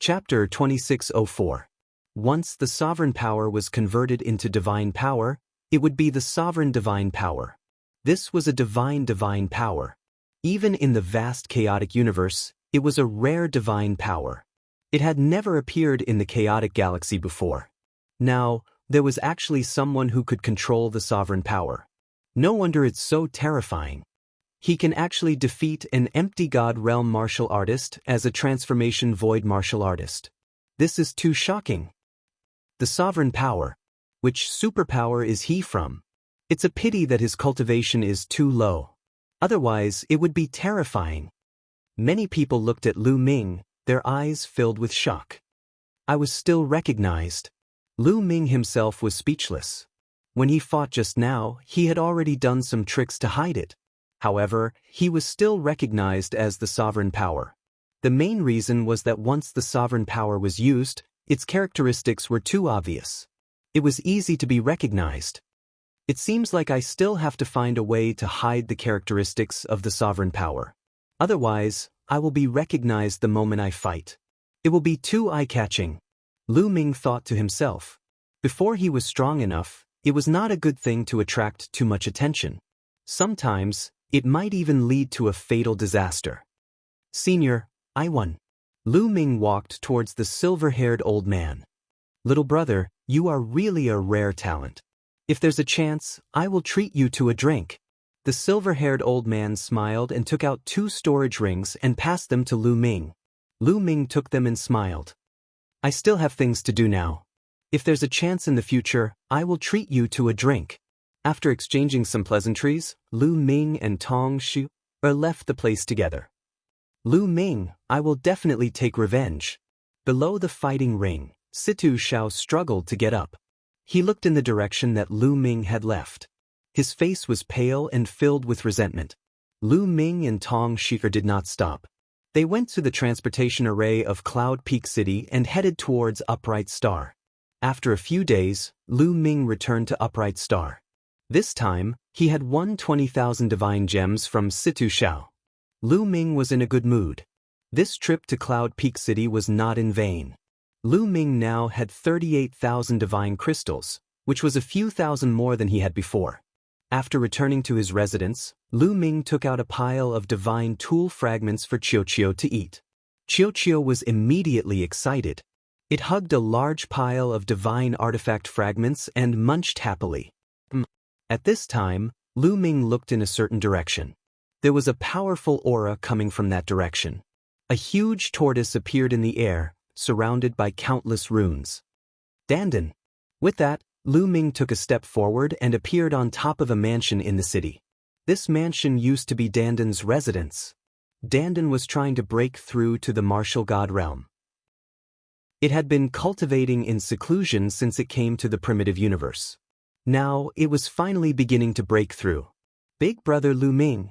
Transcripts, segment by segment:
Chapter 2604. Once the sovereign power was converted into divine power, it would be the sovereign divine power. This was a divine power. Even in the vast chaotic universe, it was a rare divine power. It had never appeared in the chaotic galaxy before. Now, there was actually someone who could control the sovereign power. No wonder it's so terrifying. He can actually defeat an empty god realm martial artist as a transformation void martial artist. This is too shocking. The sovereign power. Which superpower is he from? It's a pity that his cultivation is too low. Otherwise, it would be terrifying. Many people looked at Lu Ming, their eyes filled with shock. I was still recognized. Lu Ming himself was speechless. When he fought just now, he had already done some tricks to hide it. However, he was still recognized as the sovereign power. The main reason was that once the sovereign power was used, its characteristics were too obvious. It was easy to be recognized. It seems like I still have to find a way to hide the characteristics of the sovereign power. Otherwise, I will be recognized the moment I fight. It will be too eye-catching. Lu Ming thought to himself. Before he was strong enough, it was not a good thing to attract too much attention. Sometimes, it might even lead to a fatal disaster. Senior, I won. Lu Ming walked towards the silver-haired old man. Little brother, you are really a rare talent. If there's a chance, I will treat you to a drink. The silver-haired old man smiled and took out 2 storage rings and passed them to Lu Ming. Lu Ming took them and smiled. I still have things to do now. If there's a chance in the future, I will treat you to a drink. After exchanging some pleasantries, Lu Ming and Tong Xu left the place together. Lu Ming, I will definitely take revenge. Below the fighting ring, Situ Xiao struggled to get up. He looked in the direction that Lu Ming had left. His face was pale and filled with resentment. Lu Ming and Tong Xu did not stop. They went to the transportation array of Cloud Peak City and headed towards Upright Star. After a few days, Lu Ming returned to Upright Star. This time, he had won 20,000 divine gems from Situ Xiao. Lu Ming was in a good mood. This trip to Cloud Peak City was not in vain. Lu Ming now had 38,000 divine crystals, which was a few thousand more than he had before. After returning to his residence, Lu Ming took out a pile of divine tool fragments for Qiu to eat. Qiu was immediately excited. It hugged a large pile of divine artifact fragments and munched happily. At this time, Lu Ming looked in a certain direction. There was a powerful aura coming from that direction. A huge tortoise appeared in the air, surrounded by countless runes. Dandan. With that, Lu Ming took a step forward and appeared on top of a mansion in the city. This mansion used to be Dandan's residence. Dandan was trying to break through to the martial god realm. It had been cultivating in seclusion since it came to the primitive universe. Now, it was finally beginning to break through. Big brother Lu Ming.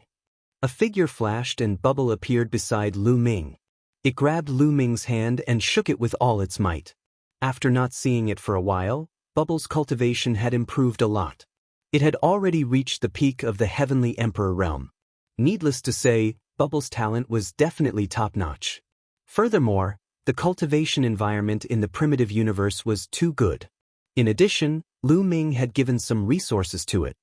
A figure flashed and bubble appeared beside Lu Ming. It grabbed Lu Ming's hand and shook it with all its might. After not seeing it for a while, Bubble's cultivation had improved a lot. It had already reached the peak of the Heavenly Emperor realm. Needless to say, Bubble's talent was definitely top-notch. Furthermore, the cultivation environment in the primitive universe was too good. In addition, Lu Ming had given some resources to it.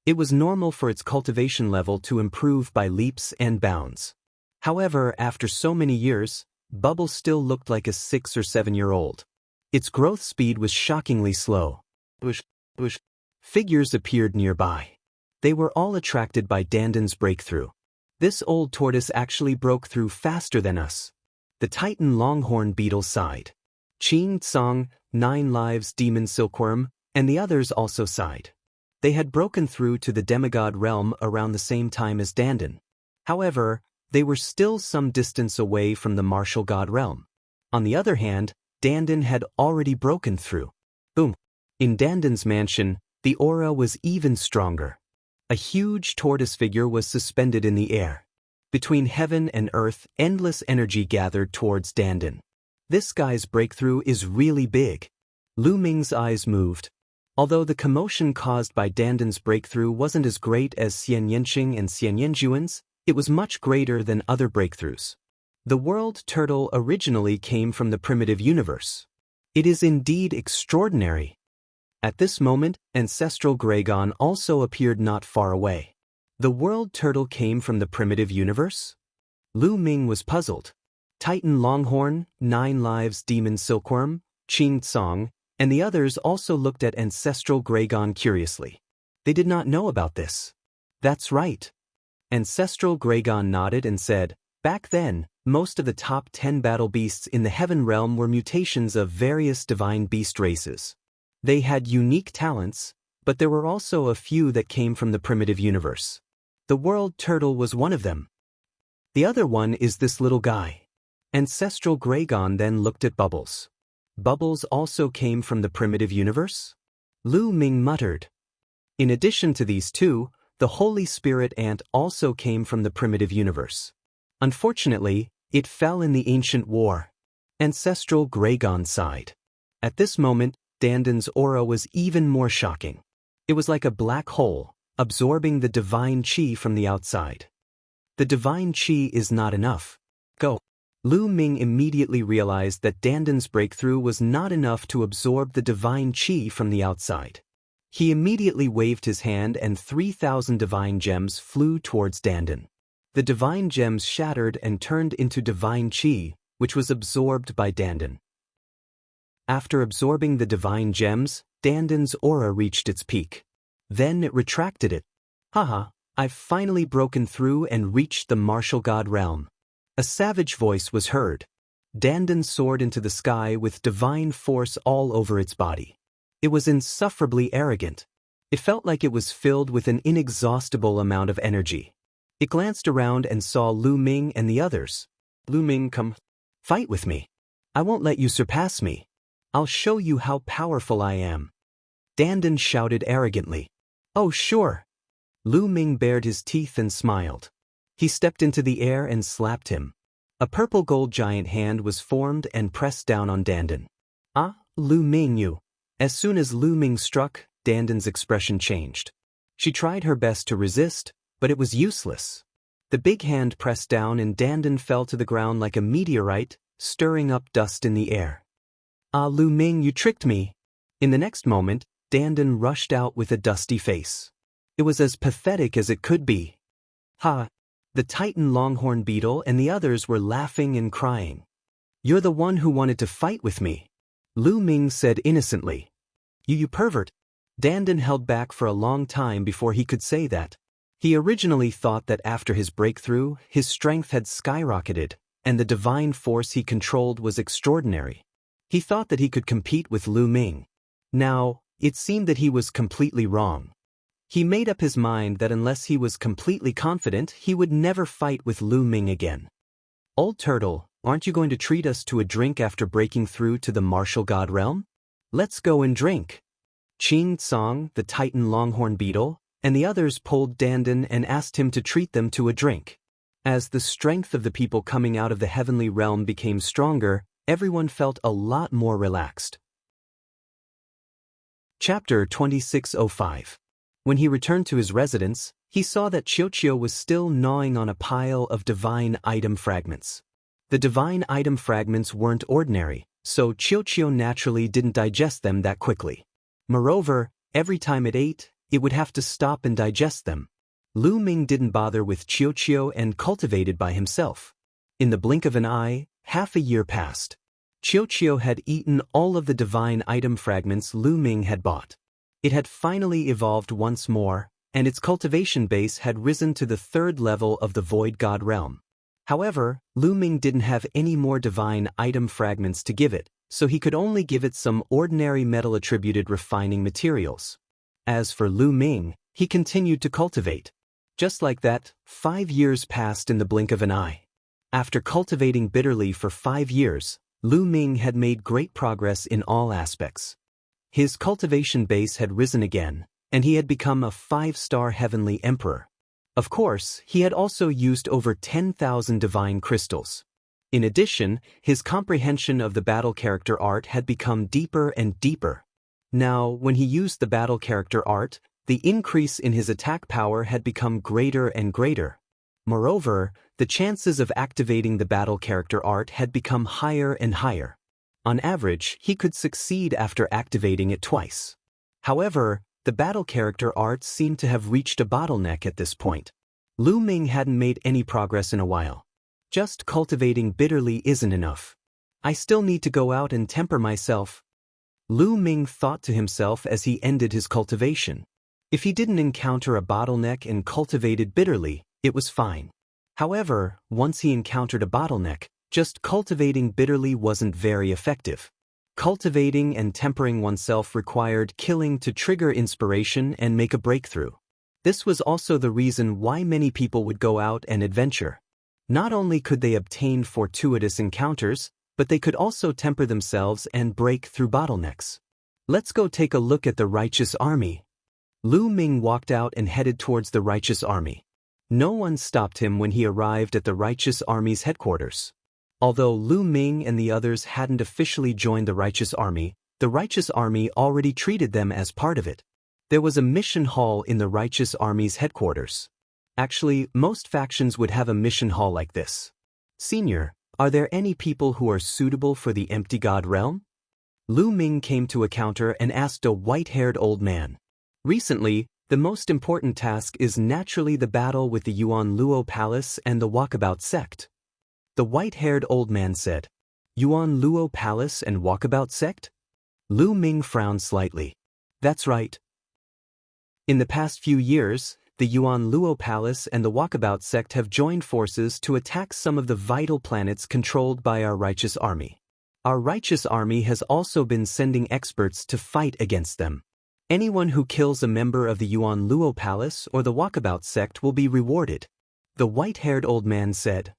It was normal for its cultivation level to improve by leaps and bounds. However, after so many years, Bubble still looked like a 6 or 7-year-old. Its growth speed was shockingly slow. Figures appeared nearby. They were all attracted by Dandan's breakthrough. This old tortoise actually broke through faster than us. The Titan Longhorn Beetle sighed. Qing Tsang, 9 Lives Demon Silkworm, and the others also sighed. They had broken through to the demigod realm around the same time as Dandan. However, they were still some distance away from the martial god realm. On the other hand, Dandan had already broken through. Boom! In Dandan's mansion, the aura was even stronger. A huge tortoise figure was suspended in the air. Between heaven and earth, endless energy gathered towards Dandan. This guy's breakthrough is really big. Lu Ming's eyes moved. Although the commotion caused by Dandan's breakthrough wasn't as great as Xian Yanqing and Xian Yanjuan's, it was much greater than other breakthroughs. The world turtle originally came from the primitive universe. It is indeed extraordinary. At this moment, ancestral Gragon also appeared not far away. The world turtle came from the primitive universe? Lu Ming was puzzled. Titan Longhorn, 9 Lives Demon Silkworm, Qing Tsong, and the others also looked at ancestral Gragon curiously. They did not know about this. That's right. Ancestral Gragon nodded and said, back then, most of the top 10 battle beasts in the heaven realm were mutations of various divine beast races. They had unique talents, but there were also a few that came from the primitive universe. The world turtle was one of them. The other one is this little guy. Ancestral Gragon then looked at Bubbles. Bubbles also came from the primitive universe? Lu Ming muttered. In addition to these two, the Holy Spirit ant also came from the primitive universe. Unfortunately, it fell in the ancient war. Ancestral Gragon sighed. At this moment, Danden's aura was even more shocking. It was like a black hole, absorbing the divine qi from the outside. The divine qi is not enough. Go. Lu Ming immediately realized that Danden's breakthrough was not enough to absorb the divine qi from the outside. He immediately waved his hand and 3,000 divine gems flew towards Danden. The divine gems shattered and turned into divine qi, which was absorbed by Danden. After absorbing the divine gems, Danden's aura reached its peak. Then it retracted it. Haha, I've finally broken through and reached the martial god realm. A savage voice was heard. Danden soared into the sky with divine force all over its body. It was insufferably arrogant. It felt like it was filled with an inexhaustible amount of energy. It glanced around and saw Lu Ming and the others. Lu Ming, come. Fight with me. I won't let you surpass me. I'll show you how powerful I am. Danden shouted arrogantly. Oh sure. Lu Ming bared his teeth and smiled. He stepped into the air and slapped him. A purple gold giant hand was formed and pressed down on Danden. Ah, Lu Ming you. As soon as Lu Ming struck, Danden's expression changed. She tried her best to resist, but it was useless. The big hand pressed down and Danden fell to the ground like a meteorite, stirring up dust in the air. Ah, Lu Ming, you tricked me. In the next moment, Danden rushed out with a dusty face. It was as pathetic as it could be. Ha! The Titan Longhorn Beetle and the others were laughing and crying. You're the one who wanted to fight with me. Lu Ming said innocently. You pervert. Danden held back for a long time before he could say that. He originally thought that after his breakthrough, his strength had skyrocketed, and the divine force he controlled was extraordinary. He thought that he could compete with Lu Ming. Now, it seemed that he was completely wrong. He made up his mind that unless he was completely confident, he would never fight with Lu Ming again. Old Turtle, aren't you going to treat us to a drink after breaking through to the martial god realm? Let's go and drink. Qing Tsong, the Titan Longhorn Beetle, and the others pulled Danden and asked him to treat them to a drink. As the strength of the people coming out of the heavenly realm became stronger, everyone felt a lot more relaxed. Chapter 2605. When he returned to his residence, he saw that Qiuqiu was still gnawing on a pile of divine item fragments. The divine item fragments weren't ordinary, so Qiuqiu naturally didn't digest them that quickly. Moreover, every time it ate, it would have to stop and digest them. Lu Ming didn't bother with Qiuqiu and cultivated by himself. In the blink of an eye, half a year passed. Qiuqiu had eaten all of the divine item fragments Lu Ming had bought. It had finally evolved once more, and its cultivation base had risen to the 3rd level of the Void God realm. However, Lu Ming didn't have any more divine item fragments to give it, so he could only give it some ordinary metal-attributed refining materials. As for Lu Ming, he continued to cultivate. Just like that, 5 years passed in the blink of an eye. After cultivating bitterly for 5 years, Lu Ming had made great progress in all aspects. His cultivation base had risen again, and he had become a 5-star heavenly emperor. Of course, he had also used over 10,000 divine crystals. In addition, his comprehension of the battle character art had become deeper and deeper. Now, when he used the battle character art, the increase in his attack power had become greater and greater. Moreover, The chances of activating the battle character art had become higher and higher. On average, he could succeed after activating it twice. However, the battle character art seemed to have reached a bottleneck at this point. Lu Ming hadn't made any progress in a while. Just cultivating bitterly isn't enough. I still need to go out and temper myself. Lu Ming thought to himself as he ended his cultivation. If he didn't encounter a bottleneck and cultivated bitterly, it was fine. However, once he encountered a bottleneck, just cultivating bitterly wasn't very effective. Cultivating and tempering oneself required killing to trigger inspiration and make a breakthrough. This was also the reason why many people would go out and adventure. Not only could they obtain fortuitous encounters, but they could also temper themselves and break through bottlenecks. Let's go take a look at the righteous army. Lu Ming walked out and headed towards the righteous army. No one stopped him when he arrived at the righteous army's headquarters. Although Lu Ming and the others hadn't officially joined the righteous army already treated them as part of it. There was a mission hall in the righteous army's headquarters. Actually, most factions would have a mission hall like this. Senior, are there any people who are suitable for the empty god realm? Lu Ming came to a counter and asked a white-haired old man. Recently, the most important task is naturally the battle with the Yuan Luo Palace and the Walkabout sect. The white-haired old man said, Yuan Luo Palace and Walkabout sect? Lu Ming frowned slightly. That's right. In the past few years, the Yuan Luo Palace and the Walkabout sect have joined forces to attack some of the vital planets controlled by our righteous army. Our righteous army has also been sending experts to fight against them. Anyone who kills a member of the Yuan Luo Palace or the Walkabout sect will be rewarded. The white-haired old man said.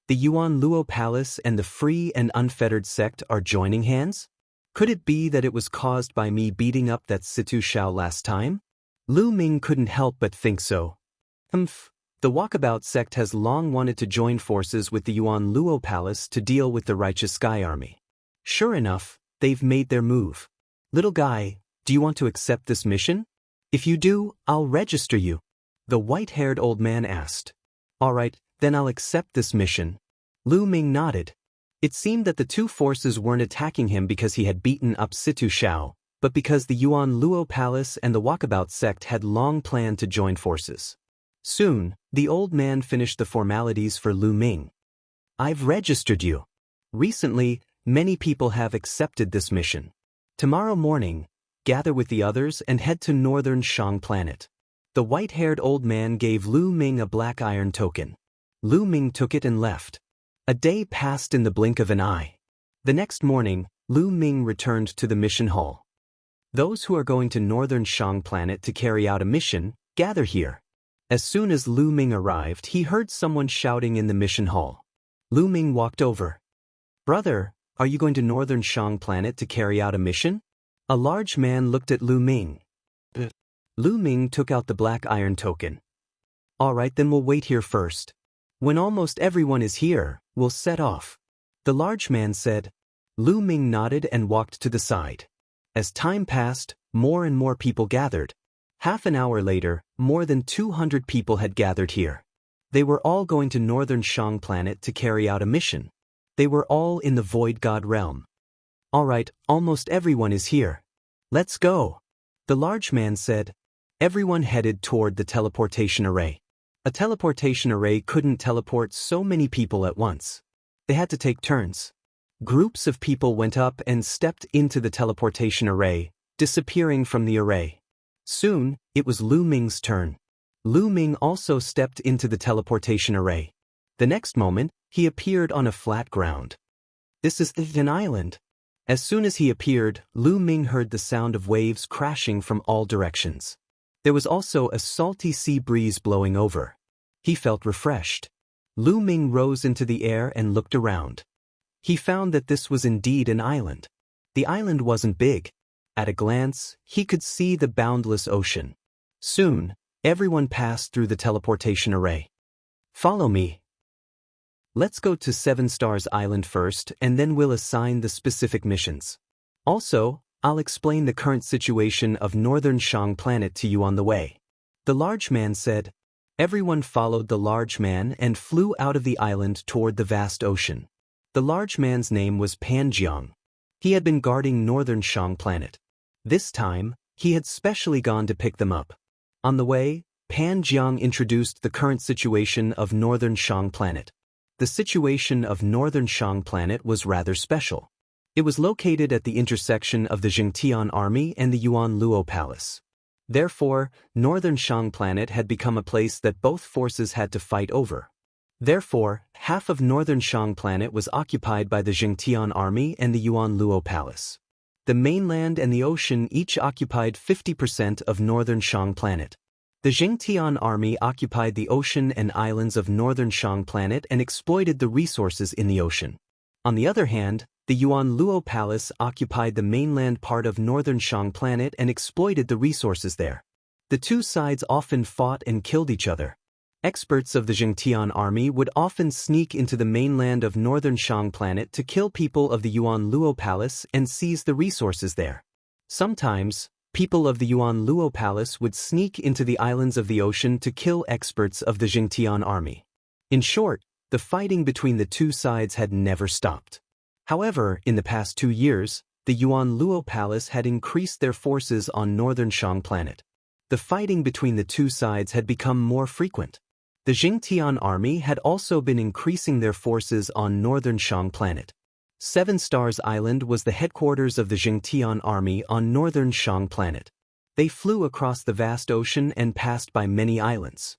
The Yuan Luo Palace and the Free and Unfettered sect are joining hands? Could it be that it was caused by me beating up that Situ Shao last time? Lu Ming couldn't help but think so. The Walkabout sect has long wanted to join forces with the Yuan Luo Palace to deal with the Righteous Sky Army. Sure enough, they've made their move. Little guy, do you want to accept this mission? If you do, I'll register you. The white-haired old man asked. All right, then I'll accept this mission. Lu Ming nodded. It seemed that the two forces weren't attacking him because he had beaten up Situ Shao, but because the Yuan Luo Palace and the Walkabout sect had long planned to join forces. Soon, the old man finished the formalities for Lu Ming. I've registered you. Recently, many people have accepted this mission. Tomorrow morning, gather with the others and head to northern Shang planet. The white-haired old man gave Lu Ming a black iron token. Lu Ming took it and left. A day passed in the blink of an eye. The next morning, Lu Ming returned to the mission hall. Those who are going to northern Shang planet to carry out a mission, gather here. As soon as Lu Ming arrived, he heard someone shouting in the mission hall. Lu Ming walked over. Brother, are you going to northern Shang planet to carry out a mission? A large man looked at Lu Ming. Lu Ming took out the black iron token. All right, then we'll wait here first. When almost everyone is here, we'll set off. The large man said. Lu Ming nodded and walked to the side. As time passed, more and more people gathered. Half an hour later, more than 200 people had gathered here. They were all going to northern Shang planet to carry out a mission. They were all in the Void God realm. All right, almost everyone is here. Let's go. The large man said. Everyone headed toward the teleportation array. A teleportation array couldn't teleport so many people at once. They had to take turns. Groups of people went up and stepped into the teleportation array, disappearing from the array. Soon, it was Lu Ming's turn. Lu Ming also stepped into the teleportation array. The next moment, he appeared on a flat ground. This is an island. As soon as he appeared, Lu Ming heard the sound of waves crashing from all directions. There was also a salty sea breeze blowing over. He felt refreshed. Lu Ming rose into the air and looked around. He found that this was indeed an island. The island wasn't big. At a glance, he could see the boundless ocean. Soon, everyone passed through the teleportation array. Follow me. Let's go to 7 Stars Island first, and then we'll assign the specific missions. Also, I'll explain the current situation of northern Shang planet to you on the way. The large man said. Everyone followed the large man and flew out of the island toward the vast ocean. The large man's name was Pan Jiang. He had been guarding northern Shang planet. This time, he had specially gone to pick them up. On the way, Pan Jiang introduced the current situation of northern Shang planet. The situation of northern Shang planet was rather special. It was located at the intersection of the Jingtian army and the Yuan Luo Palace. Therefore, northern Shang planet had become a place that both forces had to fight over. Therefore, half of northern Shang planet was occupied by the Jingtian army and the Yuan Luo Palace. The mainland and the ocean each occupied 50% of northern Shang planet. The Jingtian army occupied the ocean and islands of northern Shang planet and exploited the resources in the ocean. On the other hand, the Yuan Luo Palace occupied the mainland part of northern Shang planet and exploited the resources there. The two sides often fought and killed each other. Experts of the Jingtian army would often sneak into the mainland of northern Shang planet to kill people of the Yuan Luo Palace and seize the resources there. Sometimes, people of the Yuan Luo Palace would sneak into the islands of the ocean to kill experts of the Jingtian army. In short, the fighting between the two sides had never stopped. However, in the past 2 years, the Yuan Luo Palace had increased their forces on northern Shang planet. The fighting between the two sides had become more frequent. The Jingtian army had also been increasing their forces on northern Shang planet. Seven Stars Island was the headquarters of the Jingtian army on northern Shang planet. They flew across the vast ocean and passed by many islands.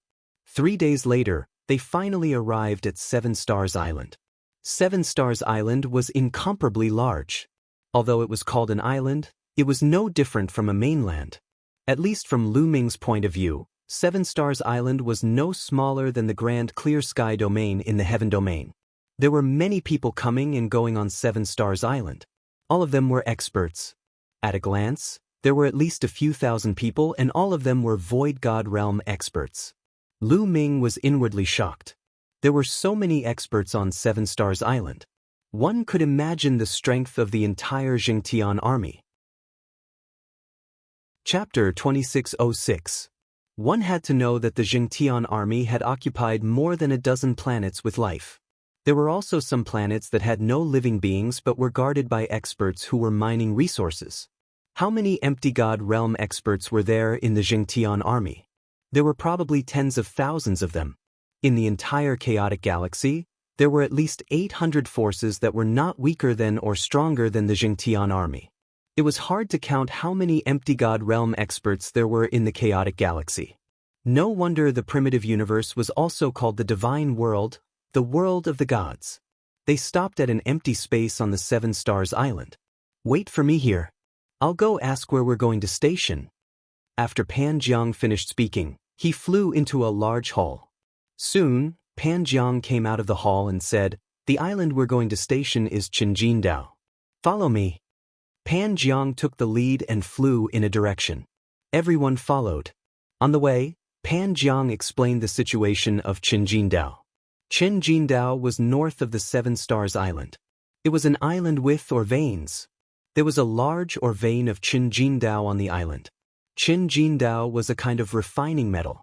3 days later, they finally arrived at Seven Stars Island. Seven Stars Island was incomparably large. Although it was called an island, it was no different from a mainland. At least from Lu Ming's point of view, Seven Stars Island was no smaller than the Grand Clear Sky domain in the Heaven domain. There were many people coming and going on Seven Stars Island. All of them were experts. At a glance, there were at least a few thousand people and all of them were Void God Realm experts. Lu Ming was inwardly shocked. There were so many experts on Seven Stars Island. One could imagine the strength of the entire Jingtian army. Chapter 2606. One had to know that the Jingtian army had occupied more than a dozen planets with life. There were also some planets that had no living beings but were guarded by experts who were mining resources. How many empty God realm experts were there in the Jingtian army? There were probably tens of thousands of them. In the entire chaotic galaxy, there were at least 800 forces that were not weaker than or stronger than the Jingtian army. It was hard to count how many empty God realm experts there were in the chaotic galaxy. No wonder the primitive universe was also called the divine world, the world of the gods. They stopped at an empty space on the Seven Stars Island. Wait for me here. I'll go ask where we're going to station. After Pan Jiang finished speaking, he flew into a large hall. Soon, Pan Jiang came out of the hall and said, "The island we're going to station is Qinjindao. Follow me." Pan Jiang took the lead and flew in a direction. Everyone followed. On the way, Pan Jiang explained the situation of Qinjindao. Qinjindao was north of the Seven Stars Island. It was an island with or veins. There was a large or vein of Qinjindao on the island. Qinjindao was a kind of refining metal.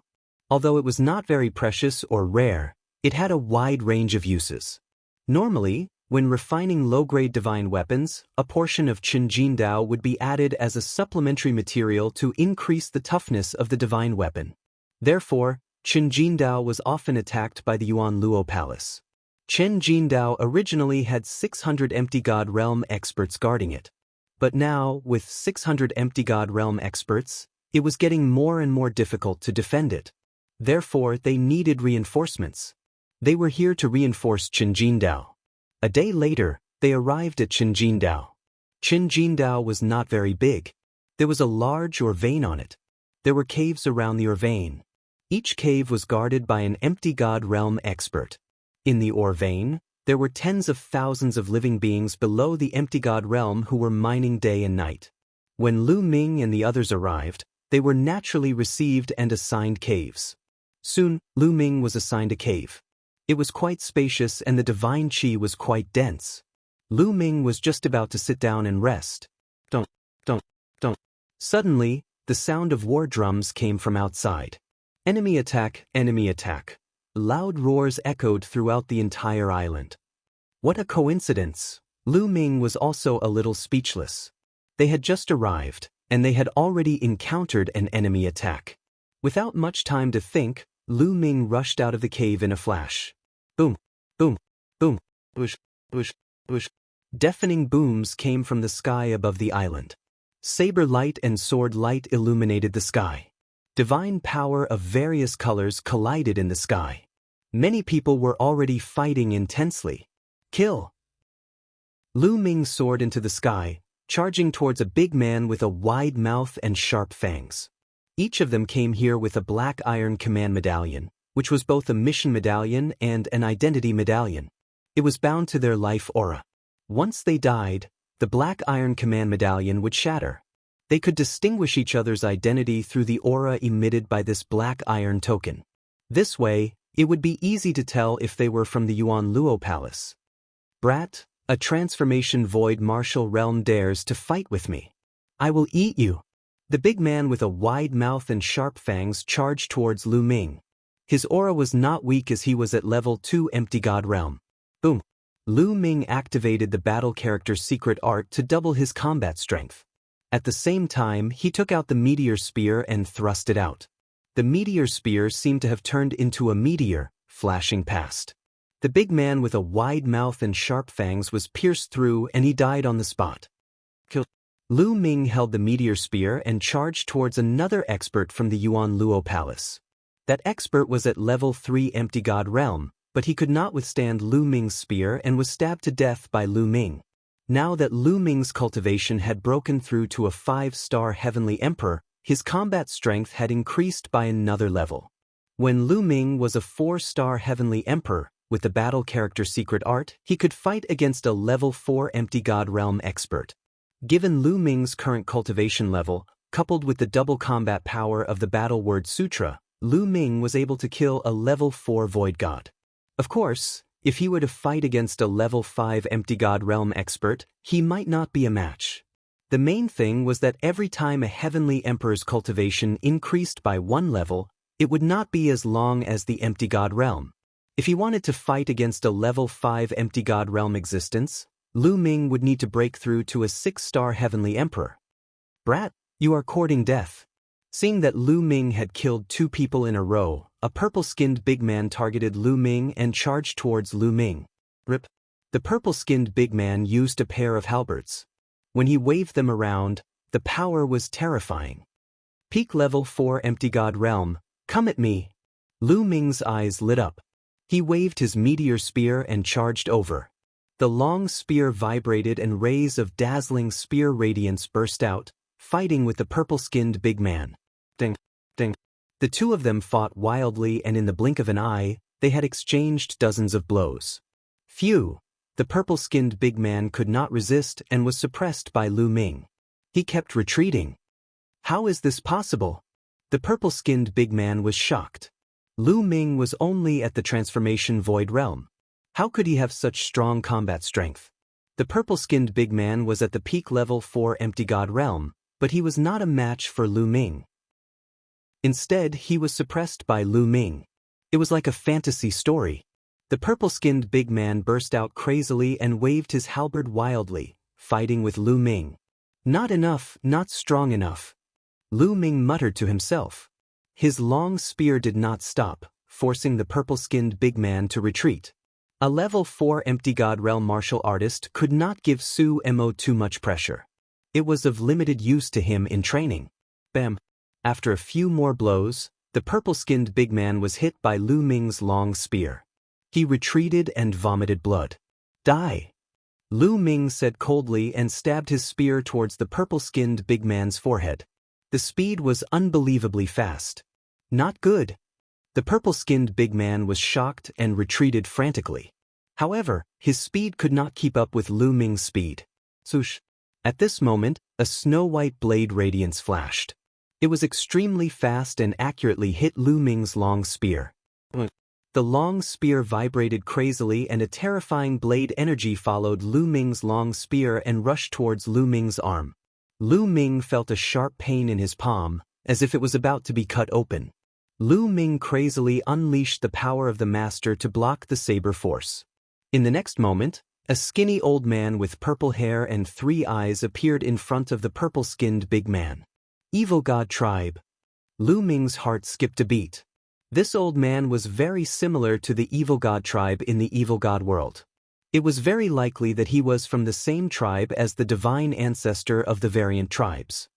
Although it was not very precious or rare, it had a wide range of uses. Normally, when refining low-grade divine weapons, a portion of Qinjindao would be added as a supplementary material to increase the toughness of the divine weapon. Therefore, Qinjindao was often attacked by the Yuan Luo Palace. Qinjindao originally had 600 empty God realm experts guarding it. But now, with 600 empty God realm experts, it was getting more and more difficult to defend it. Therefore, they needed reinforcements. They were here to reinforce Qinjindao. A day later, they arrived at Qinjindao. Qinjindao was not very big. There was a large or vein on it. There were caves around the vein. Each cave was guarded by an empty God realm expert. In the vein, there were tens of thousands of living beings below the empty God realm who were mining day and night. When Lu Ming and the others arrived, they were naturally received and assigned caves. Soon, Lu Ming was assigned a cave. It was quite spacious and the divine qi was quite dense. Lu Ming was just about to sit down and rest. Don't. Suddenly, the sound of war drums came from outside. Enemy attack, enemy attack. Loud roars echoed throughout the entire island. What a coincidence! Lu Ming was also a little speechless. They had just arrived, and they had already encountered an enemy attack. Without much time to think, Lu Ming rushed out of the cave in a flash. Boom, boom, boom, whoosh, whoosh, whoosh. Deafening booms came from the sky above the island. Saber light and sword light illuminated the sky. Divine power of various colors collided in the sky. Many people were already fighting intensely. Kill! Lu Ming soared into the sky, charging towards a big man with a wide mouth and sharp fangs. Each of them came here with a black iron command medallion, which was both a mission medallion and an identity medallion. It was bound to their life aura. Once they died, the black iron command medallion would shatter. They could distinguish each other's identity through the aura emitted by this black iron token. This way, it would be easy to tell if they were from the Yuan Luo Palace. Brat, a transformation void martial realm dares to fight with me. I will eat you. The big man with a wide mouth and sharp fangs charged towards Lu Ming. His aura was not weak as he was at level 2 Empty God Realm. Boom. Lu Ming activated the battle character's secret art to double his combat strength. At the same time, he took out the meteor spear and thrust it out. The meteor spear seemed to have turned into a meteor, flashing past. The big man with a wide mouth and sharp fangs was pierced through and he died on the spot. Kill. Lu Ming held the meteor spear and charged towards another expert from the Yuan Luo Palace. That expert was at level 3 Empty God Realm, but he could not withstand Lu Ming's spear and was stabbed to death by Lu Ming. Now that Lu Ming's cultivation had broken through to a 5-star Heavenly Emperor, his combat strength had increased by another level. When Lu Ming was a 4-star Heavenly Emperor, with the battle character secret art, he could fight against a level 4 Empty God Realm expert. Given Lu Ming's current cultivation level, coupled with the double combat power of the Battle Word Sutra, Lu Ming was able to kill a level 4 Void God. Of course, if he were to fight against a level 5 Empty God Realm expert, he might not be a match. The main thing was that every time a Heavenly Emperor's cultivation increased by 1 level, it would not be as long as the Empty God Realm. If he wanted to fight against a level 5 Empty God Realm existence, Lu Ming would need to break through to a 6-star Heavenly Emperor. Brat, you are courting death. Seeing that Lu Ming had killed 2 people in a row, a purple-skinned big man targeted Lu Ming and charged towards Lu Ming. Rip. The purple-skinned big man used a pair of halberds. When he waved them around, the power was terrifying. Peak level 4 Empty God Realm, come at me. Lu Ming's eyes lit up. He waved his meteor spear and charged over. The long spear vibrated and rays of dazzling spear radiance burst out, fighting with the purple-skinned big man. Ding, ding. The two of them fought wildly and in the blink of an eye, they had exchanged dozens of blows. Phew! The purple-skinned big man could not resist and was suppressed by Lu Ming. He kept retreating. How is this possible? The purple-skinned big man was shocked. Lu Ming was only at the transformation void realm. How could he have such strong combat strength? The purple-skinned big man was at the peak level 4 Empty God Realm, but he was not a match for Lu Ming. Instead, he was suppressed by Lu Ming. It was like a fantasy story. The purple-skinned big man burst out crazily and waved his halberd wildly, fighting with Lu Ming. Not enough, not strong enough. Lu Ming muttered to himself. His long spear did not stop, forcing the purple-skinned big man to retreat. A level 4 Empty God Realm martial artist could not give Su Mo too much pressure. It was of limited use to him in training. Bam! After a few more blows, the purple-skinned big man was hit by Lu Ming's long spear. He retreated and vomited blood. Die! Lu Ming said coldly and stabbed his spear towards the purple-skinned big man's forehead. The speed was unbelievably fast. Not good. The purple-skinned big man was shocked and retreated frantically. However, his speed could not keep up with Lu Ming's speed. Swoosh! At this moment, a snow-white blade radiance flashed. It was extremely fast and accurately hit Lu Ming's long spear. The long spear vibrated crazily and a terrifying blade energy followed Lu Ming's long spear and rushed towards Lu Ming's arm. Lu Ming felt a sharp pain in his palm, as if it was about to be cut open. Lu Ming crazily unleashed the power of the master to block the saber force. In the next moment, a skinny old man with purple hair and 3 eyes appeared in front of the purple-skinned big man. Evil God Tribe. Lu Ming's heart skipped a beat. This old man was very similar to the Evil God Tribe in the Evil God world. It was very likely that he was from the same tribe as the divine ancestor of the variant tribes.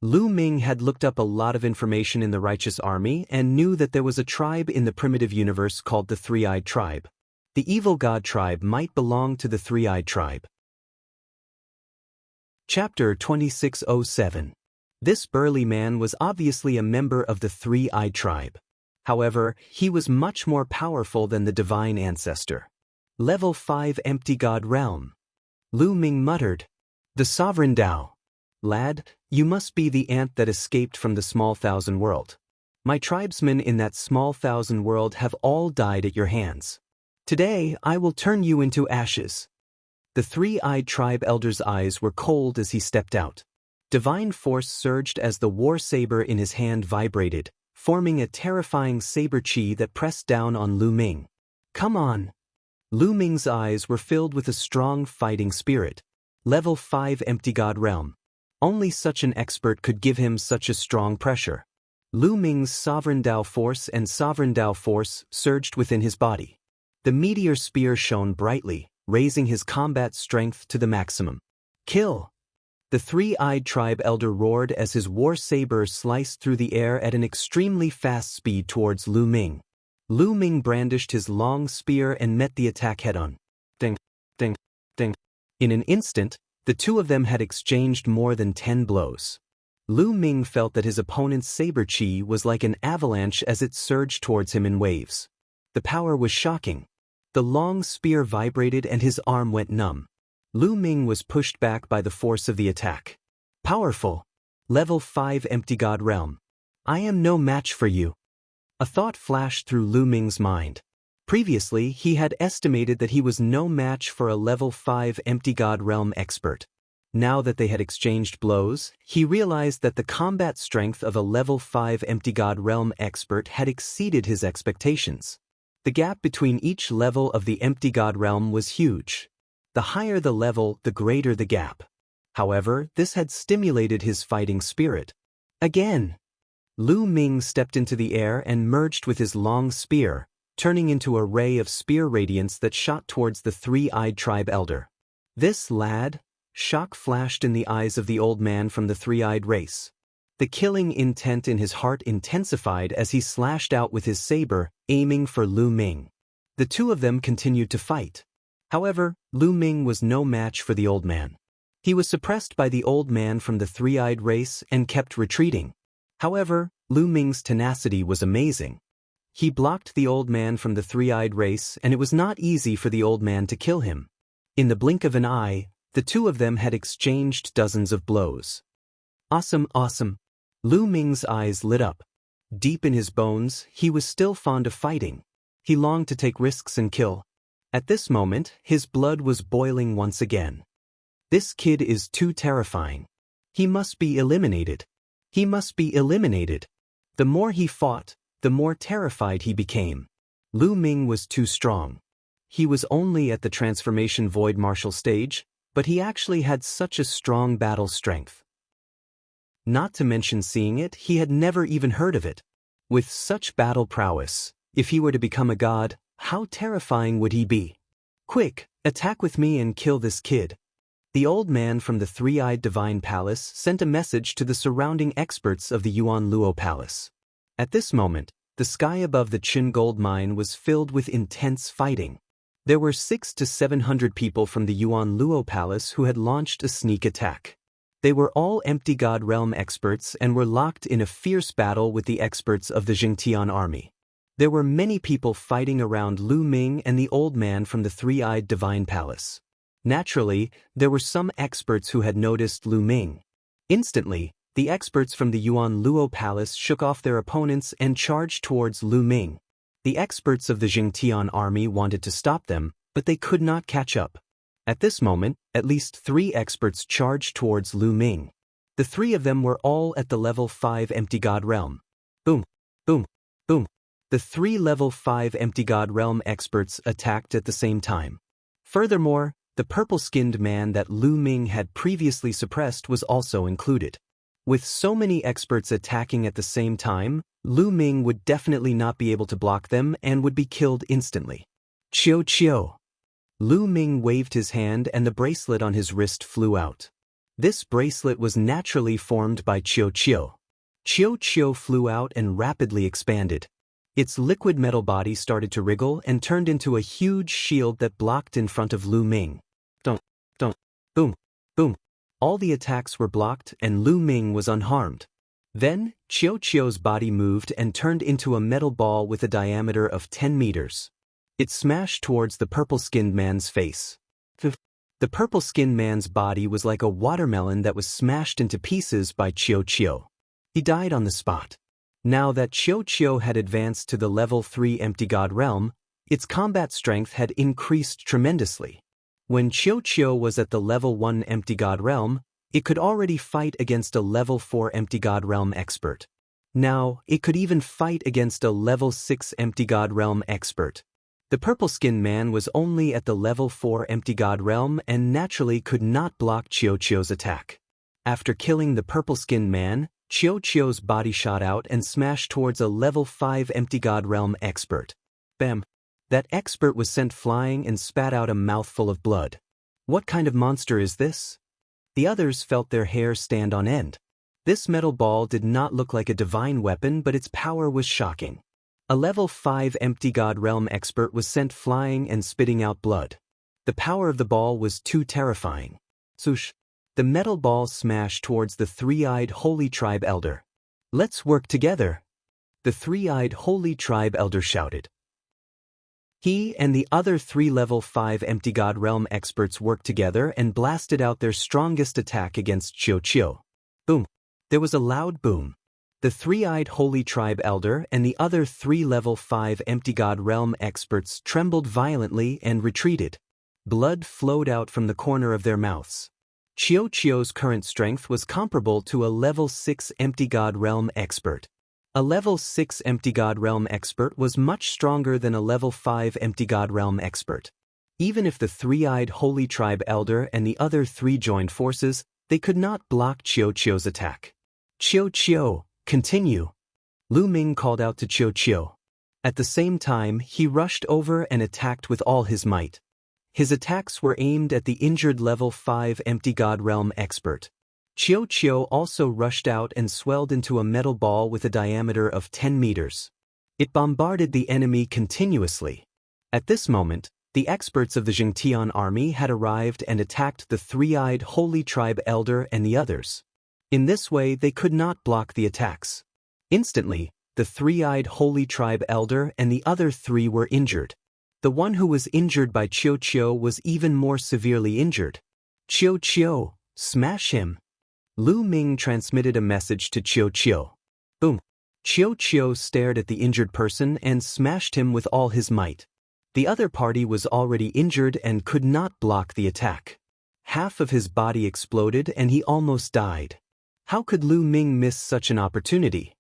Lu Ming had looked up a lot of information in the Righteous Army and knew that there was a tribe in the primitive universe called the Three-Eyed Tribe. The Evil God Tribe might belong to the Three-Eyed Tribe. Chapter 2607. This burly man was obviously a member of the Three-Eyed Tribe. However, he was much more powerful than the divine ancestor. Level 5 Empty God Realm. Lu Ming muttered. The Sovereign Tao. Lad, you must be the ant that escaped from the small thousand world. My tribesmen in that small thousand world have all died at your hands. Today, I will turn you into ashes. The Three-Eyed Tribe elder's eyes were cold as he stepped out. Divine force surged as the war saber in his hand vibrated, forming a terrifying saber chi that pressed down on Lu Ming. Come on. Lu Ming's eyes were filled with a strong fighting spirit. Level 5 Empty God Realm. Only such an expert could give him such a strong pressure. Lu Ming's Sovereign Tao Force and Sovereign Tao Force surged within his body. The meteor spear shone brightly, raising his combat strength to the maximum. Kill! The Three-Eyed Tribe elder roared as his war saber sliced through the air at an extremely fast speed towards Lu Ming. Lu Ming brandished his long spear and met the attack head-on. Ding, ding, ding. In an instant, the two of them had exchanged more than 10 blows. Lu Ming felt that his opponent's saber chi was like an avalanche as it surged towards him in waves. The power was shocking. The long spear vibrated and his arm went numb. Lu Ming was pushed back by the force of the attack. Powerful. Level 5 Empty God Realm. I am no match for you. A thought flashed through Lu Ming's mind. Previously, he had estimated that he was no match for a level 5 Empty God Realm expert. Now that they had exchanged blows, he realized that the combat strength of a level 5 Empty God Realm expert had exceeded his expectations. The gap between each level of the Empty God Realm was huge. The higher the level, the greater the gap. However, this had stimulated his fighting spirit. Again! Lu Ming stepped into the air and merged with his long spear, turning into a ray of spear radiance that shot towards the Three-Eyed Tribe elder. This lad? Shock flashed in the eyes of the old man from the Three-Eyed race. The killing intent in his heart intensified as he slashed out with his saber, aiming for Lu Ming. The two of them continued to fight. However, Lu Ming was no match for the old man. He was suppressed by the old man from the Three-Eyed race and kept retreating. However, Lu Ming's tenacity was amazing. He blocked the old man from the Three-Eyed race and it was not easy for the old man to kill him. In the blink of an eye, the two of them had exchanged dozens of blows. Awesome, awesome. Lu Ming's eyes lit up. Deep in his bones, he was still fond of fighting. He longed to take risks and kill. At this moment, his blood was boiling once again. This kid is too terrifying. He must be eliminated. He must be eliminated. The more he fought, the more terrified he became. Lu Ming was too strong. He was only at the transformation void martial stage, but he actually had such a strong battle strength. Not to mention seeing it, he had never even heard of it. With such battle prowess, if he were to become a god, how terrifying would he be? Quick, attack with me and kill this kid. The old man from the Three-Eyed Divine Palace sent a message to the surrounding experts of the Yuan Luo Palace. At this moment, the sky above the Qin gold mine was filled with intense fighting. There were 600 to 700 people from the Yuan Luo Palace who had launched a sneak attack. They were all Empty God Realm experts and were locked in a fierce battle with the experts of the Jingtian army. There were many people fighting around Lu Ming and the old man from the Three-Eyed Divine Palace. Naturally, there were some experts who had noticed Lu Ming. Instantly, the experts from the Yuan Luo Palace shook off their opponents and charged towards Lu Ming. The experts of the Jingtian army wanted to stop them, but they could not catch up. At this moment, at least 3 experts charged towards Lu Ming. The 3 of them were all at the level 5 Empty God Realm. Boom, boom, Boom. The 3 level 5 empty god realm experts attacked at the same time. Furthermore, the purple-skinned man that Lu Ming had previously suppressed was also included. With so many experts attacking at the same time, Lu Ming would definitely not be able to block them and would be killed instantly. Chiu Chiu. Lu Ming waved his hand and the bracelet on his wrist flew out. This bracelet was naturally formed by Chiu Chiu. Chiu Chiu flew out and rapidly expanded. Its liquid metal body started to wriggle and turned into a huge shield that blocked in front of Lu Ming. Dunk, dunk, boom, boom. All the attacks were blocked and Lu Ming was unharmed. Then, Chiu Chiu's body moved and turned into a metal ball with a diameter of 10 meters. It smashed towards the purple-skinned man's face. The purple-skinned man's body was like a watermelon that was smashed into pieces by Chiu Chiu. He died on the spot. Now that Chiu Chiu had advanced to the level 3 empty god realm, its combat strength had increased tremendously. When Chiu Chiu was at the level 1 empty god realm, it could already fight against a level 4 empty god realm expert. Now, it could even fight against a level 6 empty god realm expert. The purple-skinned man was only at the level 4 empty god realm and naturally could not block Chiu Chiu's attack. After killing the purple-skinned man, Chiu Chiu's body shot out and smashed towards a level 5 empty god realm expert. Bam! That expert was sent flying and spat out a mouthful of blood. What kind of monster is this? The others felt their hair stand on end. This metal ball did not look like a divine weapon, but its power was shocking. A level 5 empty god realm expert was sent flying and spitting out blood. The power of the ball was too terrifying. Swoosh! The metal ball smashed towards the three-eyed holy tribe elder. Let's work together. The three-eyed holy tribe elder shouted. He and the other 3 level 5 empty god realm experts worked together and blasted out their strongest attack against Chiu Chiu. Boom! There was a loud boom. The three-eyed holy tribe elder and the other 3 level 5 empty god realm experts trembled violently and retreated. Blood flowed out from the corner of their mouths. Chiu Chiu's current strength was comparable to a level 6 empty god realm expert. A level 6 empty god realm expert was much stronger than a level 5 empty god realm expert. Even if the three-eyed holy tribe elder and the other 3 joined forces, they could not block Chiu Chiu's attack. Chiu Chiu, continue. Lu Ming called out to Chiu Chiu. At the same time, he rushed over and attacked with all his might. His attacks were aimed at the injured level 5 empty god realm expert. Chiu Chiu also rushed out and swelled into a metal ball with a diameter of 10 meters. It bombarded the enemy continuously. At this moment, the experts of the Jianghu army had arrived and attacked the three-eyed holy tribe elder and the others. In this way, they could not block the attacks. Instantly, the three-eyed holy tribe elder and the other 3 were injured. The one who was injured by Chiu Chiu was even more severely injured. Chiu Chiu, smash him. Lu Ming transmitted a message to Chiu Chiu. Boom. Chiu Chiu stared at the injured person and smashed him with all his might. The other party was already injured and could not block the attack. Half of his body exploded and he almost died. How could Lu Ming miss such an opportunity?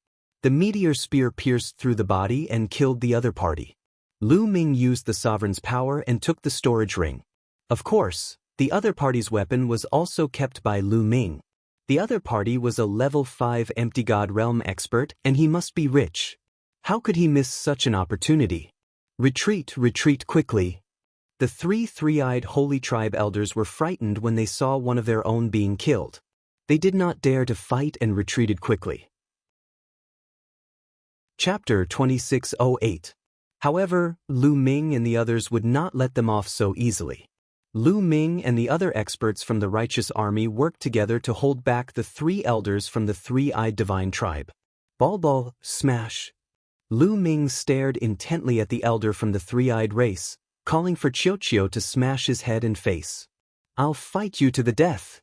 The meteor spear pierced through the body and killed the other party. Lu Ming used the sovereign's power and took the storage ring. Of course, the other party's weapon was also kept by Lu Ming. The other party was a level 5 empty god realm expert and he must be rich. How could he miss such an opportunity? Retreat, retreat quickly. The 3 three-eyed holy tribe elders were frightened when they saw one of their own being killed. They did not dare to fight and retreated quickly. Chapter 2608. However, Lu Ming and the others would not let them off so easily. Lu Ming and the other experts from the righteous army worked together to hold back the 3 elders from the three-eyed divine tribe. Ball, smash. Lu Ming stared intently at the elder from the three-eyed race, calling for Chiu Chiu to smash his head and face. I'll fight you to the death.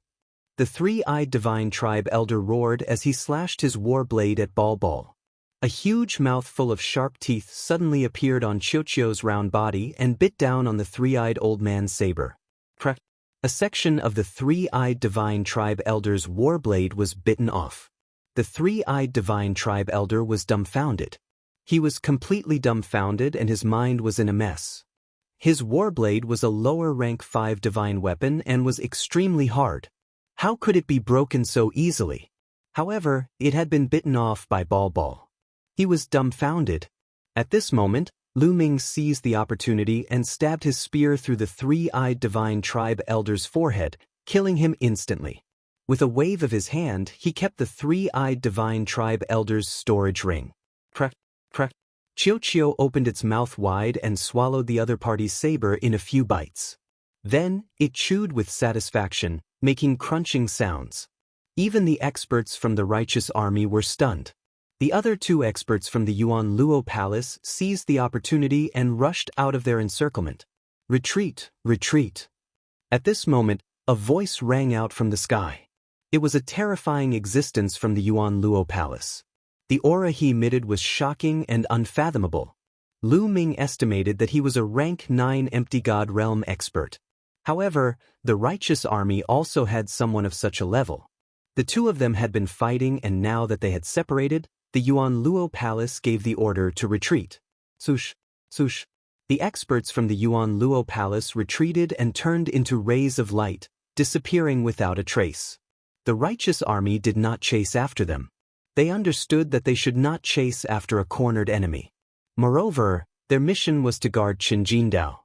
The three-eyed divine tribe elder roared as he slashed his war blade at Ball. A huge mouthful of sharp teeth suddenly appeared on Chiu Chiu's round body and bit down on the three-eyed old man's saber. Crack! A section of the three-eyed divine tribe elder's war blade was bitten off. The three-eyed divine tribe elder was dumbfounded. He was completely dumbfounded and his mind was in a mess. His warblade was a lower rank 5 divine weapon and was extremely hard. How could it be broken so easily? However, it had been bitten off by Ball. He was dumbfounded. At this moment, Lu Ming seized the opportunity and stabbed his spear through the 3-eyed divine tribe elder's forehead, killing him instantly. With a wave of his hand, he kept the 3-eyed divine tribe elder's storage ring. Crack, crack. Chiu opened its mouth wide and swallowed the other party's saber in a few bites. Then, it chewed with satisfaction, making crunching sounds. Even the experts from the righteous army were stunned. The other 2 experts from the Yuan Luo Palace seized the opportunity and rushed out of their encirclement. Retreat, retreat. At this moment, a voice rang out from the sky. It was a terrifying existence from the Yuan Luo Palace. The aura he emitted was shocking and unfathomable. Lu Ming estimated that he was a rank 9 empty god realm expert. However, the righteous army also had someone of such a level. The 2 of them had been fighting, and now that they had separated, the Yuan Luo Palace gave the order to retreat. Swoosh, swoosh. The experts from the Yuan Luo Palace retreated and turned into rays of light, disappearing without a trace. The righteous army did not chase after them. They understood that they should not chase after a cornered enemy. Moreover, their mission was to guard Qinjindao.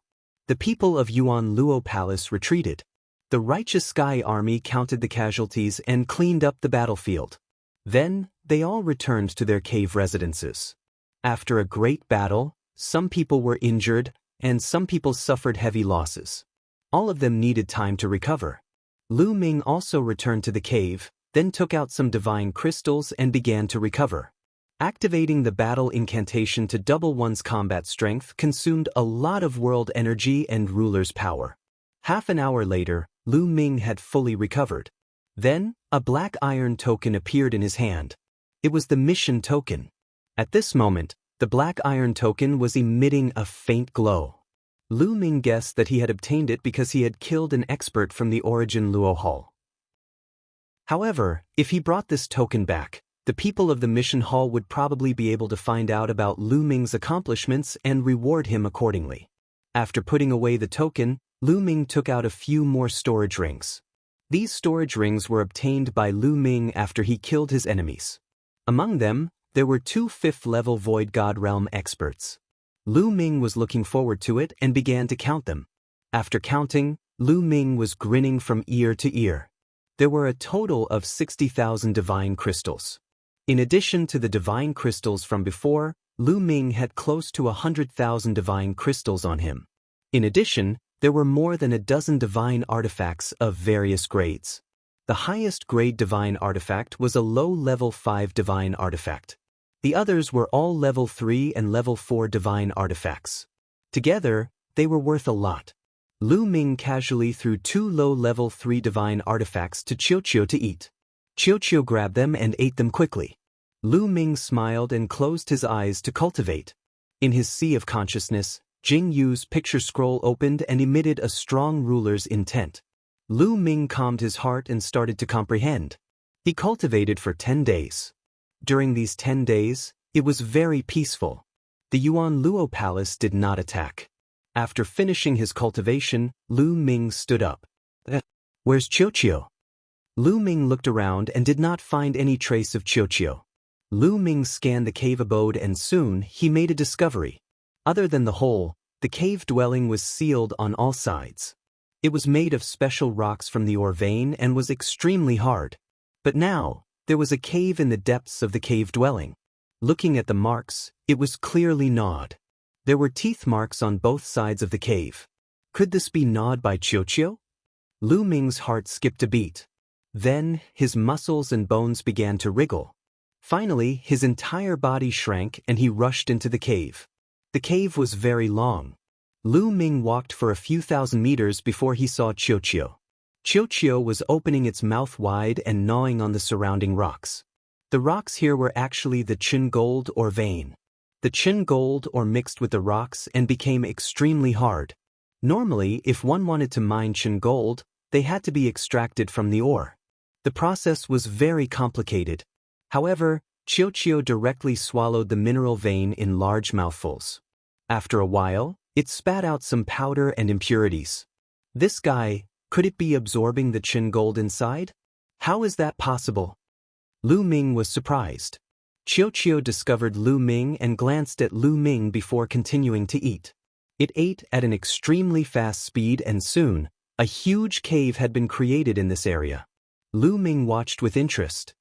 The people of Yuan Luo Palace retreated. The righteous Sky Army counted the casualties and cleaned up the battlefield. Then, they all returned to their cave residences. After a great battle, some people were injured, and some people suffered heavy losses. All of them needed time to recover. Lu Ming also returned to the cave, then took out some divine crystals and began to recover. Activating the battle incantation to double one's combat strength consumed a lot of world energy and ruler's power. Half an hour later, Lu Ming had fully recovered. Then, a black iron token appeared in his hand. It was the mission token. At this moment, the black iron token was emitting a faint glow. Lu Ming guessed that he had obtained it because he had killed an expert from the Origin Luo Hall. However, if he brought this token back, the people of the mission hall would probably be able to find out about Lu Ming's accomplishments and reward him accordingly. After putting away the token, Lu Ming took out a few more storage rings. These storage rings were obtained by Lu Ming after he killed his enemies. Among them, there were 2 5th-level Void God Realm experts. Lu Ming was looking forward to it and began to count them. After counting, Lu Ming was grinning from ear to ear. There were a total of 60,000 divine crystals. In addition to the divine crystals from before, Lu Ming had close to 100,000 divine crystals on him. In addition, there were more than a dozen divine artifacts of various grades. The highest grade divine artifact was a low-level 5 divine artifact. The others were all level 3 and level 4 divine artifacts. Together, they were worth a lot. Lu Ming casually threw 2 low-level 3 divine artifacts to Chiu to eat. Chiu grabbed them and ate them quickly. Lu Ming smiled and closed his eyes to cultivate. In his sea of consciousness, Jingyu's picture scroll opened and emitted a strong ruler's intent. Lu Ming calmed his heart and started to comprehend. He cultivated for 10 days. During these 10 days, it was very peaceful. The Yuan Luo Palace did not attack. After finishing his cultivation, Lu Ming stood up. Where's Chiu? Lu Ming looked around and did not find any trace of Chiu. Lu Ming scanned the cave abode and soon he made a discovery. Other than the hole, the cave dwelling was sealed on all sides. It was made of special rocks from the ore vein and was extremely hard. But now, there was a cave in the depths of the cave dwelling. Looking at the marks, it was clearly gnawed. There were teeth marks on both sides of the cave. Could this be gnawed by Chiu? Lu Ming's heart skipped a beat. Then, his muscles and bones began to wriggle. Finally, his entire body shrank and he rushed into the cave. The cave was very long. Lu Ming walked for a few thousand meters before he saw Chiu. Chiu was opening its mouth wide and gnawing on the surrounding rocks. The rocks here were actually the Qin gold or vein. The Qin gold ore mixed with the rocks and became extremely hard. Normally, if one wanted to mine Qin gold, they had to be extracted from the ore. The process was very complicated. However, Qiuqiu directly swallowed the mineral vein in large mouthfuls. After a while, it spat out some powder and impurities. This guy, could it be absorbing the Qin gold inside? How is that possible? Lu Ming was surprised. Qiuqiu discovered Lu Ming and glanced at Lu Ming before continuing to eat. It ate at an extremely fast speed and soon, a huge cave had been created in this area. Lu Ming watched with interest.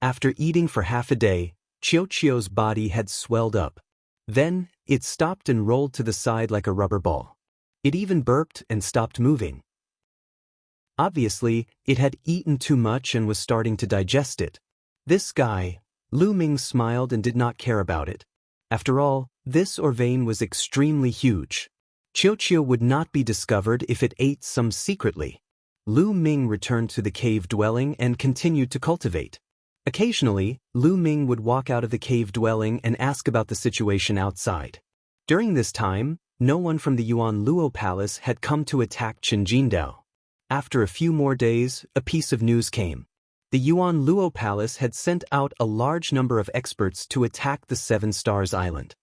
After eating for half a day, Qiuqiu's body had swelled up. Then, it stopped and rolled to the side like a rubber ball. It even burped and stopped moving. Obviously, it had eaten too much and was starting to digest it. This guy, Lu Ming smiled and did not care about it. After all, this vein was extremely huge. Qiuqiu would not be discovered if it ate some secretly. Lu Ming returned to the cave dwelling and continued to cultivate. Occasionally, Lu Ming would walk out of the cave dwelling and ask about the situation outside. During this time, no one from the Yuan Luo Palace had come to attack Qinjindao. After a few more days, a piece of news came. The Yuan Luo Palace had sent out a large number of experts to attack the Seven Stars Island.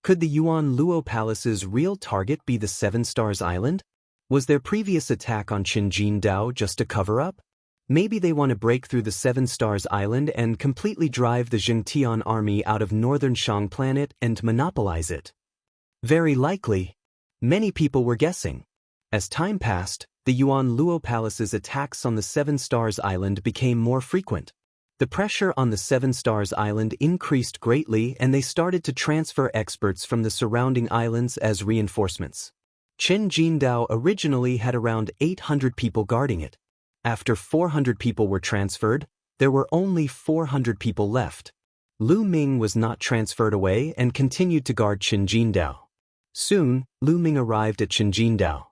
Could the Yuan Luo Palace's real target be the Seven Stars Island? Was their previous attack on Qinjindao just a cover-up? Maybe they want to break through the Seven Stars Island and completely drive the Zhengtian army out of northern Shang planet and monopolize it. Very likely. Many people were guessing. As time passed, the Yuan Luo Palace's attacks on the Seven Stars Island became more frequent. The pressure on the Seven Stars Island increased greatly and they started to transfer experts from the surrounding islands as reinforcements. Qinjindao originally had around 800 people guarding it. After 400 people were transferred, there were only 400 people left. Lu Ming was not transferred away and continued to guard Qinjindao. Soon, Lu Ming arrived at Qinjindao.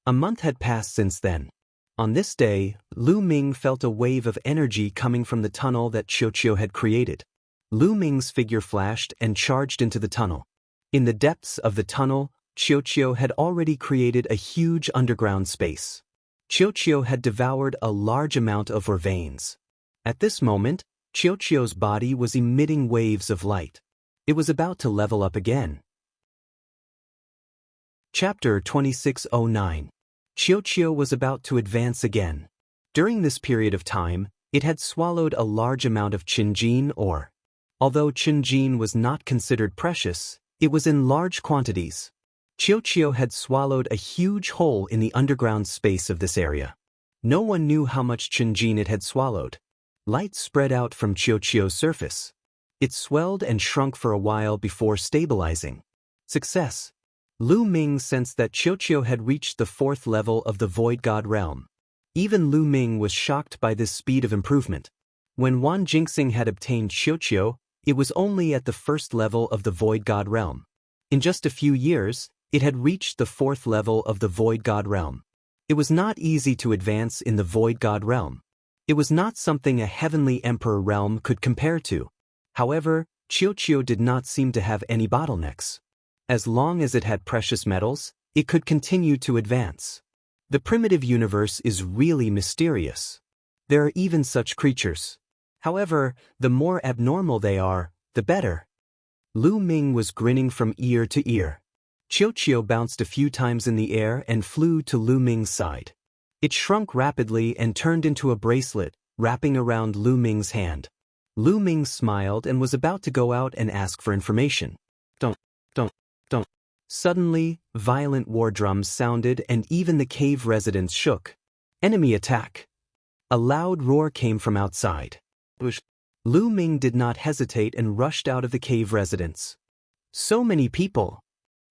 A month had passed since then. On this day, Lu Ming felt a wave of energy coming from the tunnel that Qiuqiu had created. Lu Ming's figure flashed and charged into the tunnel. In the depths of the tunnel, Qiuqiu had already created a huge underground space. Qiuqiu had devoured a large amount of veins. At this moment, Qiuqiu's body was emitting waves of light. It was about to level up again. Chapter 2609. Qiuqiu was about to advance again. During this period of time, it had swallowed a large amount of Qinjin ore. Although Qinjin was not considered precious, it was in large quantities. Qiuqiu had swallowed a huge hole in the underground space of this area. No one knew how much Qinjin it had swallowed. Light spread out from Qiuqiu's surface. It swelled and shrunk for a while before stabilizing. Success. Lu Ming sensed that Qiuqiu had reached the 4th level of the Void God realm. Even Lu Ming was shocked by this speed of improvement. When Wan Jingxing had obtained Qiuqiu, it was only at the 1st level of the Void God realm. In just a few years, it had reached the 4th level of the Void God realm. It was not easy to advance in the Void God realm. It was not something a heavenly emperor realm could compare to. However, Qiuqiu did not seem to have any bottlenecks. As long as it had precious metals, it could continue to advance. The primitive universe is really mysterious. There are even such creatures. However, the more abnormal they are, the better. Lu Ming was grinning from ear to ear. Qiuqiu bounced a few times in the air and flew to Lu Ming's side. It shrunk rapidly and turned into a bracelet, wrapping around Lu Ming's hand. Lu Ming smiled and was about to go out and ask for information. Don't. Suddenly, violent war drums sounded and even the cave residents shook. Enemy attack. A loud roar came from outside. Lu Ming did not hesitate and rushed out of the cave residence. So many people.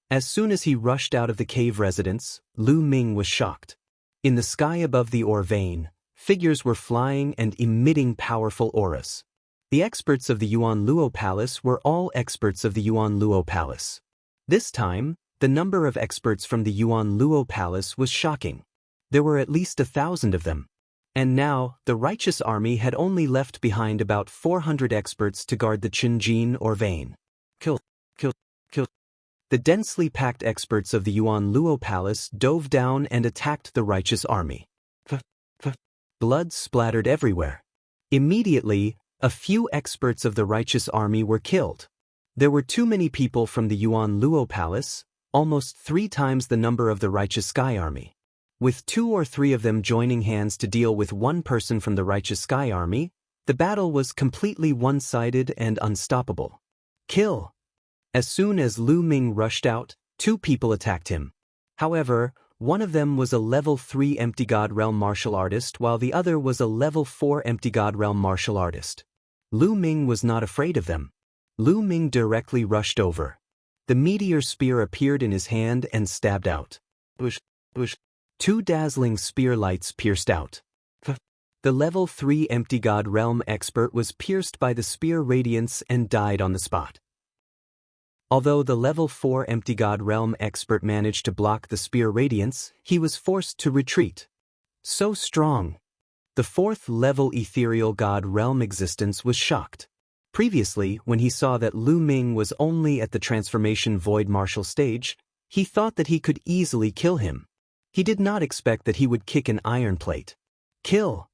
As soon as he rushed out of the cave residence, Lu Ming was shocked. In the sky above the ore vein, figures were flying and emitting powerful auras. The experts of the Yuan Luo Palace were all experts of the Yuan Luo Palace. This time, the number of experts from the Yuan Luo Palace was shocking. There were at least 1,000 of them. And now, the righteous army had only left behind about 400 experts to guard the Qinjin or vein. Kill. The densely packed experts of the Yuan Luo Palace dove down and attacked the righteous army. Blood splattered everywhere. Immediately, A few experts of the righteous army were killed. There were too many people from the Yuan Luo Palace, almost 3 times the number of the righteous Sky Army. With 2 or 3 of them joining hands to deal with 1 person from the righteous Sky Army, the battle was completely one-sided and unstoppable. Kill! As soon as Lu Ming rushed out, 2 people attacked him. However, one of them was a level 3 Empty God Realm martial artist while the other was a level 4 Empty God Realm martial artist. Lu Ming was not afraid of them. Lu Ming directly rushed over. The meteor spear appeared in his hand and stabbed out. Bush, bush. 2 dazzling spear lights pierced out. The level 3 Empty God Realm expert was pierced by the spear radiance and died on the spot. Although the level 4 Empty God Realm expert managed to block the spear radiance, he was forced to retreat. So strong. The 4th level Ethereal God Realm existence was shocked. Previously, when he saw that Lu Ming was only at the transformation void martial stage, he thought that he could easily kill him. He did not expect that he would kick an iron plate. Kill!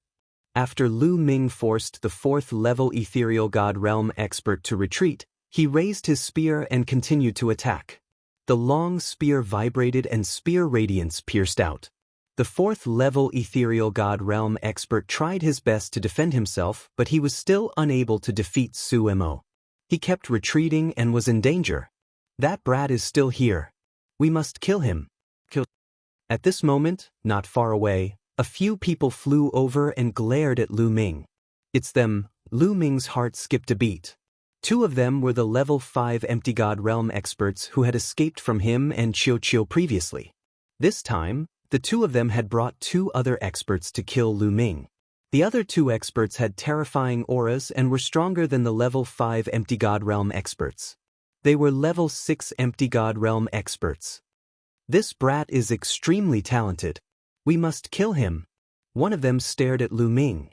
After Lu Ming forced the 4th level Ethereal God Realm expert to retreat, he raised his spear and continued to attack. The long spear vibrated and spear radiance pierced out. The 4th level Ethereal God Realm expert tried his best to defend himself, but he was still unable to defeat Su Mo. He kept retreating and was in danger. That brat is still here. We must kill him. Kill. At this moment, not far away, a few people flew over and glared at Lu Ming. It's them. Lu Ming's heart skipped a beat. 2 of them were the level 5 Empty God Realm experts who had escaped from him and Chiu previously. This time, the 2 of them had brought 2 other experts to kill Lu Ming. The other 2 experts had terrifying auras and were stronger than the level 5 Empty God Realm experts. They were level 6 Empty God Realm experts. This brat is extremely talented. We must kill him. One of them stared at Lu Ming.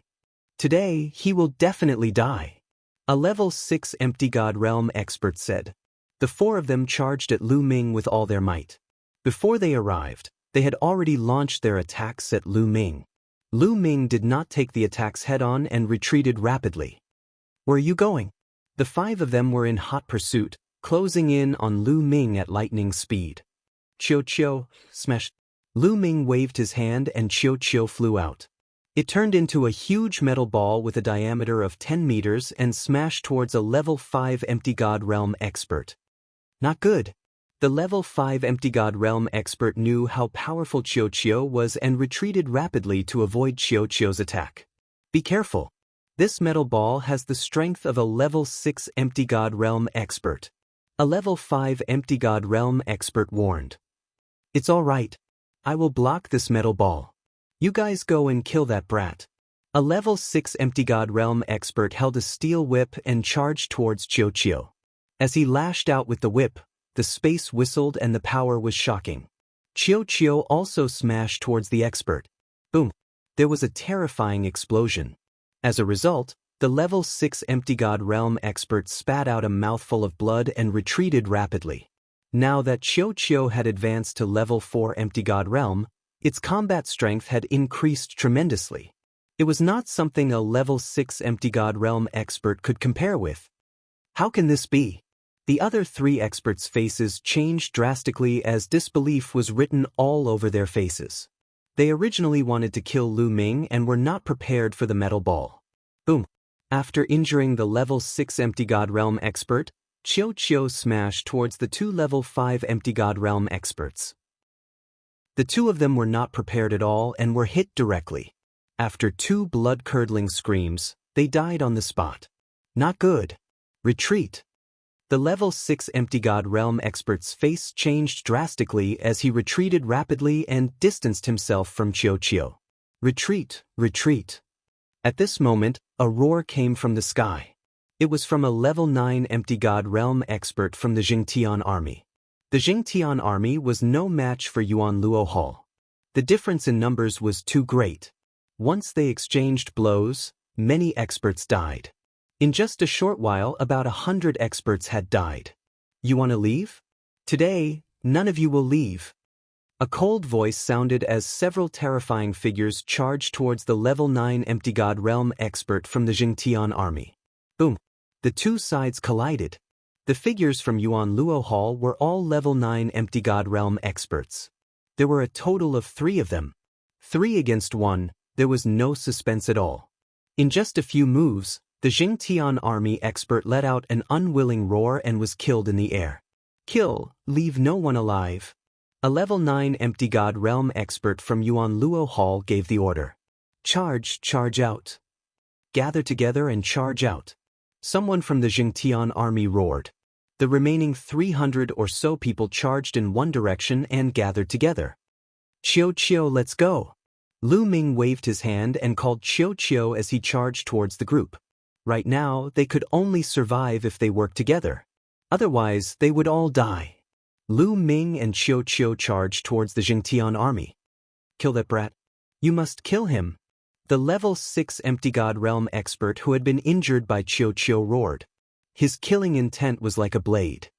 Today, he will definitely die. A level 6 Empty God Realm expert said. The 4 of them charged at Lu Ming with all their might. Before they arrived, they had already launched their attacks at Lu Ming. Lu Ming did not take the attacks head-on and retreated rapidly. Where are you going? The 5 of them were in hot pursuit, closing in on Lu Ming at lightning speed. Chiu, smash. Lu Ming waved his hand and Chiu flew out. It turned into a huge metal ball with a diameter of 10 meters and smashed towards a level 5 Empty God Realm expert. Not good. The level 5 Empty God Realm expert knew how powerful Chiu was and retreated rapidly to avoid Chiu's attack. Be careful. This metal ball has the strength of a level 6 Empty God Realm expert. A level 5 Empty God Realm expert warned. It's all right. I will block this metal ball. You guys go and kill that brat. A level 6 Empty God Realm expert held a steel whip and charged towards Chiu. As he lashed out with the whip, the space whistled and the power was shocking. Chiu also smashed towards the expert. Boom! There was a terrifying explosion. As a result, the level 6 Empty God Realm expert spat out a mouthful of blood and retreated rapidly. Now that Chiu had advanced to level 4 Empty God Realm, its combat strength had increased tremendously. It was not something a level 6 Empty God Realm expert could compare with. How can this be? The other 3 experts' faces changed drastically as disbelief was written all over their faces. They originally wanted to kill Lu Ming and were not prepared for the metal ball. Boom! After injuring the level 6 Empty God Realm expert, Chiu smashed towards the 2 level 5 Empty God Realm experts. The 2 of them were not prepared at all and were hit directly. After 2 blood-curdling screams, they died on the spot. Not good. Retreat. The level 6 Empty God Realm expert's face changed drastically as he retreated rapidly and distanced himself from Chiu. Retreat, retreat. At this moment, a roar came from the sky. It was from a level 9 Empty God Realm expert from the Jianghu army. The Jianghu army was no match for Yuan Luo Hall. The difference in numbers was too great. Once they exchanged blows, many experts died. In just a short while, about 100 experts had died. You want to leave? Today, none of you will leave. A cold voice sounded as several terrifying figures charged towards the level 9 Empty God Realm expert from the Jianghu army. The two sides collided. The figures from Yuan Luo Hall were all level 9 Empty God Realm experts. There were a total of 3 of them. 3 against 1, there was no suspense at all. In just a few moves, the Jingtian army expert let out an unwilling roar and was killed in the air. Kill, leave no one alive. A level 9 Empty God Realm expert from Yuan Luo Hall gave the order. Charge out. Gather together and charge out. Someone from the Jingtian army roared. The remaining 300 or so people charged in one direction and gathered together. Chiu, let's go. Lu Ming waved his hand and called Chiu as he charged towards the group. Right now, they could only survive if they worked together. Otherwise, they would all die. Lu Ming and Chiu charged towards the Jingtian army. Kill that brat. You must kill him. The level 6 Empty God Realm expert who had been injured by Chiu roared. His killing intent was like a blade.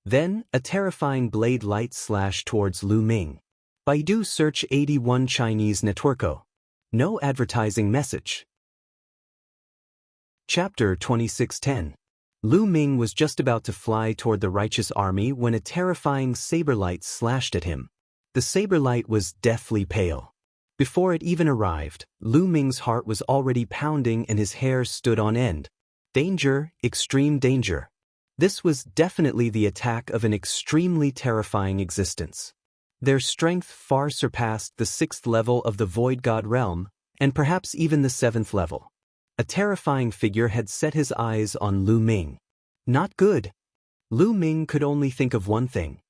Then, a terrifying blade light slashed towards Lu Ming. Baidu search 81 Chinese networko. No advertising message. Chapter 2610. Lu Ming was just about to fly toward the righteous army when a terrifying saber light slashed at him. The saber light was deathly pale. Before it even arrived, Lu Ming's heart was already pounding and his hair stood on end. Danger, extreme danger. This was definitely the attack of an extremely terrifying existence. Their strength far surpassed the 6th level of the Void God realm, and perhaps even the 7th level. A terrifying figure had set his eyes on Lu Ming. Not good. Lu Ming could only think of one thing.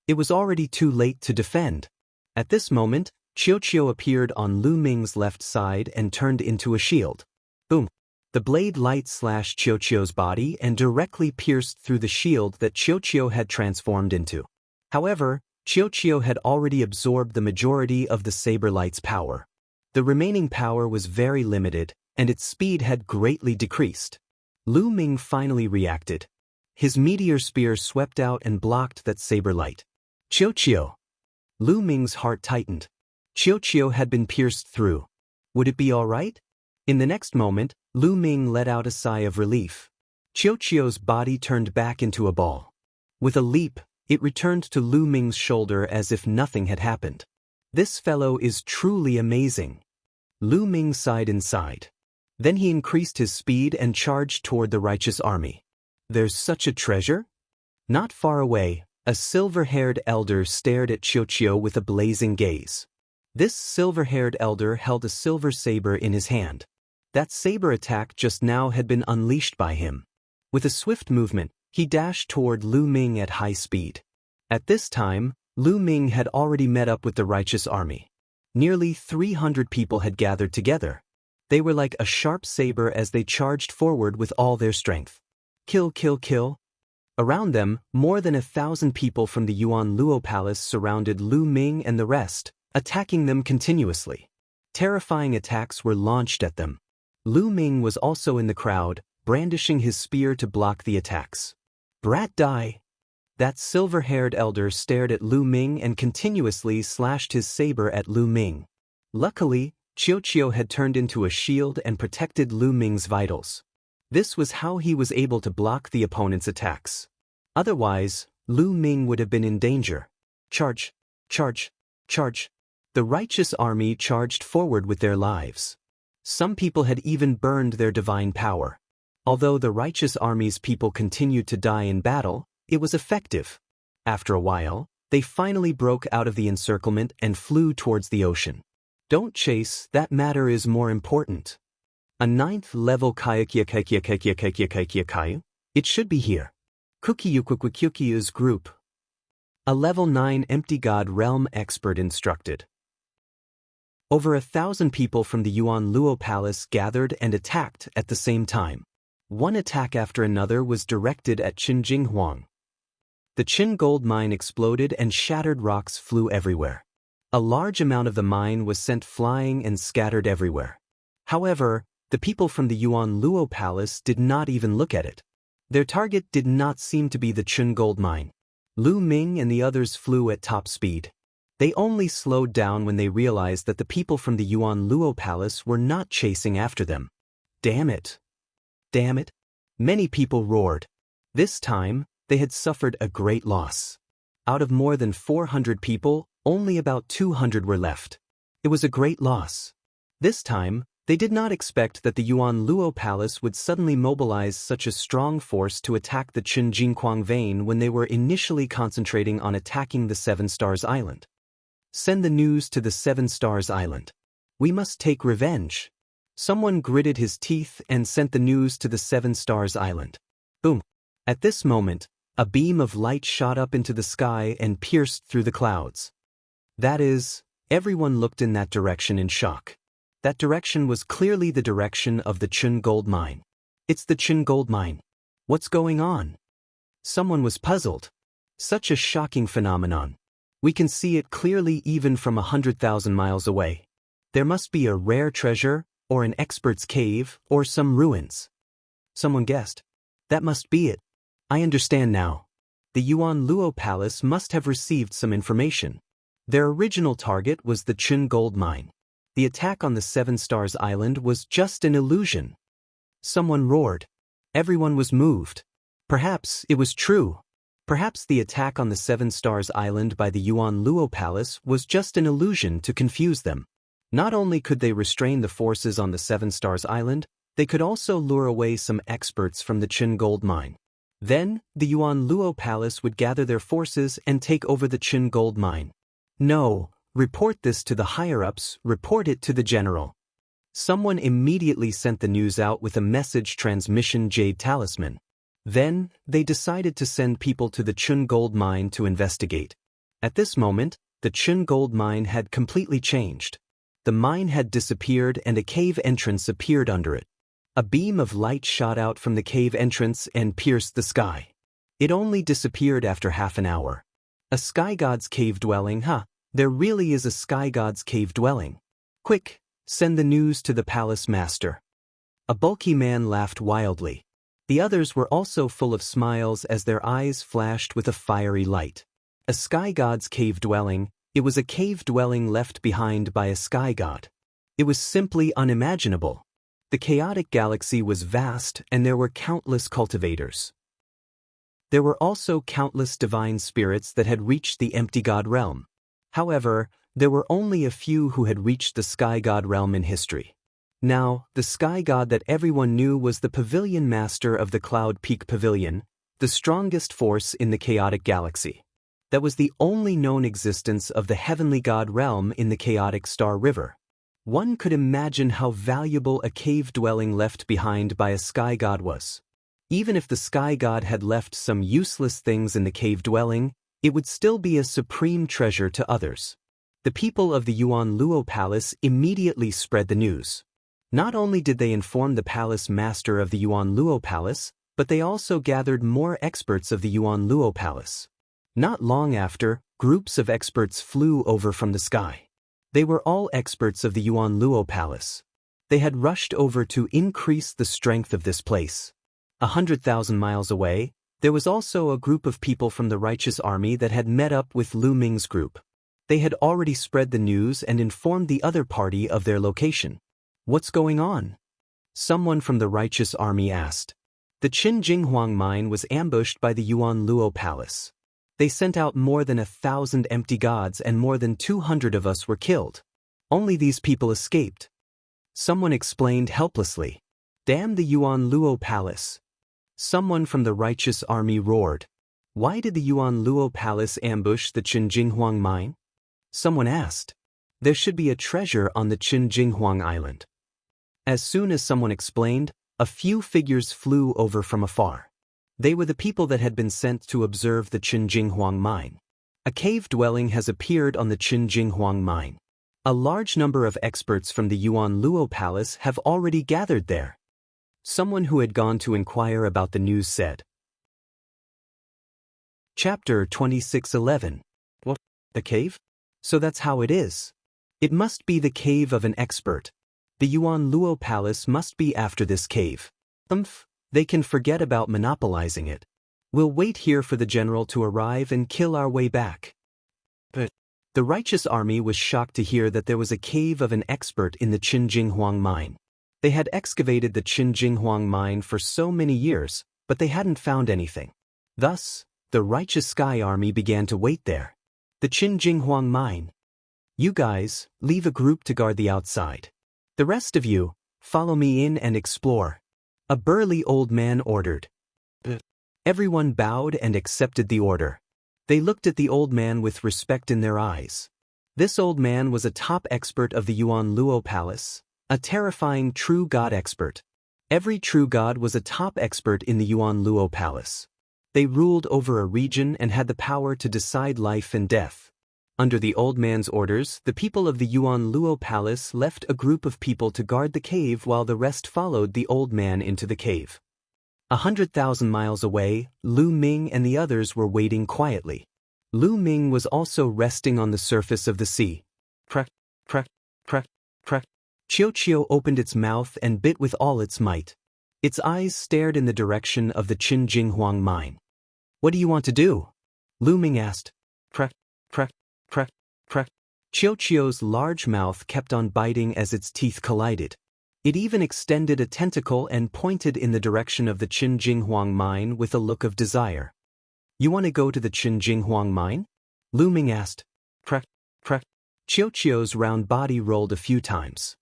It was already too late to defend. At this moment, Chiu appeared on Lu Ming's left side and turned into a shield. Boom. The blade light slashed Chiu's body and directly pierced through the shield that Chiu had transformed into. However, Chiu had already absorbed the majority of the saber light's power. The remaining power was very limited, and its speed had greatly decreased. Lu Ming finally reacted. His meteor spear swept out and blocked that saber light. Chiu. Lu Ming's heart tightened. Chiu had been pierced through. Would it be all right? In the next moment, Lu Ming let out a sigh of relief. Chiu's body turned back into a ball. With a leap, it returned to Lu Ming's shoulder as if nothing had happened. This fellow is truly amazing. Lu Ming sighed inside. Then he increased his speed and charged toward the righteous army. There's such a treasure? Not far away, a silver-haired elder stared at Chiu with a blazing gaze. This silver-haired elder held a silver saber in his hand. That saber attack just now had been unleashed by him. With a swift movement, he dashed toward Lu Ming at high speed. At this time, Lu Ming had already met up with the righteous army. Nearly 300 people had gathered together. They were like a sharp saber as they charged forward with all their strength. Kill. Around them, more than 1,000 people from the Yuan Luo Palace surrounded Lu Ming and the rest, attacking them continuously. Terrifying attacks were launched at them. Lu Ming was also in the crowd, brandishing his spear to block the attacks. Brat die! That silver-haired elder stared at Lu Ming and continuously slashed his saber at Lu Ming. Luckily, Chiu had turned into a shield and protected Lu Ming's vitals. This was how he was able to block the opponent's attacks. Otherwise, Lu Ming would have been in danger. Charge! The righteous army charged forward with their lives. Some people had even burned their divine power. Although the righteous army's people continued to die in battle, it was effective. After a while, they finally broke out of the encirclement and flew towards the ocean. Don't chase, that matter is more important. A 9th level kayakia. It should be here. Kukiu's group. A level 9 Empty God Realm expert instructed. Over 1,000 people from the Yuan Luo Palace gathered and attacked at the same time. One attack after another was directed at Qin Jinghuang. The Qin gold mine exploded and shattered rocks flew everywhere. A large amount of the mine was sent flying and scattered everywhere. However, the people from the Yuan Luo Palace did not even look at it. Their target did not seem to be the Qin gold mine. Lu Ming and the others flew at top speed. They only slowed down when they realized that the people from the Yuan Luo Palace were not chasing after them. Damn it! Many people roared. This time, they had suffered a great loss. Out of more than 400 people, only about 200 were left. It was a great loss. This time, they did not expect that the Yuan Luo Palace would suddenly mobilize such a strong force to attack the Qin Jingquang vein when they were initially concentrating on attacking the Seven Stars Island. Send the news to the Seven Stars Island. We must take revenge. Someone gritted his teeth and sent the news to the Seven Stars Island. Boom. At this moment, a beam of light shot up into the sky and pierced through the clouds. That is, everyone looked in that direction in shock. That direction was clearly the direction of the Qin gold mine. It's the Qin gold mine. What's going on? Someone was puzzled. Such a shocking phenomenon. We can see it clearly even from 100,000 miles away. There must be a rare treasure, or an expert's cave, or some ruins. Someone guessed. That must be it. I understand now. The Yuan Luo Palace must have received some information. Their original target was the Qin gold mine. The attack on the Seven Stars Island was just an illusion. Someone roared. Everyone was moved. Perhaps it was true. Perhaps the attack on the Seven Stars Island by the Yuan Luo Palace was just an illusion to confuse them. Not only could they restrain the forces on the Seven Stars Island, they could also lure away some experts from the Qin gold mine. Then, the Yuan Luo Palace would gather their forces and take over the Qin gold mine. No. Report this to the higher-ups, report it to the general. Someone immediately sent the news out with a message transmission jade talisman. Then, they decided to send people to the Qin gold mine to investigate. At this moment, the Qin gold mine had completely changed. The mine had disappeared and a cave entrance appeared under it. A beam of light shot out from the cave entrance and pierced the sky. It only disappeared after half an hour. A sky god's cave dwelling, huh? There really is a sky god's cave dwelling. Quick, send the news to the palace master. A bulky man laughed wildly. The others were also full of smiles as their eyes flashed with a fiery light. A sky god's cave dwelling, it was a cave dwelling left behind by a sky god. It was simply unimaginable. The chaotic galaxy was vast and there were countless cultivators. There were also countless divine spirits that had reached the empty god realm. However, there were only a few who had reached the sky god realm in history. Now, the sky god that everyone knew was the pavilion master of the Cloud Peak Pavilion, the strongest force in the chaotic galaxy. That was the only known existence of the heavenly god realm in the chaotic Star River. One could imagine how valuable a cave dwelling left behind by a sky god was. Even if the sky god had left some useless things in the cave dwelling, it would still be a supreme treasure to others. The people of the Yuan Luo Palace immediately spread the news. Not only did they inform the palace master of the Yuan Luo Palace, but they also gathered more experts of the Yuan Luo Palace. Not long after, groups of experts flew over from the sky. They were all experts of the Yuan Luo Palace. They had rushed over to increase the strength of this place. 100,000 miles away, there was also a group of people from the righteous army that had met up with Lu Ming's group. They had already spread the news and informed the other party of their location. What's going on? Someone from the righteous army asked. The Qin Jinghuang mine was ambushed by the Yuan Luo Palace. They sent out more than 1,000 empty gods and more than 200 of us were killed. Only these people escaped. Someone explained helplessly. Damn the Yuan Luo Palace. Someone from the righteous army roared. Why did the Yuan Luo Palace ambush the Qin Jinghuang mine? Someone asked. There should be a treasure on the Qin Jinghuang Island. As soon as someone explained, a few figures flew over from afar. They were the people that had been sent to observe the Qin Jinghuang mine. A cave dwelling has appeared on the Qin Jinghuang mine. A large number of experts from the Yuan Luo Palace have already gathered there. Someone who had gone to inquire about the news said. Chapter 26:11. What? The cave? So that's how it is. It must be the cave of an expert. The Yuan Luo Palace must be after this cave. They can forget about monopolizing it. We'll wait here for the general to arrive and kill our way back. But the righteous army was shocked to hear that there was a cave of an expert in the Qin Jinghuang mine. They had excavated the Qinjinghuang mine for so many years, but they hadn't found anything. Thus, the righteous Sky Army began to wait there. The Qinjinghuang mine. You guys, leave a group to guard the outside. The rest of you, follow me in and explore. A burly old man ordered. Everyone bowed and accepted the order. They looked at the old man with respect in their eyes. This old man was a top expert of the Yuan Luo Palace, a terrifying true god expert. Every true god was a top expert in the Yuan Luo Palace. They ruled over a region and had the power to decide life and death. Under the old man's orders, the people of the Yuan Luo Palace left a group of people to guard the cave while the rest followed the old man into the cave. 100,000 miles away, Lu Ming and the others were waiting quietly. Lu Ming was also resting on the surface of the sea. Crack, crack, crack, crack. Qiu opened its mouth and bit with all its might. Its eyes stared in the direction of the Qinjinghuang mine. What do you want to do? Lu Ming asked. Crack, crack, crack, crack. Qiu's large mouth kept on biting as its teeth collided. It even extended a tentacle and pointed in the direction of the Qinjinghuang mine with a look of desire. You want to go to the Qinjinghuang mine? Lu Ming asked. Crack, crack. Qiu's round body rolled a few times.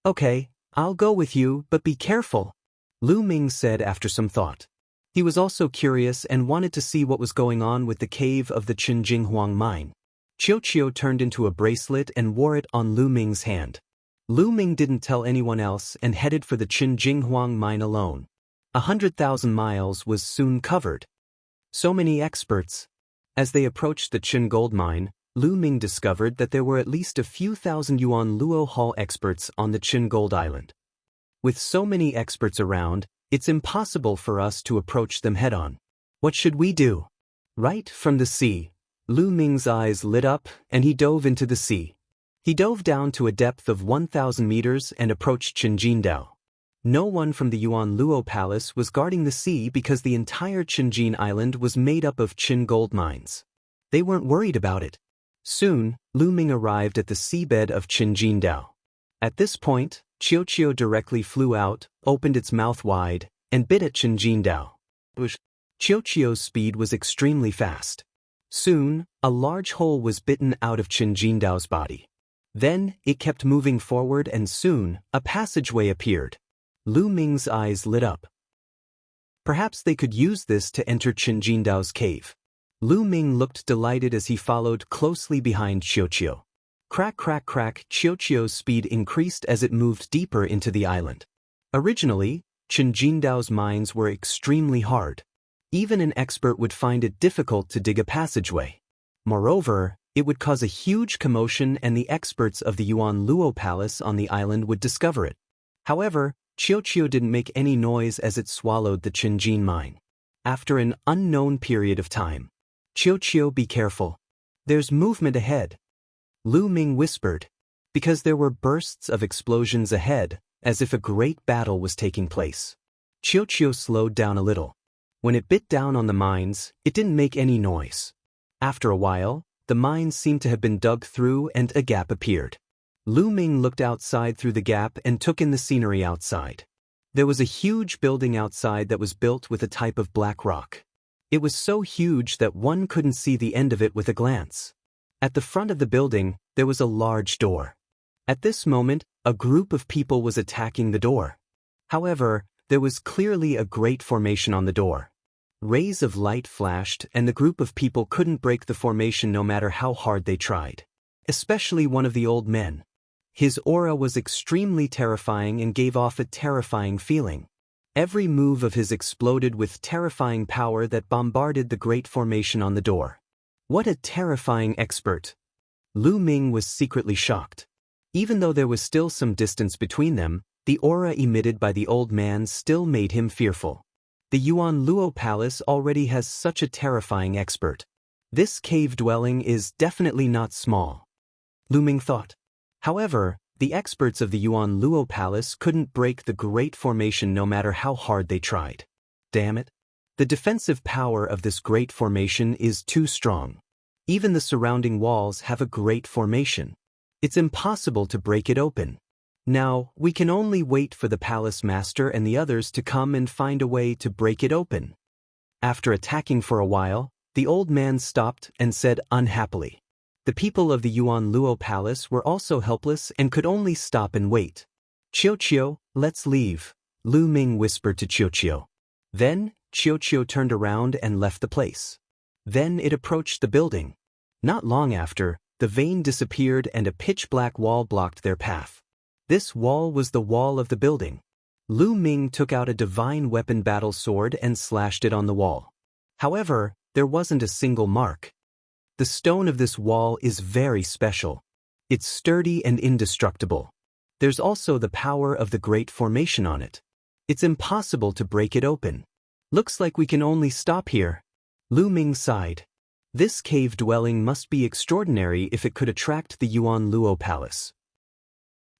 Okay, I'll go with you, but be careful, Lu Ming said after some thought. He was also curious and wanted to see what was going on with the cave of the Qinjinghuang mine. Qiu turned into a bracelet and wore it on Lu Ming's hand. Lu Ming didn't tell anyone else and headed for the Qinjinghuang mine alone. 100,000 miles was soon covered. So many experts. As they approached the Qin gold mine, Lu Ming discovered that there were at least a few thousand Yuan Luo Hall experts on the Qin Gold Island. With so many experts around, it's impossible for us to approach them head-on. What should we do? Right from the sea, Lu Ming's eyes lit up and he dove into the sea. He dove down to a depth of 1,000 meters and approached Qinjindao. No one from the Yuan Luo Palace was guarding the sea because the entire Qinjin Island was made up of Qin gold mines. They weren't worried about it. Soon, Lu Ming arrived at the seabed of Qinjindao. At this point, Qiu directly flew out, opened its mouth wide, and bit at Qinjindao. Qiu's speed was extremely fast. Soon, a large hole was bitten out of Qinjindao's body. Then, it kept moving forward and soon, a passageway appeared. Lu Ming's eyes lit up. Perhaps they could use this to enter Qinjindao's cave. Lu Ming looked delighted as he followed closely behind Qiu. Crack, crack, crack. Qiu's speed increased as it moved deeper into the island. Originally, Qinjindao's mines were extremely hard. Even an expert would find it difficult to dig a passageway. Moreover, it would cause a huge commotion and the experts of the Yuan Luo Palace on the island would discover it. However, Qiu didn't make any noise as it swallowed the Qinjin mine. After an unknown period of time, Qiu, be careful. There's movement ahead. Lu Ming whispered, because there were bursts of explosions ahead, as if a great battle was taking place. Qiu slowed down a little. When it bit down on the mines, it didn't make any noise. After a while, the mines seemed to have been dug through and a gap appeared. Lu Ming looked outside through the gap and took in the scenery outside. There was a huge building outside that was built with a type of black rock. It was so huge that one couldn't see the end of it with a glance. At the front of the building, there was a large door. At this moment, a group of people was attacking the door. However, there was clearly a great formation on the door. Rays of light flashed and the group of people couldn't break the formation no matter how hard they tried. Especially one of the old men. His aura was extremely terrifying and gave off a terrifying feeling. Every move of his exploded with terrifying power that bombarded the great formation on the door. What a terrifying expert! Lu Ming was secretly shocked. Even though there was still some distance between them, the aura emitted by the old man still made him fearful. The Yuan Luo Palace already has such a terrifying expert. This cave dwelling is definitely not small. Lu Ming thought. However, the experts of the Yuan Luo Palace couldn't break the great formation no matter how hard they tried. Damn it. The defensive power of this great formation is too strong. Even the surrounding walls have a great formation. It's impossible to break it open. Now, we can only wait for the palace master and the others to come and find a way to break it open. After attacking for a while, the old man stopped and said unhappily. The people of the Yuan Luo Palace were also helpless and could only stop and wait. Qiu, let's leave, Lu Ming whispered to Qiu. Then, Qiu turned around and left the place. Then it approached the building. Not long after, the vein disappeared and a pitch-black wall blocked their path. This wall was the wall of the building. Lu Ming took out a divine weapon battle sword and slashed it on the wall. However, there wasn't a single mark. The stone of this wall is very special. It's sturdy and indestructible. There's also the power of the Great Formation on it. It's impossible to break it open. Looks like we can only stop here. Lu Ming sighed. This cave dwelling must be extraordinary if it could attract the Yuan Luo Palace.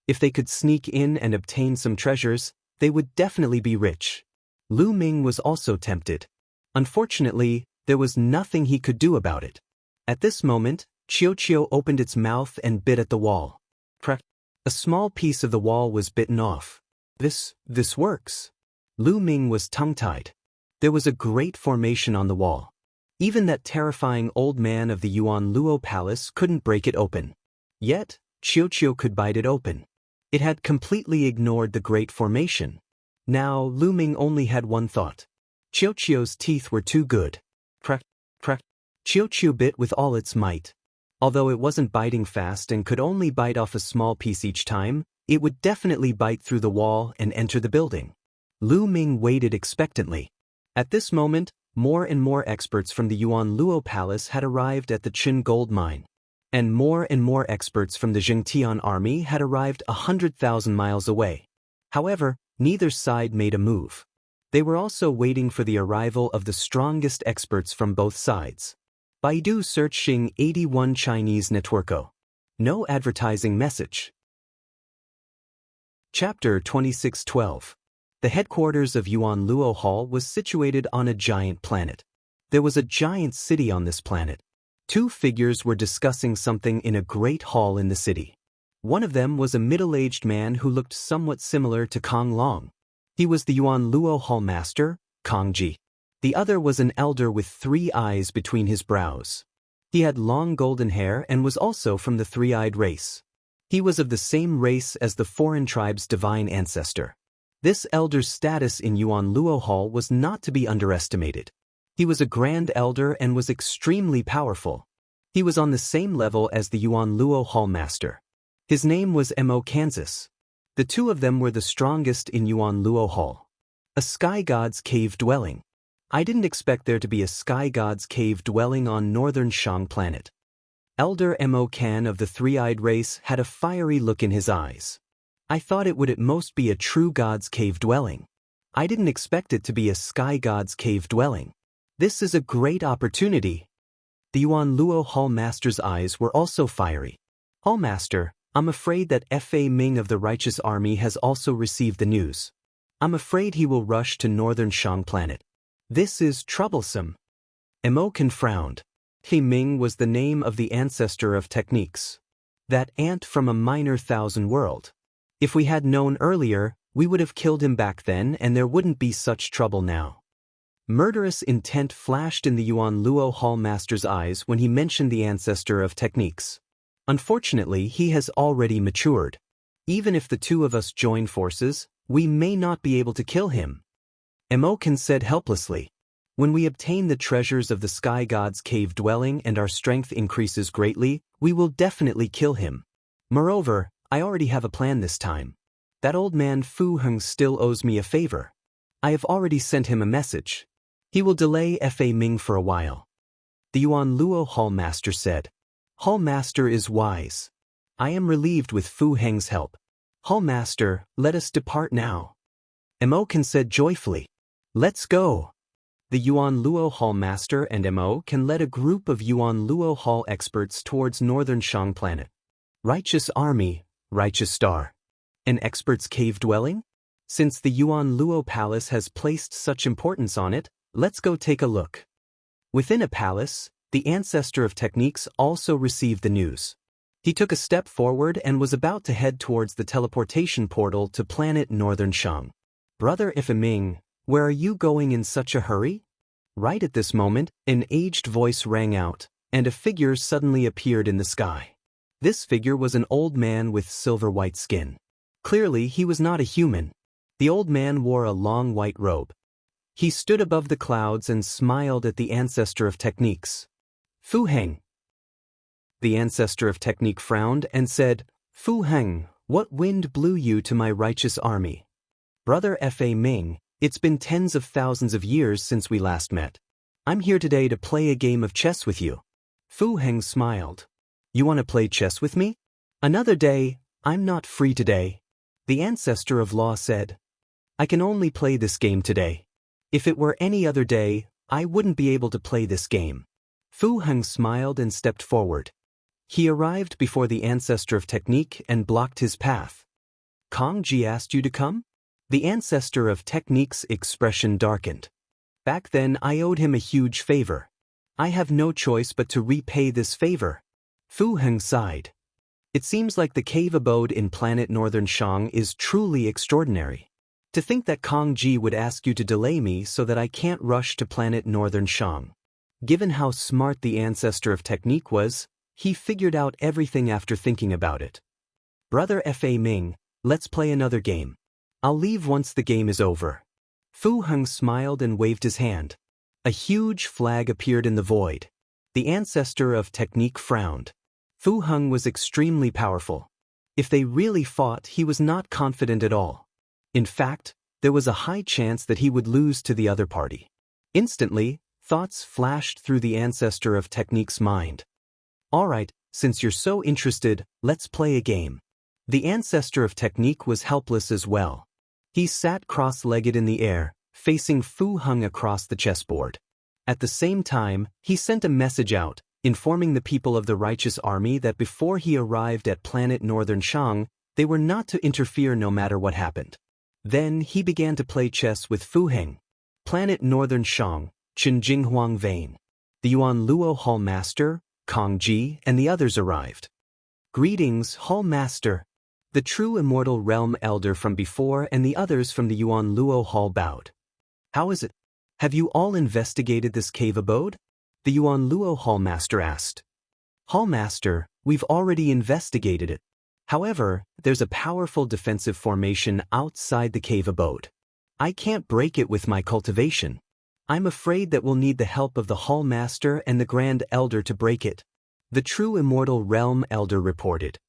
If they could sneak in and obtain some treasures, they would definitely be rich. Lu Ming was also tempted. Unfortunately, there was nothing he could do about it. At this moment, Qiu opened its mouth and bit at the wall. Crack! A small piece of the wall was bitten off. This works. Lu Ming was tongue-tied. There was a great formation on the wall. Even that terrifying old man of the Yuan Luo Palace couldn't break it open. Yet, Qiu could bite it open. It had completely ignored the Great Formation. Now, Lu Ming only had one thought. Qiu's teeth were too good. Crack, crack. Qiu bit with all its might. Although it wasn't biting fast and could only bite off a small piece each time, it would definitely bite through the wall and enter the building. Lu Ming waited expectantly. At this moment, more and more experts from the Yuan Luo Palace had arrived at the Qin gold mine. And more experts from the Zhengtian army had arrived 100,000 miles away. However, neither side made a move. They were also waiting for the arrival of the strongest experts from both sides. Baidu searching 81 Chinese networko. No advertising message. Chapter 2612. The headquarters of Yuan Luo Hall was situated on a giant planet. There was a giant city on this planet. Two figures were discussing something in a great hall in the city. One of them was a middle-aged man who looked somewhat similar to Kong Long. He was the Yuan Luo Hall master, Kong Ji. The other was an elder with 3 eyes between his brows. He had long golden hair and was also from the 3-eyed race. He was of the same race as the foreign tribe's divine ancestor. This elder's status in Yuan Luo Hall was not to be underestimated. He was a grand elder and was extremely powerful. He was on the same level as the Yuan Luo Hall master. His name was Mo Kansas. The two of them were the strongest in Yuan Luo Hall. A sky god's cave dwelling. I didn't expect there to be a sky god's cave dwelling on northern Shang planet. Elder Mo Kan of the 3-eyed race had a fiery look in his eyes. I thought it would at most be a true god's cave dwelling. I didn't expect it to be a sky god's cave dwelling. This is a great opportunity. The Yuan Luo Hall Master's eyes were also fiery. Hall Master, I'm afraid that Fa Ming of the Righteous Army has also received the news. I'm afraid he will rush to northern Shang planet. This is troublesome. Mo Kan frowned. He Ming was the name of the ancestor of techniques. That ant from a minor thousand world. If we had known earlier, we would have killed him back then and there wouldn't be such trouble now. Murderous intent flashed in the Yuan Luo Hall Master's eyes when he mentioned the ancestor of techniques. Unfortunately, he has already matured. Even if the two of us join forces, we may not be able to kill him. Mo Kan said helplessly. When we obtain the treasures of the Sky God's cave dwelling and our strength increases greatly, we will definitely kill him. Moreover, I already have a plan this time. That old man Fu Heng still owes me a favor. I have already sent him a message. He will delay Fa Ming for a while. The Yuan Luo Hall Master said. Hall Master is wise. I am relieved with Fu Heng's help. Hall Master, let us depart now. Mo Kan said joyfully. Let's go. The Yuan Luo Hall Master and Mo Kan led a group of Yuan Luo Hall experts towards northern Shang planet. Righteous Army, Righteous Star. An expert's cave dwelling? Since the Yuan Luo Palace has placed such importance on it, let's go take a look. Within a palace, the ancestor of techniques also received the news. He took a step forward and was about to head towards the teleportation portal to planet Northern Shang. Brother Ifeming, where are you going in such a hurry? Right at this moment, an aged voice rang out, and a figure suddenly appeared in the sky. This figure was an old man with silver-white skin. Clearly, he was not a human. The old man wore a long white robe. He stood above the clouds and smiled at the ancestor of techniques. Fu Heng. The ancestor of technique frowned and said, Fu Heng, what wind blew you to my righteous army? Brother Fa Ming, it's been tens of thousands of years since we last met. I'm here today to play a game of chess with you. Fu Heng smiled. You want to play chess with me? Another day, I'm not free today. The ancestor of law said, I can only play this game today. If it were any other day, I wouldn't be able to play this game. Fu Heng smiled and stepped forward. He arrived before the ancestor of technique and blocked his path. Kong Ji asked you to come? The ancestor of technique's expression darkened. Back then I owed him a huge favor. I have no choice but to repay this favor. Fu Heng sighed. It seems like the cave abode in planet Northern Shang is truly extraordinary. To think that Kong Ji would ask you to delay me so that I can't rush to planet Northern Shang. Given how smart the ancestor of technique was, he figured out everything after thinking about it. Brother Fa Ming, let's play another game. I'll leave once the game is over. Fu Heng smiled and waved his hand. A huge flag appeared in the void. The ancestor of technique frowned. Fu Heng was extremely powerful. If they really fought, he was not confident at all. In fact, there was a high chance that he would lose to the other party. Instantly, thoughts flashed through the ancestor of technique's mind. Alright, since you're so interested, let's play a game. The ancestor of technique was helpless as well. He sat cross-legged in the air, facing Fu Heng across the chessboard. At the same time, he sent a message out, informing the people of the righteous army that before he arrived at planet Northern Shang, they were not to interfere no matter what happened. Then he began to play chess with Fu Heng. Planet Northern Shang, Qinjinghuang Vane. The Yuan Luo Hall Master, Kong Ji, and the others arrived. Greetings, Hall Master. The true Immortal Realm Elder from before and the others from the Yuan Luo Hall bowed. How is it? Have you all investigated this cave abode? The Yuan Luo Hall Master asked. Hall Master, we've already investigated it. However, there's a powerful defensive formation outside the cave abode. I can't break it with my cultivation. I'm afraid that we'll need the help of the Hall Master and the Grand Elder to break it. The true Immortal Realm Elder reported.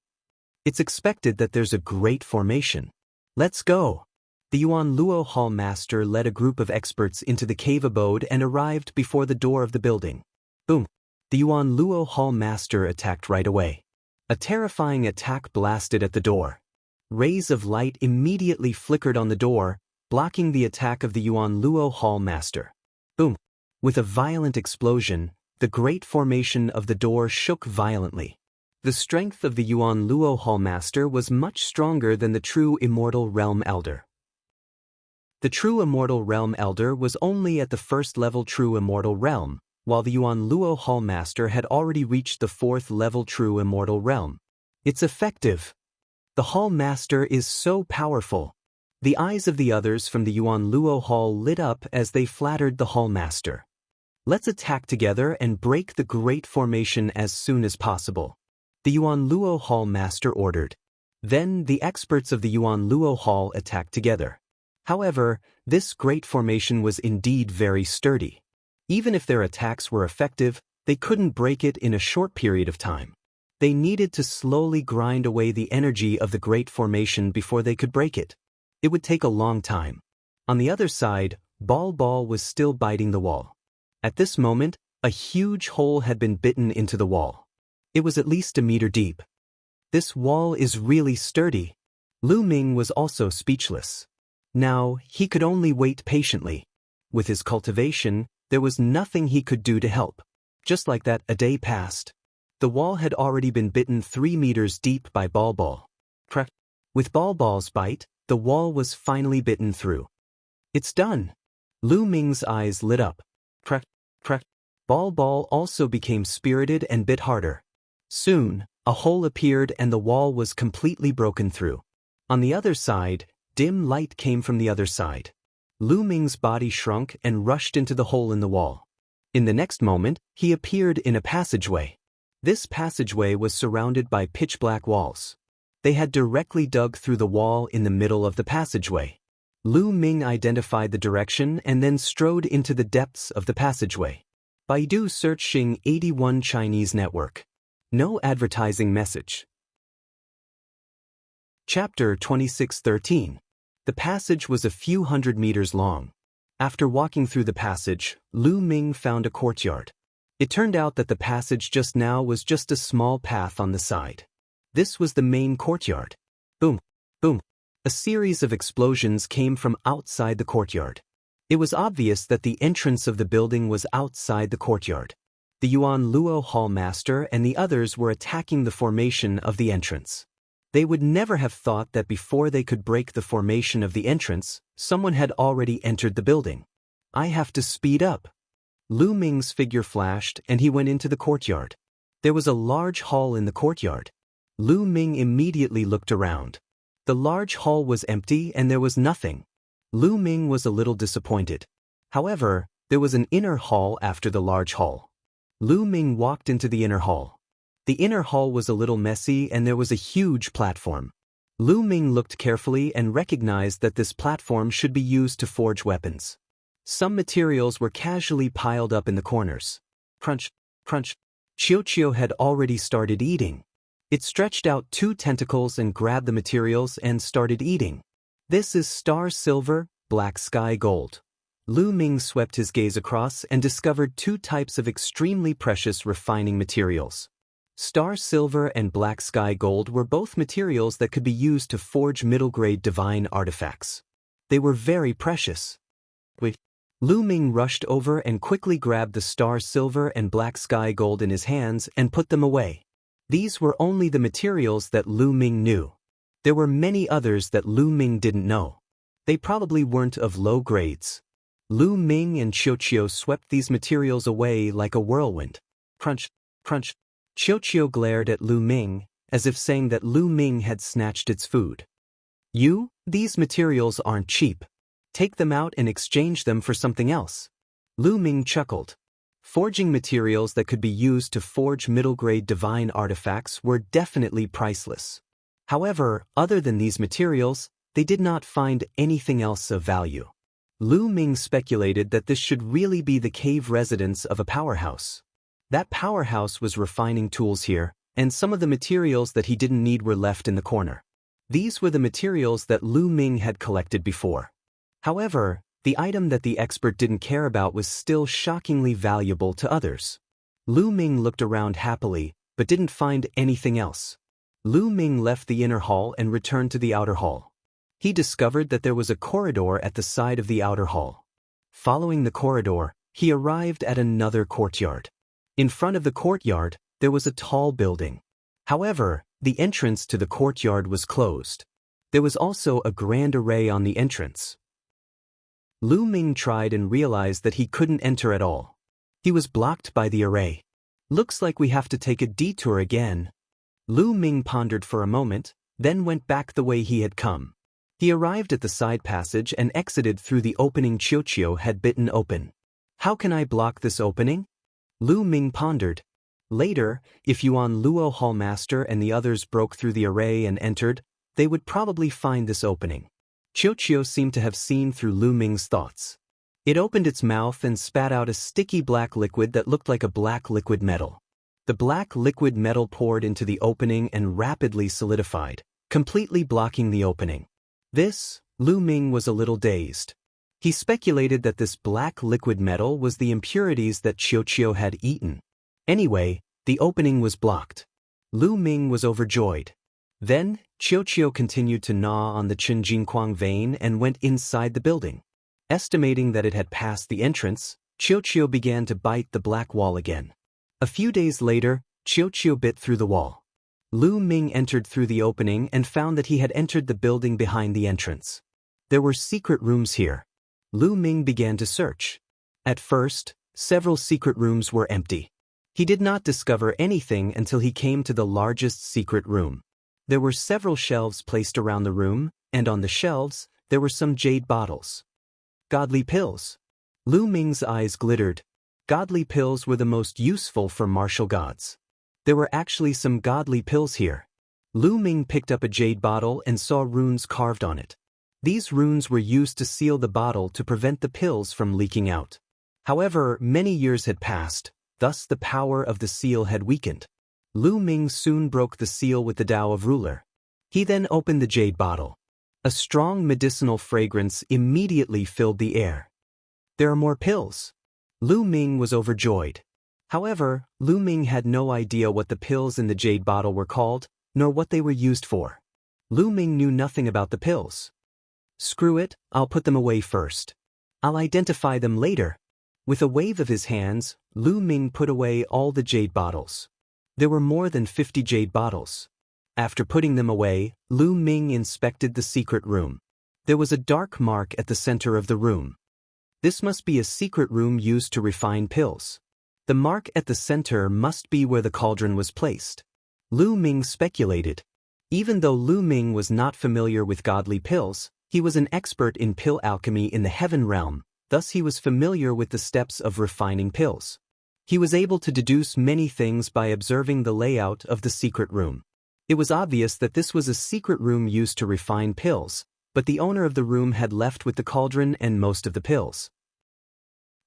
It's expected that there's a great formation. Let's go. The Yuan Luo Hall Master led a group of experts into the cave abode and arrived before the door of the building. Boom. The Yuan Luo Hall Master attacked right away. A terrifying attack blasted at the door. Rays of light immediately flickered on the door, blocking the attack of the Yuan Luo Hall Master. Boom. With a violent explosion, the great formation of the door shook violently. The strength of the Yuan Luo Hall Master was much stronger than the true Immortal Realm Elder. The true Immortal Realm Elder was only at the first level true Immortal Realm, while the Yuan Luo Hall Master had already reached the fourth level true Immortal Realm. It's effective. The Hall Master is so powerful. The eyes of the others from the Yuan Luo Hall lit up as they flattered the Hall Master. Let's attack together and break the great formation as soon as possible. The Yuan Luo Hall Master ordered. Then the experts of the Yuan Luo Hall attacked together. However, this great formation was indeed very sturdy. Even if their attacks were effective, they couldn't break it in a short period of time. They needed to slowly grind away the energy of the great formation before they could break it. It would take a long time. On the other side, Ball was still biting the wall. At this moment, a huge hole had been bitten into the wall. It was at least a meter deep. This wall is really sturdy. Lu Ming was also speechless. Now, he could only wait patiently. With his cultivation, there was nothing he could do to help. Just like that, a day passed. The wall had already been bitten 3 meters deep by Ball. Crack. With Ball's bite, the wall was finally bitten through. It's done. Lu Ming's eyes lit up. Crack. Ball also became spirited and bit harder. Soon, A hole appeared and the wall was completely broken through. On the other side, dim light came from the other side. Lu Ming's body shrunk and rushed into the hole in the wall. In the next moment, he appeared in a passageway. This passageway was surrounded by pitch-black walls. They had directly dug through the wall in the middle of the passageway. Lu Ming identified the direction and then strode into the depths of the passageway. Baidu searching 81 Chinese network. No advertising message. Chapter 26:13. The passage was a few hundred meters long. After walking through the passage, Lu Ming found a courtyard. It turned out that the passage just now was just a small path on the side. This was the main courtyard. Boom, boom. A series of explosions came from outside the courtyard. It was obvious that the entrance of the building was outside the courtyard. The Yuan Luo Hall Master and the others were attacking the formation of the entrance. They would never have thought that before they could break the formation of the entrance, someone had already entered the building. I have to speed up. Lu Ming's figure flashed and he went into the courtyard. There was a large hall in the courtyard. Lu Ming immediately looked around. The large hall was empty and there was nothing. Lu Ming was a little disappointed. However, there was an inner hall after the large hall. Lu Ming walked into the inner hall. The inner hall was a little messy and there was a huge platform. Lu Ming looked carefully and recognized that this platform should be used to forge weapons. Some materials were casually piled up in the corners. Crunch, crunch. Qiu had already started eating. It stretched out 2 tentacles and grabbed the materials and started eating. This is star silver, black sky gold. Lu Ming swept his gaze across and discovered 2 types of extremely precious refining materials. Star silver and black sky gold were both materials that could be used to forge middle-grade divine artifacts. They were very precious. Lu Ming rushed over and quickly grabbed the star silver and black sky gold in his hands and put them away. These were only the materials that Lu Ming knew. There were many others that Lu Ming didn't know. They probably weren't of low grades. Lu Ming and Qiu swept these materials away like a whirlwind. Crunch, crunch. Qiu glared at Lu Ming, as if saying that Lu Ming had snatched its food. These materials aren't cheap. Take them out and exchange them for something else. Lu Ming chuckled. Forging materials that could be used to forge middle-grade divine artifacts were definitely priceless. However, other than these materials, they did not find anything else of value. Lu Ming speculated that this should really be the cave residence of a powerhouse. That powerhouse was refining tools here, and some of the materials that he didn't need were left in the corner. These were the materials that Lu Ming had collected before. However, the item that the expert didn't care about was still shockingly valuable to others. Lu Ming looked around happily, but didn't find anything else. Lu Ming left the inner hall and returned to the outer hall. He discovered that there was a corridor at the side of the outer hall. Following the corridor, he arrived at another courtyard. In front of the courtyard, there was a tall building. However, the entrance to the courtyard was closed. There was also a grand array on the entrance. Lu Ming tried and realized that he couldn't enter at all. He was blocked by the array. Looks like we have to take a detour again. Lu Ming pondered for a moment, then went back the way he had come. He arrived at the side passage and exited through the opening Qiu had bitten open. How can I block this opening? Lu Ming pondered. Later, if Yuan Luo Hall Master and the others broke through the array and entered, they would probably find this opening. Qiu seemed to have seen through Lu Ming's thoughts. It opened its mouth and spat out a sticky black liquid that looked like a black liquid metal. The black liquid metal poured into the opening and rapidly solidified, completely blocking the opening. Lu Ming was a little dazed. He speculated that this black liquid metal was the impurities that Qiu had eaten. Anyway, the opening was blocked. Lu Ming was overjoyed. Then, Qiu continued to gnaw on the Qinjingquang vein and went inside the building. Estimating that it had passed the entrance, Qiu began to bite the black wall again. A few days later, Qiu bit through the wall. Lu Ming entered through the opening and found that he had entered the building behind the entrance. There were secret rooms here. Lu Ming began to search. At first, several secret rooms were empty. He did not discover anything until he came to the largest secret room. There were several shelves placed around the room, and on the shelves, there were some jade bottles. Godly pills. Lu Ming's eyes glittered. Godly pills were the most useful for martial gods. There were actually some godly pills here. Lu Ming picked up a jade bottle and saw runes carved on it. These runes were used to seal the bottle to prevent the pills from leaking out. However, many years had passed, thus the power of the seal had weakened. Lu Ming soon broke the seal with the Tao of Ruler. He then opened the jade bottle. A strong medicinal fragrance immediately filled the air. There are more pills. Lu Ming was overjoyed. However, Lu Ming had no idea what the pills in the jade bottle were called, nor what they were used for. Lu Ming knew nothing about the pills. Screw it, I'll put them away first. I'll identify them later. With a wave of his hands, Lu Ming put away all the jade bottles. There were more than 50 jade bottles. After putting them away, Lu Ming inspected the secret room. There was a dark mark at the center of the room. This must be a secret room used to refine pills. The mark at the center must be where the cauldron was placed. Lu Ming speculated. Even though Lu Ming was not familiar with godly pills, he was an expert in pill alchemy in the heaven realm, thus he was familiar with the steps of refining pills. He was able to deduce many things by observing the layout of the secret room. It was obvious that this was a secret room used to refine pills, but the owner of the room had left with the cauldron and most of the pills.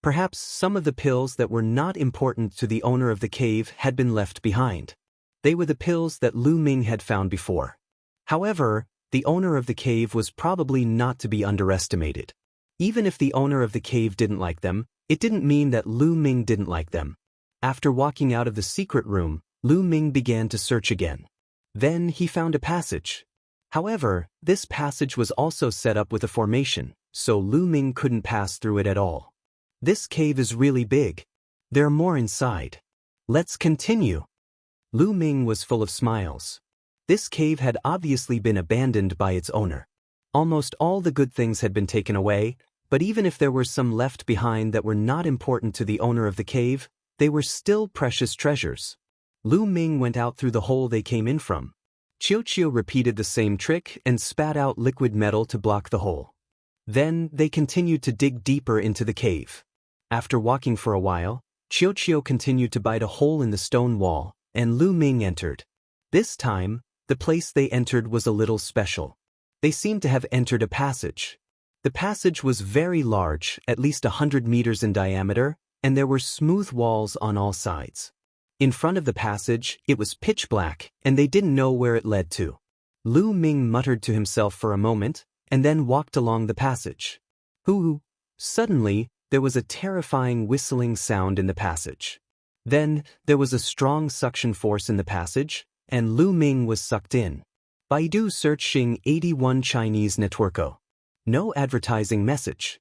Perhaps some of the pills that were not important to the owner of the cave had been left behind. They were the pills that Lu Ming had found before. However, the owner of the cave was probably not to be underestimated. Even if the owner of the cave didn't like them, it didn't mean that Lu Ming didn't like them. After walking out of the secret room, Lu Ming began to search again. Then he found a passage. However, this passage was also set up with a formation, so Lu Ming couldn't pass through it at all. This cave is really big. There are more inside. Let's continue. Lu Ming was full of smiles. This cave had obviously been abandoned by its owner. Almost all the good things had been taken away, but even if there were some left behind that were not important to the owner of the cave, they were still precious treasures. Lu Ming went out through the hole they came in from. Chiu repeated the same trick and spat out liquid metal to block the hole. Then they continued to dig deeper into the cave. After walking for a while, Chiu continued to bite a hole in the stone wall, and Lu Ming entered. This time, the place they entered was a little special. They seemed to have entered a passage. The passage was very large, at least 100 meters in diameter, and there were smooth walls on all sides. In front of the passage, it was pitch black, and they didn't know where it led to. Lu Ming muttered to himself for a moment, and then walked along the passage. Hoo! Suddenly, there was a terrifying whistling sound in the passage. Then, there was a strong suction force in the passage, and Lu Ming was sucked in. Baidu searching 81 Chinese networko. No advertising message.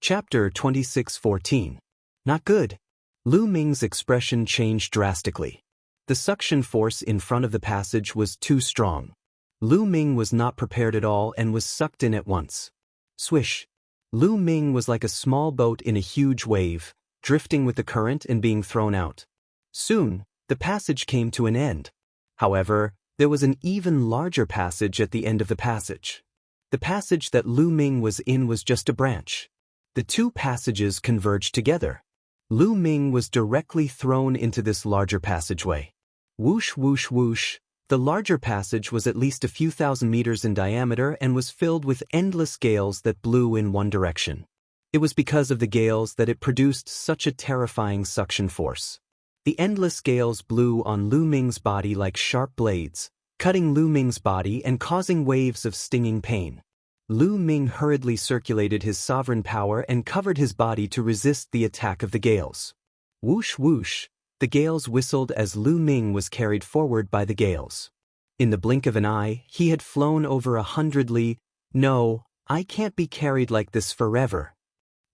Chapter 26:14. Not good. Lu Ming's expression changed drastically. The suction force in front of the passage was too strong. Lu Ming was not prepared at all and was sucked in at once. Swish. Lu Ming was like a small boat in a huge wave, drifting with the current and being thrown out. Soon, the passage came to an end. However, there was an even larger passage at the end of the passage. The passage that Lu Ming was in was just a branch. The two passages converged together. Lu Ming was directly thrown into this larger passageway. Whoosh whoosh whoosh. The larger passage was at least a few thousand meters in diameter and was filled with endless gales that blew in one direction. It was because of the gales that it produced such a terrifying suction force. The endless gales blew on Lu Ming's body like sharp blades, cutting Lu Ming's body and causing waves of stinging pain. Lu Ming hurriedly circulated his sovereign power and covered his body to resist the attack of the gales. Whoosh whoosh, the gales whistled as Lu Ming was carried forward by the gales. In the blink of an eye, he had flown over 100 li. No, I can't be carried like this forever.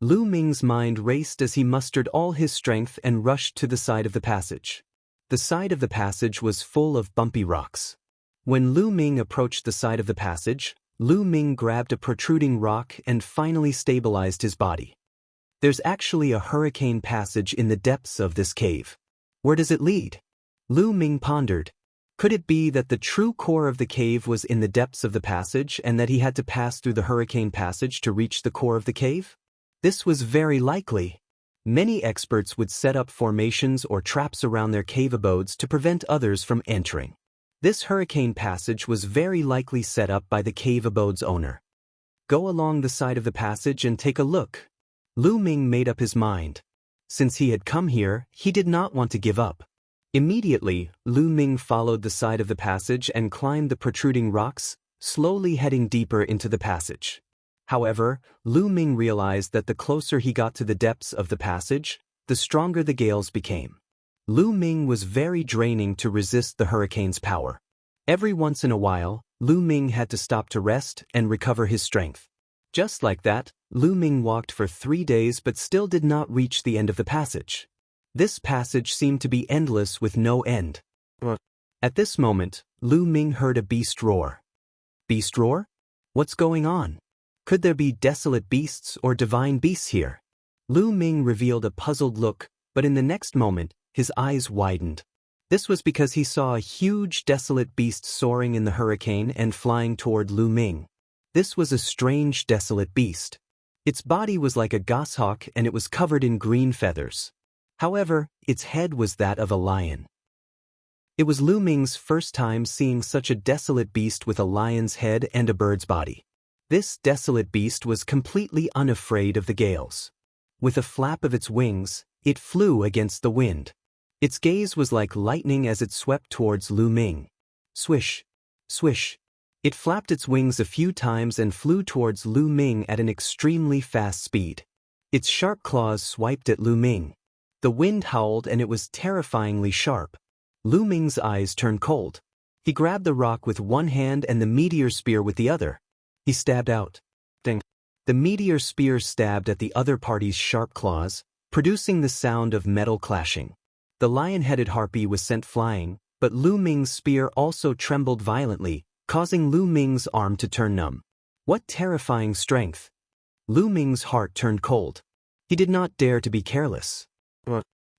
Lu Ming's mind raced as he mustered all his strength and rushed to the side of the passage. The side of the passage was full of bumpy rocks. When Lu Ming approached the side of the passage, Lu Ming grabbed a protruding rock and finally stabilized his body. There's actually a hurricane passage in the depths of this cave. Where does it lead? Lu Ming pondered. Could it be that the true core of the cave was in the depths of the passage and that he had to pass through the hurricane passage to reach the core of the cave? This was very likely. Many experts would set up formations or traps around their cave abodes to prevent others from entering. This hurricane passage was very likely set up by the cave abode's owner. Go along the side of the passage and take a look. Lu Ming made up his mind. Since he had come here, he did not want to give up. Immediately, Lu Ming followed the side of the passage and climbed the protruding rocks, slowly heading deeper into the passage. However, Lu Ming realized that the closer he got to the depths of the passage, the stronger the gales became. Lu Ming was very draining to resist the hurricane's power. Every once in a while, Lu Ming had to stop to rest and recover his strength. Just like that, Lu Ming walked for 3 days but still did not reach the end of the passage. This passage seemed to be endless with no end. At this moment, Lu Ming heard a beast roar. Beast roar? What's going on? Could there be desolate beasts or divine beasts here? Lu Ming revealed a puzzled look, but in the next moment, his eyes widened. This was because he saw a huge desolate beast soaring in the hurricane and flying toward Lu Ming. This was a strange desolate beast. Its body was like a goshawk and it was covered in green feathers. However, its head was that of a lion. It was Lu Ming's first time seeing such a desolate beast with a lion's head and a bird's body. This desolate beast was completely unafraid of the gales. With a flap of its wings, it flew against the wind. Its gaze was like lightning as it swept towards Lu Ming. Swish, swish. It flapped its wings a few times and flew towards Lu Ming at an extremely fast speed. Its sharp claws swiped at Lu Ming. The wind howled and it was terrifyingly sharp. Lu Ming's eyes turned cold. He grabbed the rock with one hand and the meteor spear with the other. He stabbed out. Ding. The meteor spear stabbed at the other party's sharp claws, producing the sound of metal clashing. The lion-headed harpy was sent flying, but Lu Ming's spear also trembled violently, causing Lu Ming's arm to turn numb. What terrifying strength! Lu Ming's heart turned cold. He did not dare to be careless.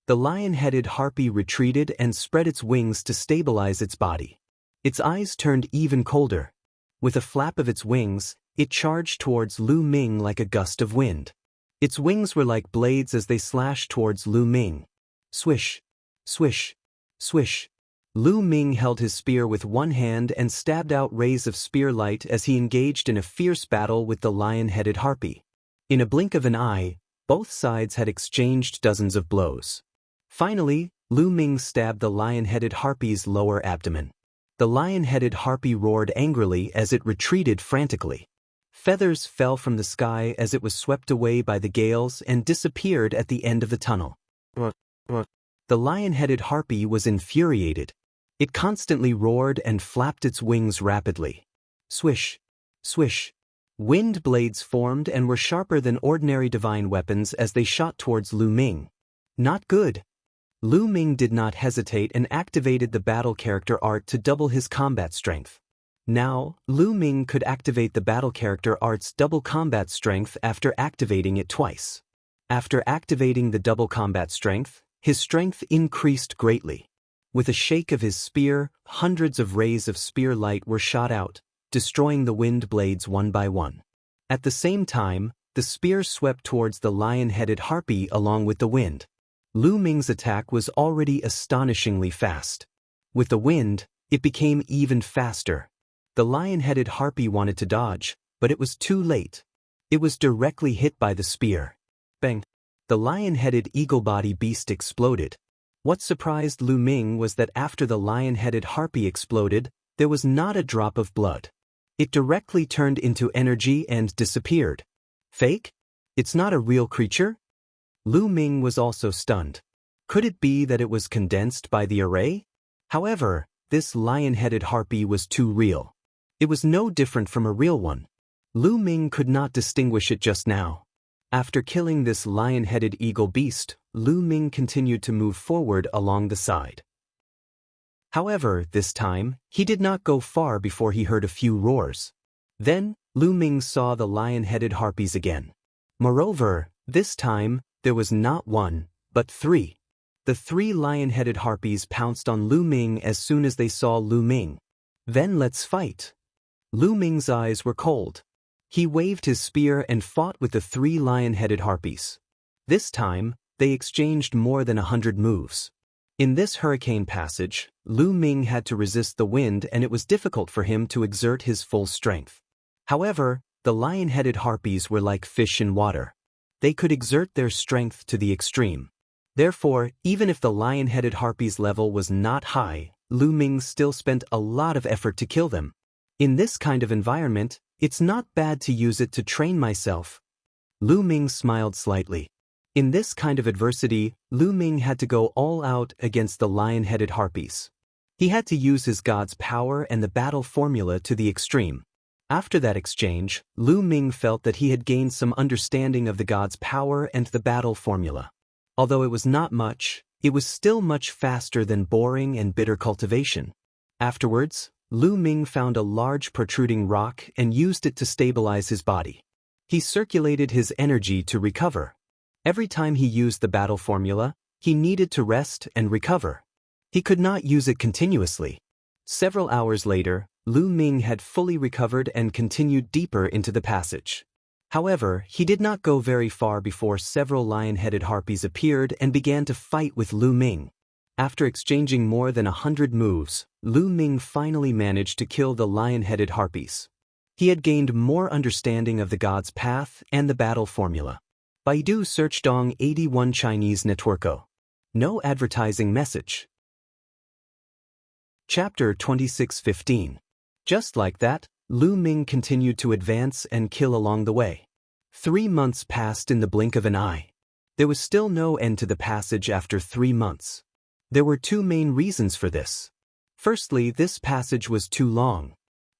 The lion-headed harpy retreated and spread its wings to stabilize its body. Its eyes turned even colder. With a flap of its wings, it charged towards Lu Ming like a gust of wind. Its wings were like blades as they slashed towards Lu Ming. Swish, swish, swish. Lu Ming held his spear with one hand and stabbed out rays of spear light as he engaged in a fierce battle with the lion-headed harpy. In a blink of an eye, both sides had exchanged dozens of blows. Finally, Lu Ming stabbed the lion-headed harpy's lower abdomen. The lion-headed harpy roared angrily as it retreated frantically. Feathers fell from the sky as it was swept away by the gales and disappeared at the end of the tunnel. The lion-headed harpy was infuriated. It constantly roared and flapped its wings rapidly. Swish, swish. Wind blades formed and were sharper than ordinary divine weapons as they shot towards Lu Ming. Not good. Lu Ming did not hesitate and activated the battle character art to double his combat strength. Now, Lu Ming could activate the battle character art's double combat strength after activating it twice. After activating the double combat strength, his strength increased greatly. With a shake of his spear, hundreds of rays of spear light were shot out, destroying the wind blades one by one. At the same time, the spear swept towards the lion-headed harpy along with the wind. Lu Ming's attack was already astonishingly fast. With the wind, it became even faster. The lion-headed harpy wanted to dodge, but it was too late. It was directly hit by the spear. Bang! The lion-headed eagle-body beast exploded. What surprised Lu Ming was that after the lion-headed harpy exploded, there was not a drop of blood. It directly turned into energy and disappeared. Fake? It's not a real creature? Lu Ming was also stunned. Could it be that it was condensed by the array? However, this lion-headed harpy was too real. It was no different from a real one. Lu Ming could not distinguish it just now. After killing this lion-headed eagle beast, Lu Ming continued to move forward along the side. However, this time, he did not go far before he heard a few roars. Then, Lu Ming saw the lion-headed harpies again. Moreover, This time, there was not one, but three. The three lion-headed harpies pounced on Lu Ming as soon as they saw Lu Ming. Then let's fight. Lu Ming's eyes were cold. He waved his spear and fought with the three lion-headed harpies. This time, they exchanged more than 100 moves. In this hurricane passage, Lu Ming had to resist the wind and it was difficult for him to exert his full strength. However, the lion-headed harpies were like fish in water. They could exert their strength to the extreme. Therefore, even if the lion-headed harpies' level was not high, Lu Ming still spent a lot of effort to kill them. In this kind of environment, it's not bad to use it to train myself. Lu Ming smiled slightly. In this kind of adversity, Lu Ming had to go all out against the lion-headed harpies. He had to use his god's power and the battle formula to the extreme. After that exchange, Lu Ming felt that he had gained some understanding of the god's power and the battle formula. Although it was not much, it was still much faster than boring and bitter cultivation. Afterwards, Lu Ming found a large protruding rock and used it to stabilize his body. He circulated his energy to recover. Every time he used the battle formula, he needed to rest and recover. He could not use it continuously. Several hours later, Lu Ming had fully recovered and continued deeper into the passage. However, he did not go very far before several lion-headed harpies appeared and began to fight with Lu Ming. After exchanging more than 100 moves, Lu Ming finally managed to kill the lion-headed harpies. He had gained more understanding of the god's path and the battle formula. Baidu search Dong 81 Chinese Networko. No advertising message. Chapter 26:15. Just like that, Lu Ming continued to advance and kill along the way. 3 months passed in the blink of an eye. There was still no end to the passage after 3 months. There were two main reasons for this. Firstly, this passage was too long.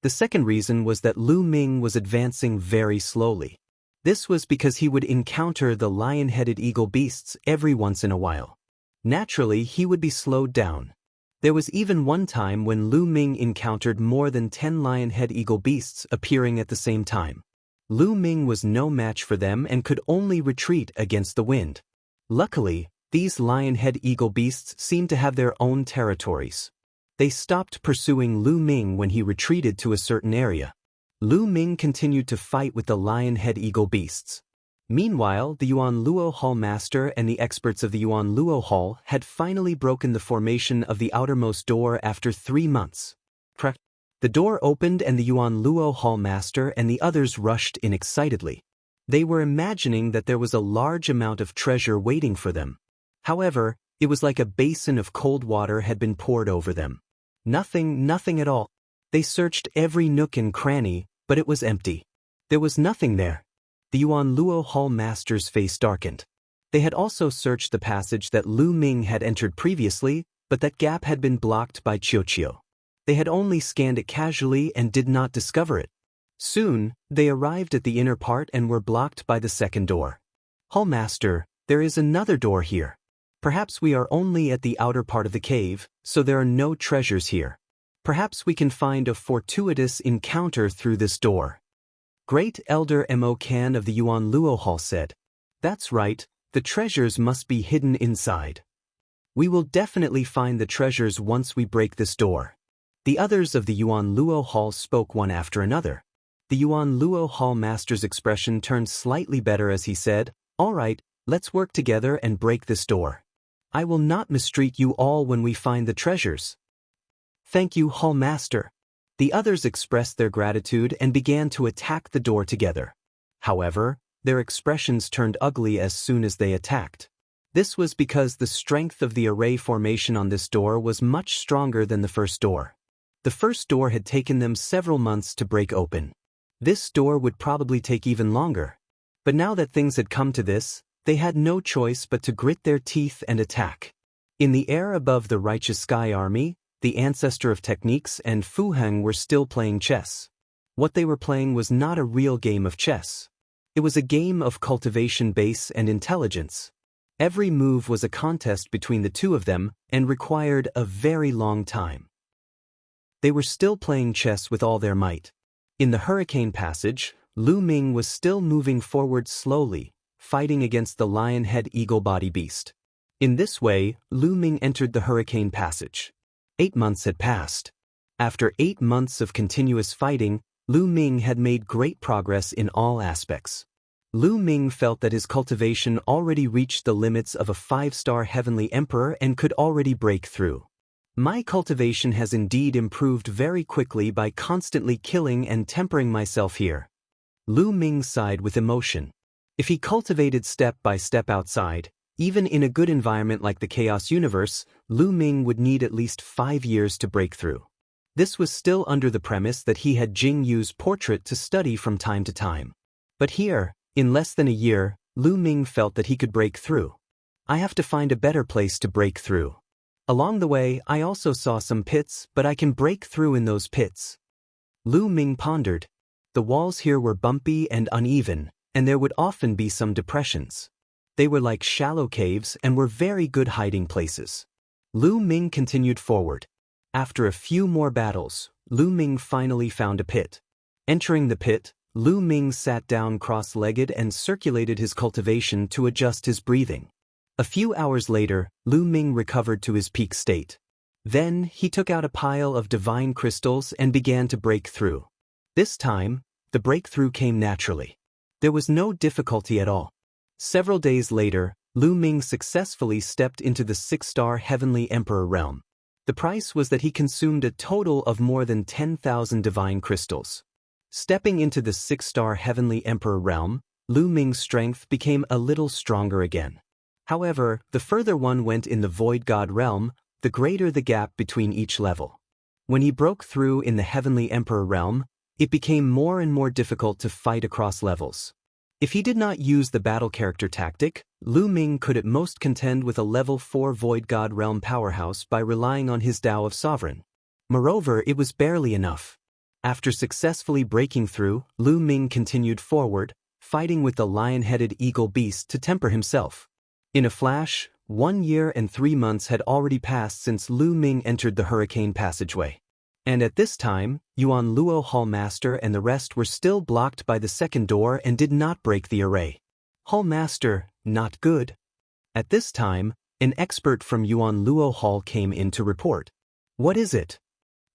The second reason was that Lu Ming was advancing very slowly. This was because he would encounter the lion-headed eagle beasts every once in a while. Naturally, he would be slowed down. There was even one time when Lu Ming encountered more than 10 lion-head eagle beasts appearing at the same time. Lu Ming was no match for them and could only retreat against the wind. Luckily, these lion-head eagle beasts seemed to have their own territories. They stopped pursuing Lu Ming when he retreated to a certain area. Lu Ming continued to fight with the lion-head eagle beasts. Meanwhile, the Yuan Luo Hall master and the experts of the Yuan Luo Hall had finally broken the formation of the outermost door after 3 months. The door opened and the Yuan Luo Hall master and the others rushed in excitedly. They were imagining that there was a large amount of treasure waiting for them. However, it was like a basin of cold water had been poured over them. Nothing at all. They searched every nook and cranny, but it was empty. There was nothing there. The Yuan Luo Hall master's face darkened. They had also searched the passage that Lu Ming had entered previously, but that gap had been blocked by Qiuqiu. They had only scanned it casually and did not discover it. Soon, they arrived at the inner part and were blocked by the second door. Hall master, there is another door here. Perhaps we are only at the outer part of the cave, so there are no treasures here. Perhaps we can find a fortuitous encounter through this door. Great Elder Mo Kan of the Yuan Luo Hall said, "That's right, the treasures must be hidden inside. We will definitely find the treasures once we break this door." The others of the Yuan Luo Hall spoke one after another. The Yuan Luo Hall master's expression turned slightly better as he said, "All right, let's work together and break this door. I will not mistreat you all when we find the treasures." "Thank you, Hall master." The others expressed their gratitude and began to attack the door together. However, their expressions turned ugly as soon as they attacked. This was because the strength of the array formation on this door was much stronger than the first door. The first door had taken them several months to break open. This door would probably take even longer. But now that things had come to this, they had no choice but to grit their teeth and attack. In the air above the righteous sky army, the ancestor of techniques and Fu Heng were still playing chess. What they were playing was not a real game of chess. It was a game of cultivation base and intelligence. Every move was a contest between the two of them and required a very long time. They were still playing chess with all their might. In the hurricane passage, Lu Ming was still moving forward slowly, fighting against the lion head eagle body beast. In this way, Lu Ming entered the Hurricane Passage. 8 months had passed. After 8 months of continuous fighting, Lu Ming had made great progress in all aspects. Lu Ming felt that his cultivation already reached the limits of a 5-star heavenly emperor and could already break through. My cultivation has indeed improved very quickly by constantly killing and tempering myself here. Lu Ming sighed with emotion. If he cultivated step by step outside, even in a good environment like the Chaos Universe, Lu Ming would need at least 5 years to break through. This was still under the premise that he had Jianghu's portrait to study from time to time. But here, in less than a year, Lu Ming felt that he could break through. I have to find a better place to break through. Along the way, I also saw some pits, but I can break through in those pits. Lu Ming pondered. The walls here were bumpy and uneven, and there would often be some depressions. They were like shallow caves and were very good hiding places. Lu Ming continued forward. After a few more battles, Lu Ming finally found a pit. Entering the pit, Lu Ming sat down cross-legged and circulated his cultivation to adjust his breathing. A few hours later, Lu Ming recovered to his peak state. Then, he took out a pile of divine crystals and began to break through. This time, the breakthrough came naturally. There was no difficulty at all. Several days later, Lu Ming successfully stepped into the 6-star Heavenly Emperor realm. The price was that he consumed a total of more than 10,000 divine crystals. Stepping into the 6-star Heavenly Emperor realm, Lu Ming's strength became a little stronger again. However, the further one went in the Void God realm, the greater the gap between each level. When he broke through in the Heavenly Emperor realm, it became more and more difficult to fight across levels. If he did not use the battle character tactic, Lu Ming could at most contend with a level 4 Void God realm powerhouse by relying on his Tao of Sovereign. Moreover, it was barely enough. After successfully breaking through, Lu Ming continued forward, fighting with the lion-headed eagle beast to temper himself. In a flash, 1 year and 3 months had already passed since Lu Ming entered the Hurricane Passageway. And at this time, Yuan Luo Hall Master and the rest were still blocked by the second door and did not break the array. Hall Master, not good. At this time, an expert from Yuan Luo Hall came in to report. What is it?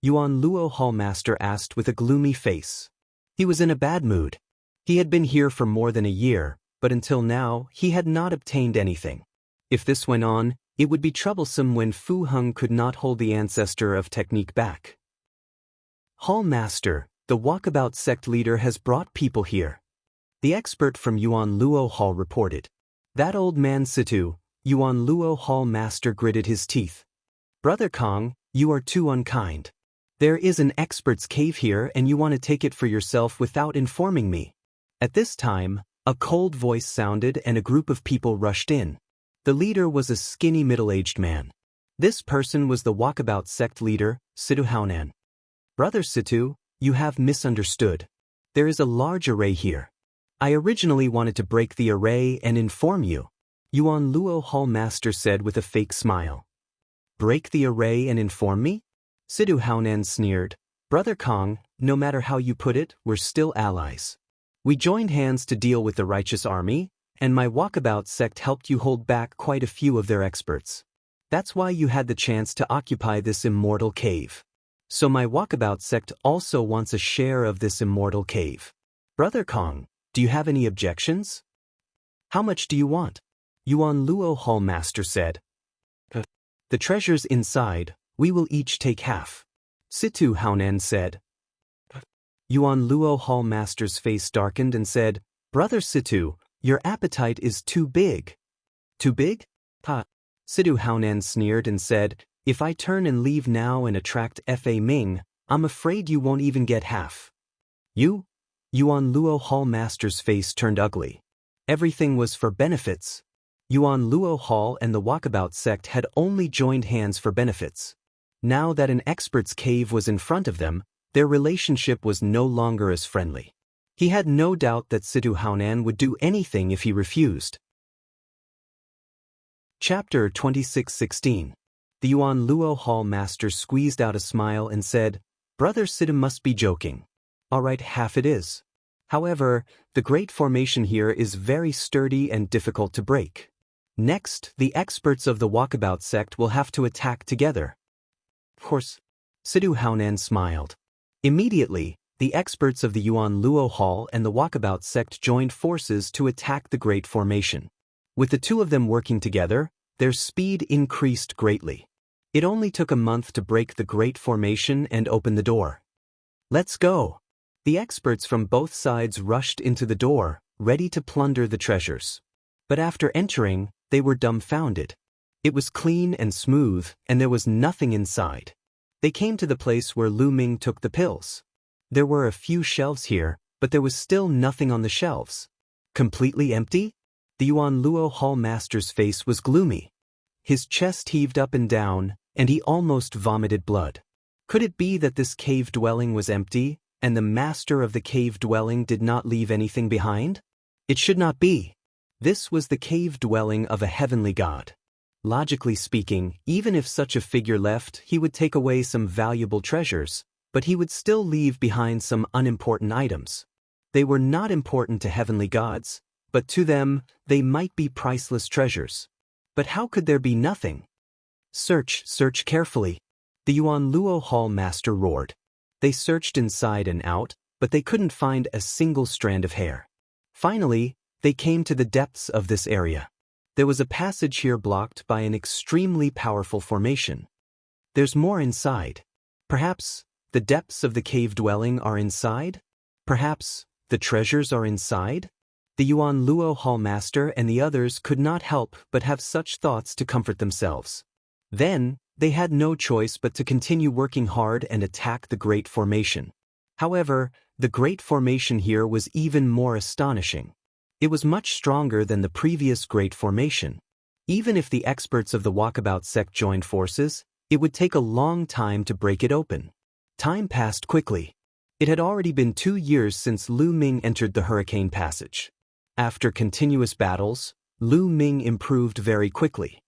Yuan Luo Hall Master asked with a gloomy face. He was in a bad mood. He had been here for more than a year, but until now, he had not obtained anything. If this went on, it would be troublesome when Fu Heng could not hold the ancestor of technique back. Hall Master, the Walkabout sect leader has brought people here. The expert from Yuan Luo Hall reported. That old man Situ, Yuan Luo Hall Master gritted his teeth. Brother Kong, you are too unkind. There is an expert's cave here and you want to take it for yourself without informing me. At this time, a cold voice sounded and a group of people rushed in. The leader was a skinny middle-aged man. This person was the Walkabout sect leader, Situ Haonan. Brother Situ, you have misunderstood. There is a large array here. I originally wanted to break the array and inform you. Yuan Luo Hall Master said with a fake smile. Break the array and inform me? Situ Haonan sneered. Brother Kong, no matter how you put it, we're still allies. We joined hands to deal with the righteous army, and my Walkabout sect helped you hold back quite a few of their experts. That's why you had the chance to occupy this immortal cave. So my Walkabout sect also wants a share of this immortal cave. Brother Kong, do you have any objections? How much do you want? Yuan Luo Hall Master said. The treasures inside, we will each take half. Situ Haonan said. Yuan Luo Hall Master's face darkened and said, Brother Situ, your appetite is too big. Too big? Ha! Situ Haonan sneered and said, if I turn and leave now and attract Fa Ming, I'm afraid you won't even get half. You? Yuan Luo Hall Master's face turned ugly. Everything was for benefits. Yuan Luo Hall and the Walkabout sect had only joined hands for benefits. Now that an expert's cave was in front of them, their relationship was no longer as friendly. He had no doubt that Situ Haonan would do anything if he refused. Chapter 26:16. The Yuan Luo Hall Master squeezed out a smile and said, Brother Situ must be joking. All right, half it is. However, the Great Formation here is very sturdy and difficult to break. Next, the experts of the Walkabout sect will have to attack together. Of course, Sidu Haonan smiled. Immediately, the experts of the Yuan Luo Hall and the Walkabout sect joined forces to attack the Great Formation. With the two of them working together, their speed increased greatly. It only took a month to break the Great Formation and open the door. Let's go! The experts from both sides rushed into the door, ready to plunder the treasures. But after entering, they were dumbfounded. It was clean and smooth, and there was nothing inside. They came to the place where Lu Ming took the pills. There were a few shelves here, but there was still nothing on the shelves. Completely empty? The Yuan Luo Hall master's face was gloomy. His chest heaved up and down, and he almost vomited blood. Could it be that this cave dwelling was empty, and the master of the cave dwelling did not leave anything behind? It should not be. This was the cave dwelling of a heavenly god. Logically speaking, even if such a figure left, he would take away some valuable treasures, but he would still leave behind some unimportant items. They were not important to heavenly gods, but to them, they might be priceless treasures. But how could there be nothing? Search carefully. The Yuan Luo Hall master roared. They searched inside and out, but they couldn't find a single strand of hair. Finally, they came to the depths of this area. There was a passage here blocked by an extremely powerful formation. There's more inside. Perhaps the depths of the cave dwelling are inside? Perhaps the treasures are inside? The Yuan Luo Hall master and the others could not help but have such thoughts to comfort themselves. Then, they had no choice but to continue working hard and attack the Great Formation. However, the Great Formation here was even more astonishing. It was much stronger than the previous Great Formation. Even if the experts of the Walkabout sect joined forces, it would take a long time to break it open. Time passed quickly. It had already been 2 years since Lu Ming entered the Hurricane Passage. After continuous battles, Lu Ming improved very quickly.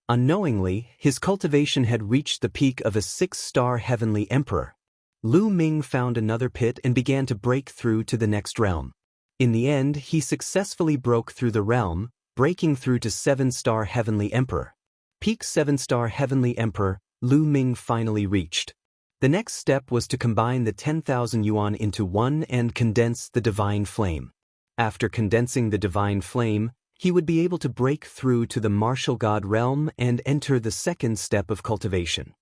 Unknowingly, his cultivation had reached the peak of a 6-star heavenly emperor. Lu Ming found another pit and began to break through to the next realm. In the end, he successfully broke through the realm, breaking through to 7-star heavenly emperor. Peak 7-star heavenly emperor, Lu Ming finally reached. The next step was to combine the 10,000 yuan into one and condense the divine flame. After condensing the divine flame, he would be able to break through to the martial god realm and enter the second step of cultivation.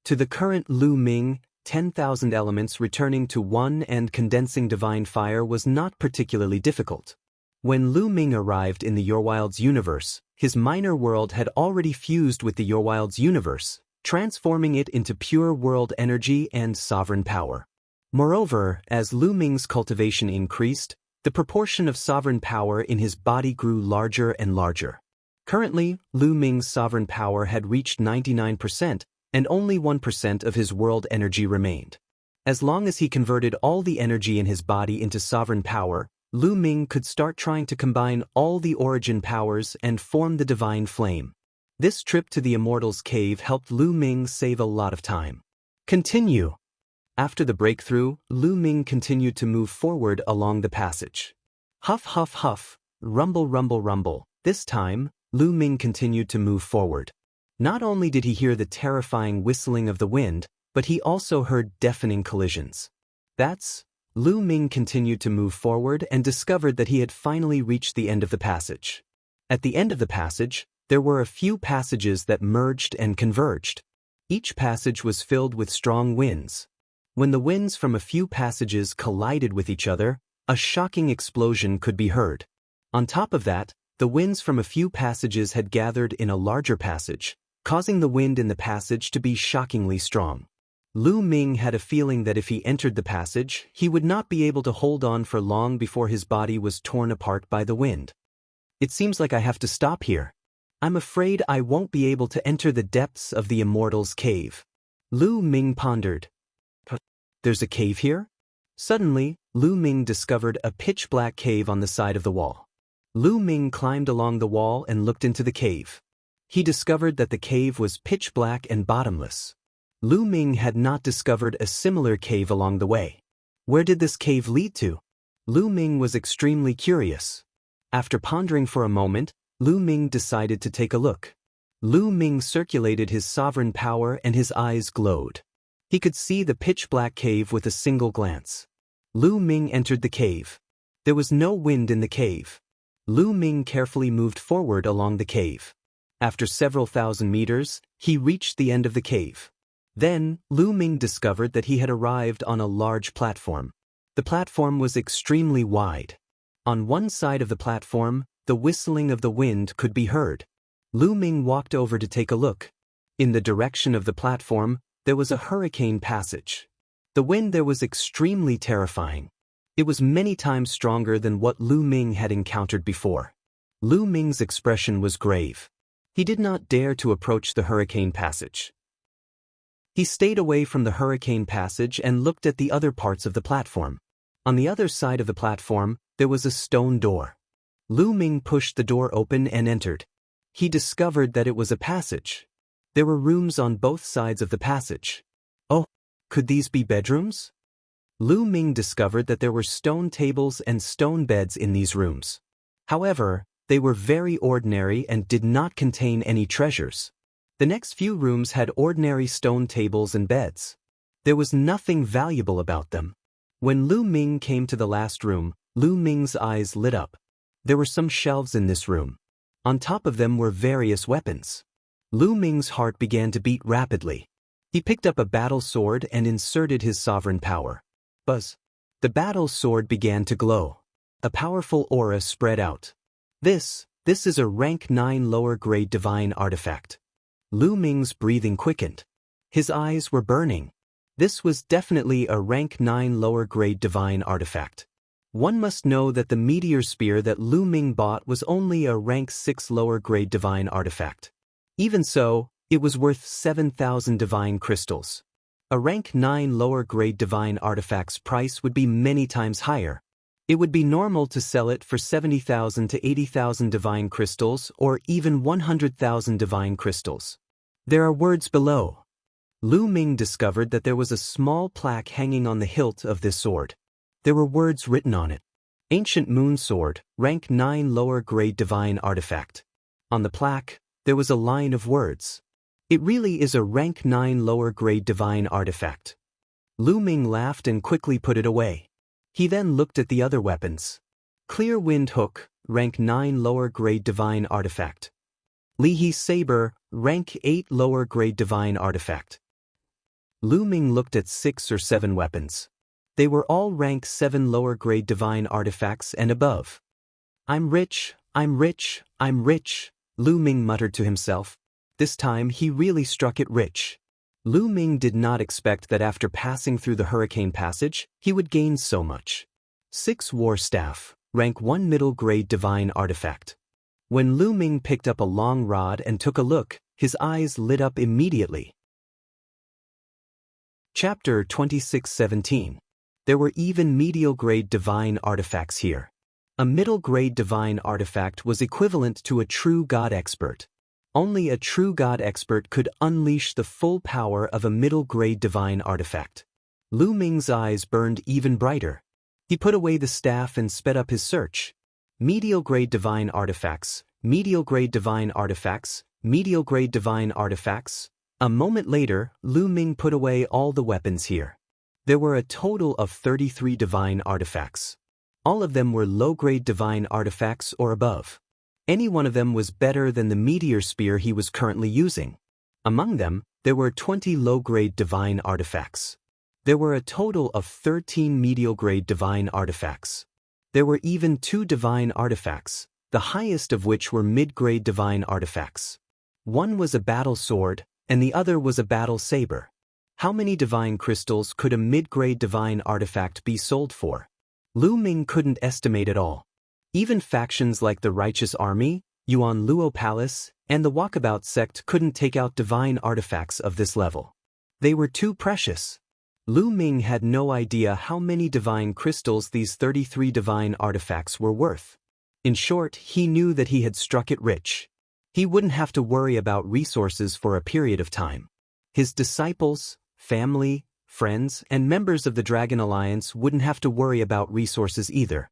To the current Lu Ming, 10,000 elements returning to one and condensing divine fire was not particularly difficult. When Lu Ming arrived in the Your Wilds universe, his minor world had already fused with the Your Wilds universe, transforming it into pure world energy and sovereign power. Moreover, as Lu Ming's cultivation increased, the proportion of sovereign power in his body grew larger and larger. Currently, Lu Ming's sovereign power had reached 99%, and only 1% of his world energy remained. As long as he converted all the energy in his body into sovereign power, Lu Ming could start trying to combine all the origin powers and form the divine flame. This trip to the Immortal's cave helped Lu Ming save a lot of time. Continue. After the breakthrough, Lu Ming continued to move forward along the passage. Huff, huff, huff, rumble, rumble, rumble. This time, Lu Ming continued to move forward. Not only did he hear the terrifying whistling of the wind, but he also heard deafening collisions. Lu Ming continued to move forward and discovered that he had finally reached the end of the passage. At the end of the passage, there were a few passages that merged and converged. Each passage was filled with strong winds. When the winds from a few passages collided with each other, a shocking explosion could be heard. On top of that, the winds from a few passages had gathered in a larger passage, causing the wind in the passage to be shockingly strong. Lu Ming had a feeling that if he entered the passage, he would not be able to hold on for long before his body was torn apart by the wind. It seems like I have to stop here. I'm afraid I won't be able to enter the depths of the Immortal's cave. Lu Ming pondered. There's a cave here? Suddenly, Lu Ming discovered a pitch-black cave on the side of the wall. Lu Ming climbed along the wall and looked into the cave. He discovered that the cave was pitch-black and bottomless. Lu Ming had not discovered a similar cave along the way. Where did this cave lead to? Lu Ming was extremely curious. After pondering for a moment, Lu Ming decided to take a look. Lu Ming circulated his sovereign power and his eyes glowed. He could see the pitch-black cave with a single glance. Lu Ming entered the cave. There was no wind in the cave. Lu Ming carefully moved forward along the cave. After several thousand meters, he reached the end of the cave. Then, Lu Ming discovered that he had arrived on a large platform. The platform was extremely wide. On one side of the platform, the whistling of the wind could be heard. Lu Ming walked over to take a look. In the direction of the platform, there was a hurricane passage. The wind there was extremely terrifying. It was many times stronger than what Lu Ming had encountered before. Lu Ming's expression was grave. He did not dare to approach the hurricane passage. He stayed away from the hurricane passage and looked at the other parts of the platform. On the other side of the platform, there was a stone door. Lu Ming pushed the door open and entered. He discovered that it was a passage. There were rooms on both sides of the passage. Oh, could these be bedrooms? Lu Ming discovered that there were stone tables and stone beds in these rooms. However, they were very ordinary and did not contain any treasures. The next few rooms had ordinary stone tables and beds. There was nothing valuable about them. When Lu Ming came to the last room, Lu Ming's eyes lit up. There were some shelves in this room. On top of them were various weapons. Lu Ming's heart began to beat rapidly. He picked up a battle sword and inserted his sovereign power. Buzz! The battle sword began to glow. A powerful aura spread out. This is a rank 9 lower grade divine artifact. Lu Ming's breathing quickened. His eyes were burning. This was definitely a rank 9 lower grade divine artifact. One must know that the meteor spear that Lu Ming bought was only a rank 6 lower grade divine artifact. Even so, it was worth 7,000 divine crystals. A rank 9 lower grade divine artifact's price would be many times higher. It would be normal to sell it for 70,000 to 80,000 divine crystals or even 100,000 divine crystals. There are words below. Lu Ming discovered that there was a small plaque hanging on the hilt of this sword. There were words written on it. Ancient Moon Sword, rank 9 lower grade divine artifact. On the plaque, there was a line of words. It really is a rank 9 lower grade divine artifact. Lu Ming laughed and quickly put it away. He then looked at the other weapons. Clear Wind Hook, rank 9 lower grade divine artifact. Lihe Saber, rank 8 lower grade divine artifact. Lu Ming looked at 6 or 7 weapons. They were all rank 7 lower grade divine artifacts and above. I'm rich, I'm rich, I'm rich, Lu Ming muttered to himself. This time he really struck it rich. Lu Ming did not expect that after passing through the hurricane passage, he would gain so much. 6 War Staff, rank 1 middle grade divine artifact. When Lu Ming picked up a long rod and took a look, his eyes lit up immediately. Chapter 26:17. There were even medial grade divine artifacts here. A middle grade divine artifact was equivalent to a true god expert. Only a true god expert could unleash the full power of a middle grade divine artifact. Lu Ming's eyes burned even brighter. He put away the staff and sped up his search. Medial grade divine artifacts, medial grade divine artifacts, medial grade divine artifacts. A moment later, Lu Ming put away all the weapons here. There were a total of 33 divine artifacts. All of them were low-grade divine artifacts or above. Any one of them was better than the meteor spear he was currently using. Among them, there were 20 low-grade divine artifacts. There were a total of 13 medial-grade divine artifacts. There were even 2 divine artifacts, the highest of which were mid-grade divine artifacts. One was a battle sword, and the other was a battle saber. How many divine crystals could a mid-grade divine artifact be sold for? Lu Ming couldn't estimate it all. Even factions like the Righteous Army, Yuan Luo Palace, and the Walkabout sect couldn't take out divine artifacts of this level. They were too precious. Lu Ming had no idea how many divine crystals these 33 divine artifacts were worth. In short, he knew that he had struck it rich. He wouldn't have to worry about resources for a period of time. His disciples, family, friends, and members of the Dragon Alliance wouldn't have to worry about resources either.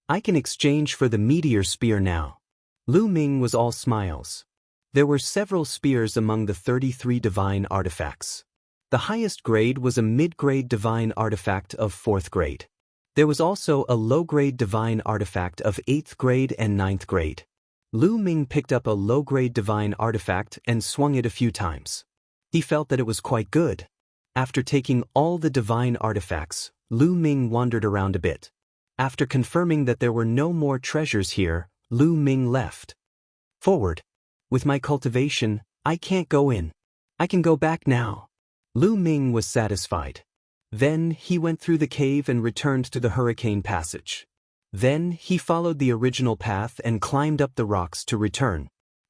I can exchange for the meteor spear now. Lu Ming was all smiles. There were several spears among the 33 divine artifacts. The highest grade was a mid-grade divine artifact of 4th grade. There was also a low-grade divine artifact of 8th grade and 9th grade. Lu Ming picked up a low-grade divine artifact and swung it a few times. He felt that it was quite good. After taking all the divine artifacts, Lu Ming wandered around a bit. After confirming that there were no more treasures here, Lu Ming left. Forward. With my cultivation, I can't go in. I can go back now. Lu Ming was satisfied. Then he went through the cave and returned to the hurricane passage. Then he followed the original path and climbed up the rocks to return.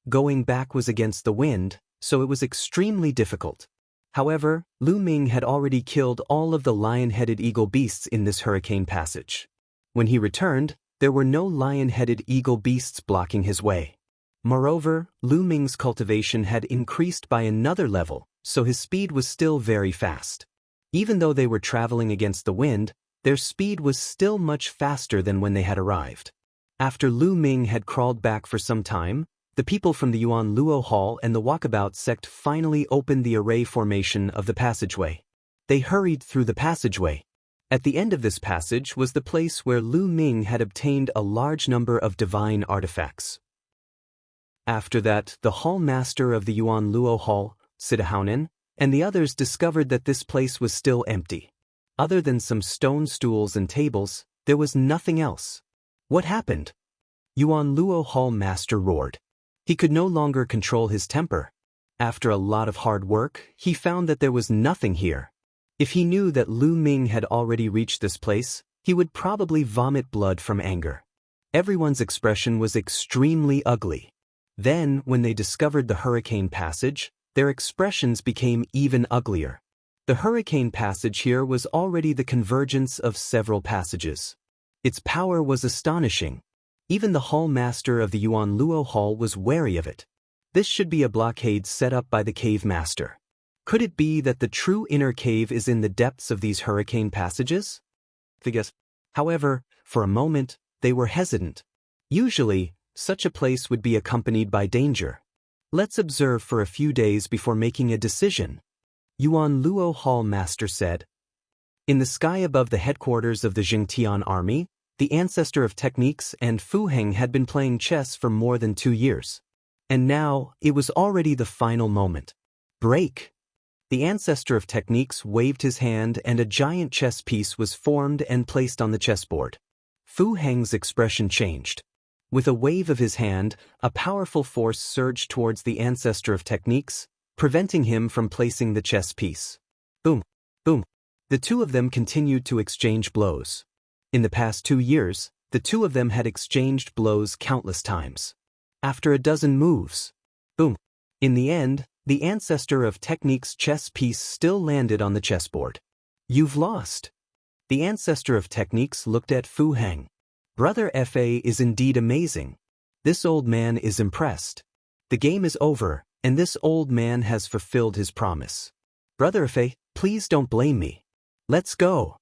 Going back was against the wind, so it was extremely difficult. However, Lu Ming had already killed all of the lion-headed eagle beasts in this hurricane passage. When he returned, there were no lion-headed eagle beasts blocking his way. Moreover, Lu Ming's cultivation had increased by another level, so his speed was still very fast. Even though they were traveling against the wind, their speed was still much faster than when they had arrived. After Lu Ming had crawled back for some time, the people from the Yuan Luo Hall and the Walkabout sect finally opened the array formation of the passageway. They hurried through the passageway. At the end of this passage was the place where Lu Ming had obtained a large number of divine artifacts. After that, the hall master of the Yuan Luo Hall, Sidahounen, and the others discovered that this place was still empty. Other than some stone stools and tables, there was nothing else. What happened? Yuan Luo Hall master roared. He could no longer control his temper. After a lot of hard work, he found that there was nothing here. If he knew that Lu Ming had already reached this place, he would probably vomit blood from anger. Everyone's expression was extremely ugly. Then, when they discovered the hurricane passage, their expressions became even uglier. The hurricane passage here was already the convergence of several passages. Its power was astonishing. Even the hall master of the Yuan Luo Hall was wary of it. This should be a blockade set up by the cave master. Could it be that the true inner cave is in the depths of these hurricane passages? However, for a moment, they were hesitant. Usually, such a place would be accompanied by danger. Let's observe for a few days before making a decision, Yuan Luo Hall master said. In the sky above the headquarters of the Jingtian army, the ancestor of techniques and Fu Heng had been playing chess for more than 2 years. And now, it was already the final moment. Break! The ancestor of techniques waved his hand and a giant chess piece was formed and placed on the chessboard. Fu Heng's expression changed. With a wave of his hand, a powerful force surged towards the ancestor of techniques, preventing him from placing the chess piece. Boom! Boom! The two of them continued to exchange blows. In the past 2 years, the two of them had exchanged blows countless times. After a dozen moves, boom! In the end, the ancestor of technique's chess piece still landed on the chessboard. You've lost. The ancestor of techniques looked at Fu Heng. Brother Fa is indeed amazing. This old man is impressed. The game is over, and this old man has fulfilled his promise. Brother Fa, please don't blame me. Let's go.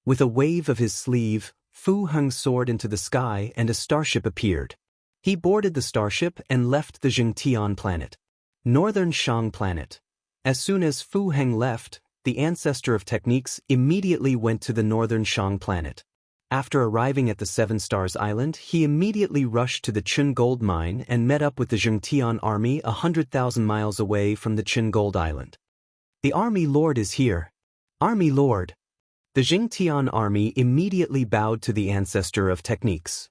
With a wave of his sleeve, Fu Heng soared into the sky and a starship appeared. He boarded the starship and left the Jingtian planet. Northern Shang planet. As soon as Fu Heng left, the ancestor of techniques immediately went to the Northern Shang planet. After arriving at the Seven Stars Island, he immediately rushed to the Chun Gold Mine and met up with the Jingtian army 100,000 miles away from the Chun Gold Island. The army lord is here. Army lord. The Jingtian army immediately bowed to the ancestor of techniques.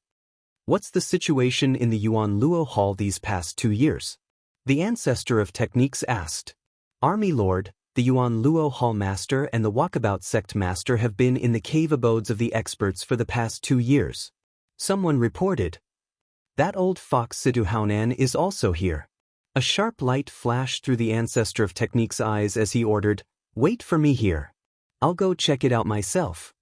What's the situation in the Yuan Luo Hall these past 2 years? The ancestor of techniques asked. Army lord, the Yuan Luo Hall master and the Walkabout sect master have been in the cave abodes of the experts for the past 2 years. Someone reported. That old fox Sidahounen is also here. A sharp light flashed through the ancestor of technique's eyes as he ordered, wait for me here. I'll go check it out myself.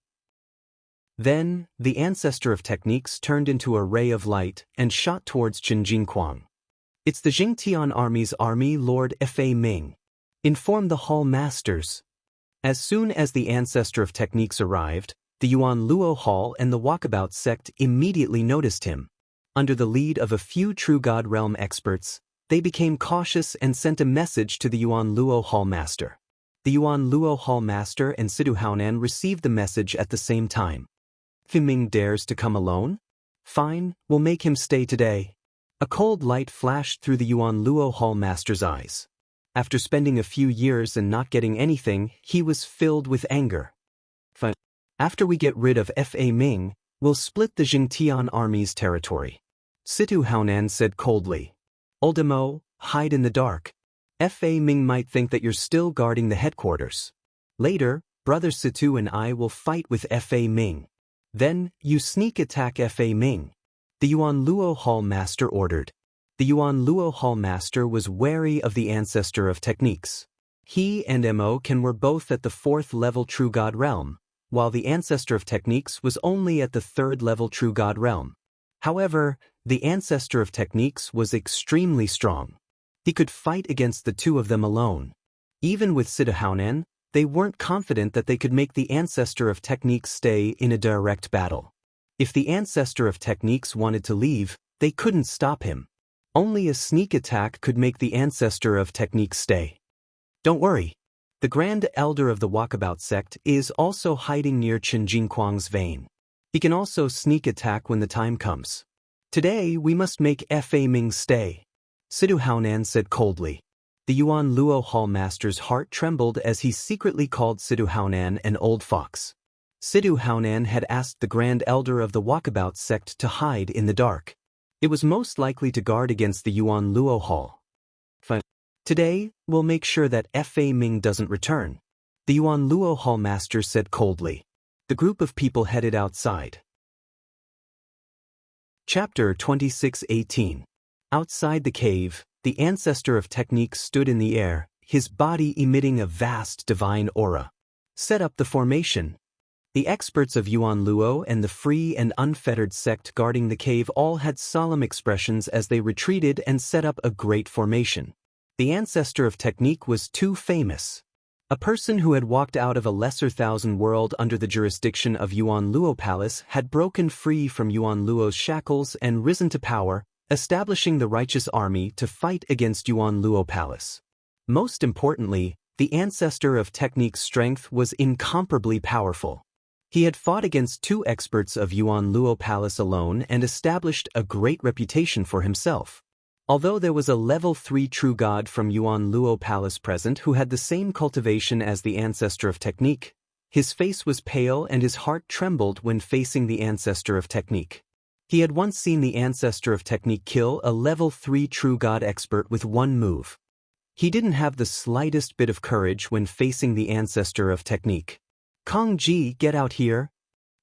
Then, the ancestor of techniques turned into a ray of light and shot towards Qinjingquang. It's the Jingtian army's army lord Fa Ming. Inform the hall masters. As soon as the ancestor of techniques arrived, the Yuan Luo Hall and the Walkabout sect immediately noticed him. Under the lead of a few true God realm experts, they became cautious and sent a message to the Yuan Luo Hall master. The Yuan Luo Hall master and Sidu Haonan received the message at the same time. Fiming dares to come alone? Fine, we'll make him stay today. A cold light flashed through the Yuan Luo Hall master's eyes. After spending a few years and not getting anything, he was filled with anger. Fine. After we get rid of Fa Ming, we'll split the Jingtian army's territory. Situ Haonan said coldly. Oldemo, hide in the dark. Fa Ming might think that you're still guarding the headquarters. Later, Brother Situ and I will fight with Fa Ming. Then, you sneak attack Fa Ming. The Yuan Luo Hall master ordered. The Yuan Luo Hall master was wary of the ancestor of techniques. He and Mo Ken were both at the 4th level True God realm, while the ancestor of techniques was only at the 3rd level True God realm. However, the ancestor of techniques was extremely strong. He could fight against the two of them alone. Even with Sidu Haonan, they weren't confident that they could make the ancestor of techniques stay in a direct battle. If the ancestor of techniques wanted to leave, they couldn't stop him. Only a sneak attack could make the ancestor of techniques stay. Don't worry. The Grand Elder of the Walkabout sect is also hiding near Chen Jingquang's vein. He can also sneak attack when the time comes. Today we must make Fa Ming stay. Sidu Haonan said coldly. The Yuan Luo Hall master's heart trembled as he secretly called Sidu Haonan an old fox. Sidu Haonan had asked the Grand Elder of the Walkabout sect to hide in the dark. It was most likely to guard against the Yuan Luo Hall. Fine. Today, we'll make sure that Fa Ming doesn't return. The Yuan Luo Hall master said coldly. The group of people headed outside. Chapter 26:18. Outside the cave, the ancestor of techniques stood in the air, his body emitting a vast divine aura. Set up the formation. The experts of Yuan Luo and the free and unfettered sect guarding the cave all had solemn expressions as they retreated and set up a great formation. The ancestor of technique was too famous. A person who had walked out of a lesser thousand world under the jurisdiction of Yuan Luo Palace had broken free from Yuan Luo's shackles and risen to power, establishing the righteous army to fight against Yuan Luo Palace. Most importantly, the ancestor of technique's strength was incomparably powerful. He had fought against 2 experts of Yuan Luo Palace alone and established a great reputation for himself. Although there was a level 3 true god from Yuan Luo Palace present who had the same cultivation as the ancestor of technique, his face was pale and his heart trembled when facing the ancestor of technique. He had once seen the ancestor of technique kill a level 3 true god expert with one move. He didn't have the slightest bit of courage when facing the ancestor of technique. Kong Ji, get out here!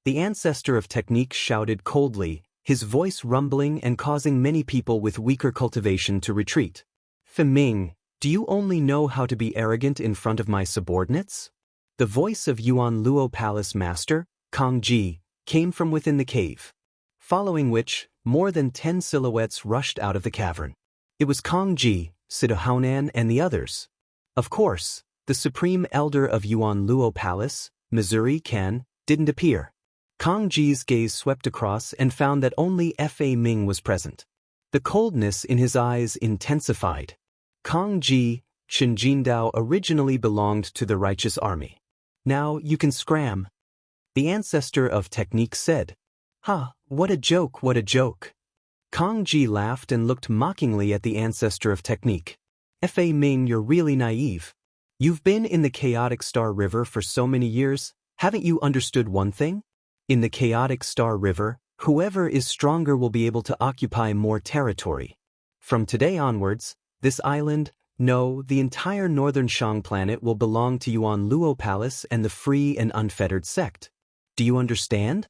The ancestor of technique shouted coldly, his voice rumbling and causing many people with weaker cultivation to retreat. Feming, do you only know how to be arrogant in front of my subordinates? The voice of Yuan Luo Palace Master, Kong Ji, came from within the cave. Following which, more than 10 silhouettes rushed out of the cavern. It was Kong Ji, Sidu Haonan and the others. Of course, the Supreme Elder of Yuan Luo Palace, Missouri Kan, didn't appear. Kong Ji's gaze swept across and found that only Fa Ming was present. The coldness in his eyes intensified. Kong Ji, Chen Jindao originally belonged to the righteous army. Now you can scram. The ancestor of technique said. Ha, what a joke, what a joke. Kong Ji laughed and looked mockingly at the ancestor of technique. Fa Ming, you're really naive. You've been in the chaotic Star River for so many years, haven't you understood one thing? In the chaotic Star River, whoever is stronger will be able to occupy more territory. From today onwards, this island, no, the entire northern Shang planet will belong to Yuan Luo Palace and the free and unfettered sect. Do you understand?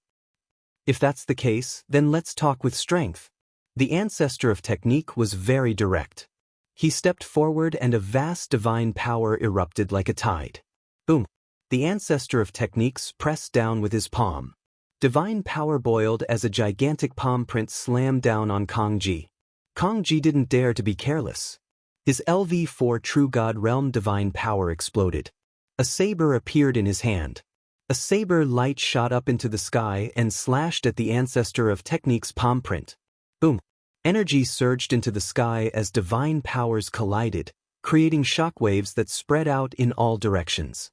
If that's the case, then let's talk with strength. The ancestor of technique was very direct. He stepped forward and a vast divine power erupted like a tide. Boom! The ancestor of techniques pressed down with his palm. Divine power boiled as a gigantic palm print slammed down on Kong Ji. Kong Ji didn't dare to be careless. His LV4 True God Realm divine power exploded. A saber appeared in his hand. A saber light shot up into the sky and slashed at the ancestor of technique's palm print. Boom! Energy surged into the sky as divine powers collided, creating shockwaves that spread out in all directions.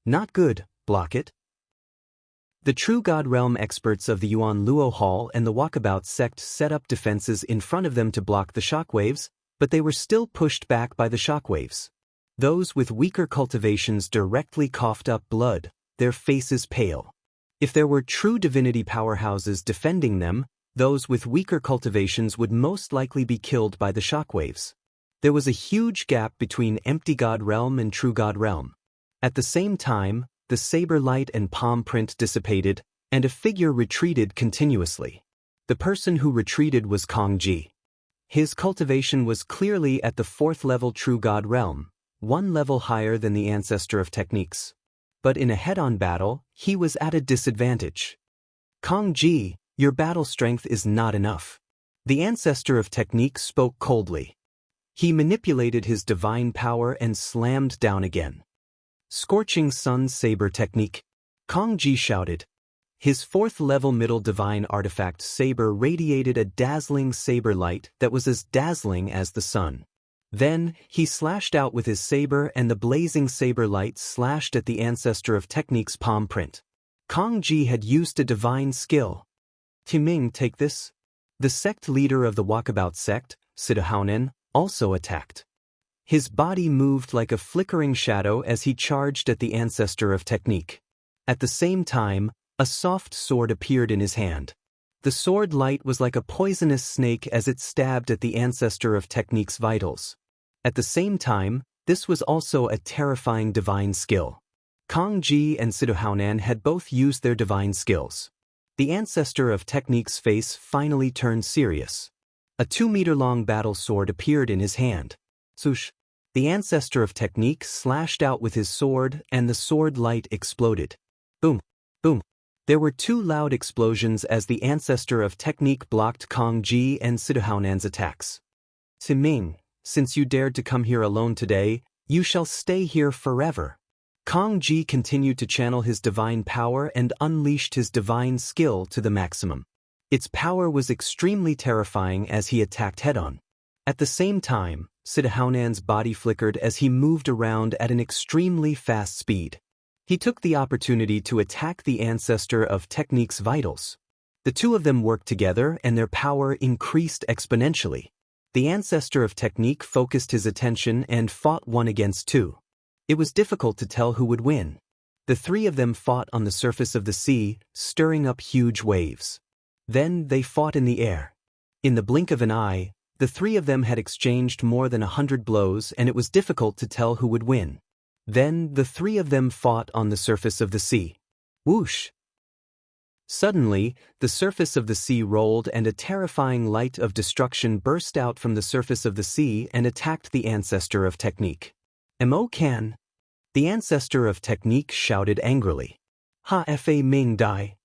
Not good, block it. The True God Realm experts of the Yuan Luo Hall and the Walkabout sect set up defenses in front of them to block the shockwaves, but they were still pushed back by the shockwaves. Those with weaker cultivations directly coughed up blood, their faces pale. If there were true divinity powerhouses defending them, those with weaker cultivations would most likely be killed by the shockwaves. There was a huge gap between Empty God Realm and True God Realm. At the same time, the saber light and palm print dissipated, and a figure retreated continuously. The person who retreated was Kong Ji. His cultivation was clearly at the 4th level True God Realm, one level higher than the ancestor of techniques. But in a head-on battle, he was at a disadvantage. Kong Ji, your battle strength is not enough. The ancestor of technique spoke coldly. He manipulated his divine power and slammed down again. Scorching Sun Saber Technique. Kong Ji shouted. His 4th level middle divine artifact saber radiated a dazzling saber light that was as dazzling as the sun. Then, he slashed out with his saber and the blazing saber light slashed at the ancestor of technique's palm print. Kong Ji had used a divine skill. Timing, take this. The sect leader of the Walkabout sect, Sidahuanen, also attacked. His body moved like a flickering shadow as he charged at the ancestor of technique. At the same time, a soft sword appeared in his hand. The sword light was like a poisonous snake as it stabbed at the ancestor of technique's vitals. At the same time, this was also a terrifying divine skill. Kong Ji and Sidahuanen had both used their divine skills. The ancestor of technique's face finally turned serious. A 2-meter-long battle sword appeared in his hand. Swoosh! The ancestor of technique slashed out with his sword and the sword light exploded. Boom! Boom! There were 2 loud explosions as the ancestor of technique blocked Kong Ji and Sidahuanen's attacks. Timing, since you dared to come here alone today, you shall stay here forever. Kong Ji continued to channel his divine power and unleashed his divine skill to the maximum. Its power was extremely terrifying as he attacked head-on. At the same time, Sidahuanen's body flickered as he moved around at an extremely fast speed. He took the opportunity to attack the ancestor of technique's vitals. The 2 of them worked together and their power increased exponentially. The ancestor of technique focused his attention and fought 1 against 2. It was difficult to tell who would win. The 3 of them fought on the surface of the sea, stirring up huge waves. Then they fought in the air. In the blink of an eye, the 3 of them had exchanged more than 100 blows and it was difficult to tell who would win. Then the 3 of them fought on the surface of the sea. Whoosh! Suddenly, the surface of the sea rolled and a terrifying light of destruction burst out from the surface of the sea and attacked the ancestor of technique. Mo can. The ancestor of technique shouted angrily. Ha fa ming dai.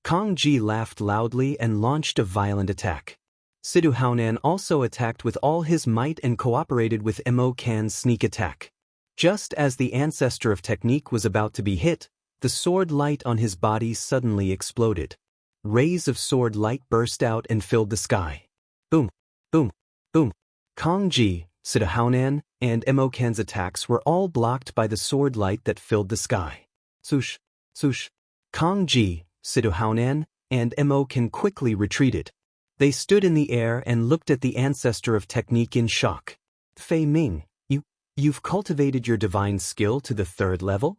Kong Ji laughed loudly and launched a violent attack. Sidahuanen also attacked with all his might and cooperated with Mo Can's sneak attack. Just as the ancestor of technique was about to be hit, the sword light on his body suddenly exploded. Rays of sword light burst out and filled the sky. Boom! Boom! Boom! Kong Ji, Sidahuanen, and Mo Can's attacks were all blocked by the sword light that filled the sky. Swoosh! Swoosh! Kong Ji, Sidahuanen, and Mo Can quickly retreated. They stood in the air and looked at the ancestor of technique in shock. Fei Ming, you've cultivated your divine skill to the 3rd level?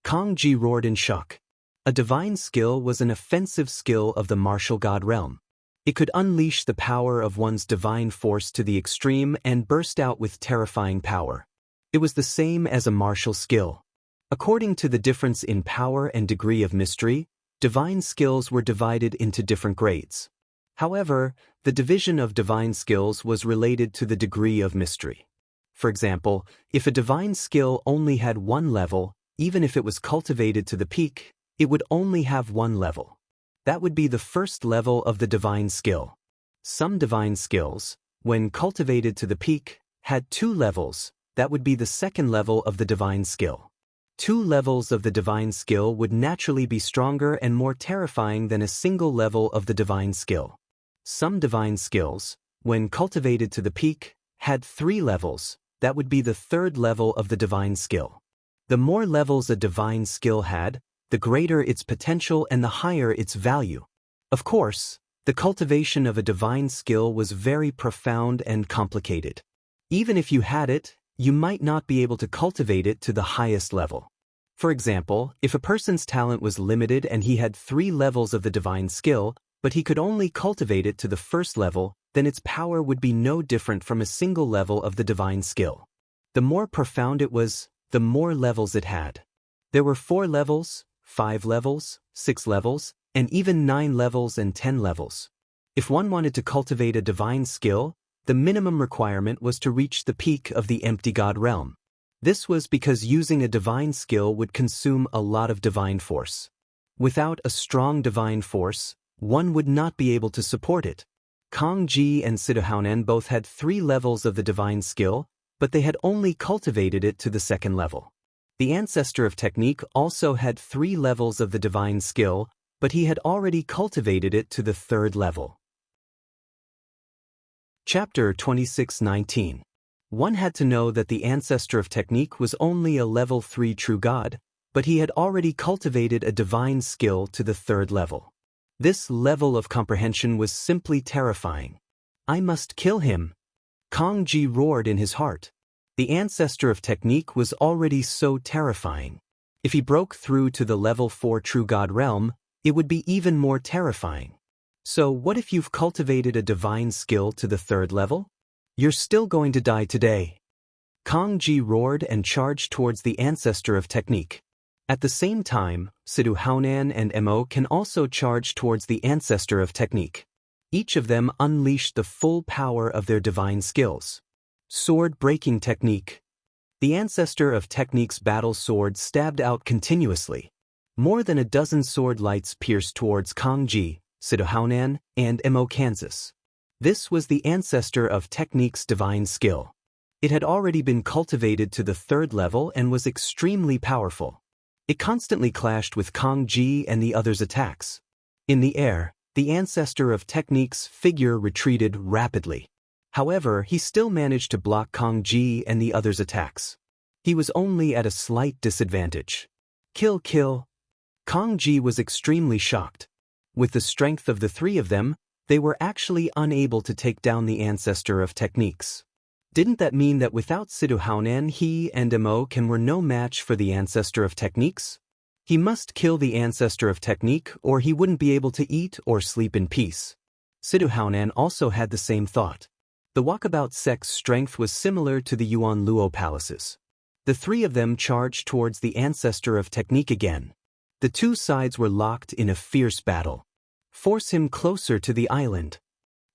Kong Ji roared in shock. A divine skill was an offensive skill of the martial god realm. It could unleash the power of one's divine force to the extreme and burst out with terrifying power. It was the same as a martial skill. According to the difference in power and degree of mystery, divine skills were divided into different grades. However, the division of divine skills was related to the degree of mystery. For example, if a divine skill only had 1 level, even if it was cultivated to the peak, it would only have 1 level. That would be the 1st level of the divine skill. Some divine skills, when cultivated to the peak, had 2 levels. That would be the 2nd level of the divine skill. 2 levels of the divine skill would naturally be stronger and more terrifying than a single level of the divine skill. Some divine skills, when cultivated to the peak, had 3 levels. That would be the 3rd level of the divine skill. The more levels a divine skill had, the greater its potential and the higher its value. Of course, the cultivation of a divine skill was very profound and complicated. Even if you had it, you might not be able to cultivate it to the highest level. For example, if a person's talent was limited and he had 3 levels of the divine skill, but he could only cultivate it to the 1st level, then its power would be no different from a single level of the divine skill. The more profound it was, the more levels it had. There were 4 levels, 5 levels, 6 levels, and even 9 levels and 10 levels. If one wanted to cultivate a divine skill, the minimum requirement was to reach the peak of the empty god realm. This was because using a divine skill would consume a lot of divine force. Without a strong divine force, one would not be able to support it. Kang Ji and Siduhounan both had 3 levels of the divine skill, but they had only cultivated it to the 2nd level. The ancestor of technique also had 3 levels of the divine skill, but he had already cultivated it to the 3rd level. Chapter 26:19. One had to know that the ancestor of technique was only a level 3 true god, but he had already cultivated a divine skill to the 3rd level. This level of comprehension was simply terrifying. I must kill him. Kang Ji roared in his heart. The ancestor of technique was already so terrifying. If he broke through to the level 4 true god realm, it would be even more terrifying. So what if you've cultivated a divine skill to the 3rd level? You're still going to die today. Kang Ji roared and charged towards the ancestor of technique. At the same time, Siduhounan and Mo can also charge towards the ancestor of technique. Each of them unleashed the full power of their divine skills. Sword-breaking technique. The ancestor of technique's battle sword stabbed out continuously. More than a dozen sword lights pierced towards Kang Ji, Siduhounan, and Mo Kansas. This was the ancestor of technique's divine skill. It had already been cultivated to the 3rd level and was extremely powerful. It constantly clashed with Kang Ji and the others' attacks. In the air, the ancestor of technique's figure retreated rapidly. However, he still managed to block Kang Ji and the others' attacks. He was only at a slight disadvantage. Kill. Kang Ji was extremely shocked. With the strength of the 3 of them, they were actually unable to take down the ancestor of techniques. Didn't that mean that without Siduhounan he and Mo were no match for the ancestor of techniques? He must kill the ancestor of technique or he wouldn't be able to eat or sleep in peace. Siduhounan also had the same thought. The walkabout sect's strength was similar to the Yuan Luo palaces. The 3 of them charged towards the ancestor of technique again. The 2 sides were locked in a fierce battle. Force him closer to the island.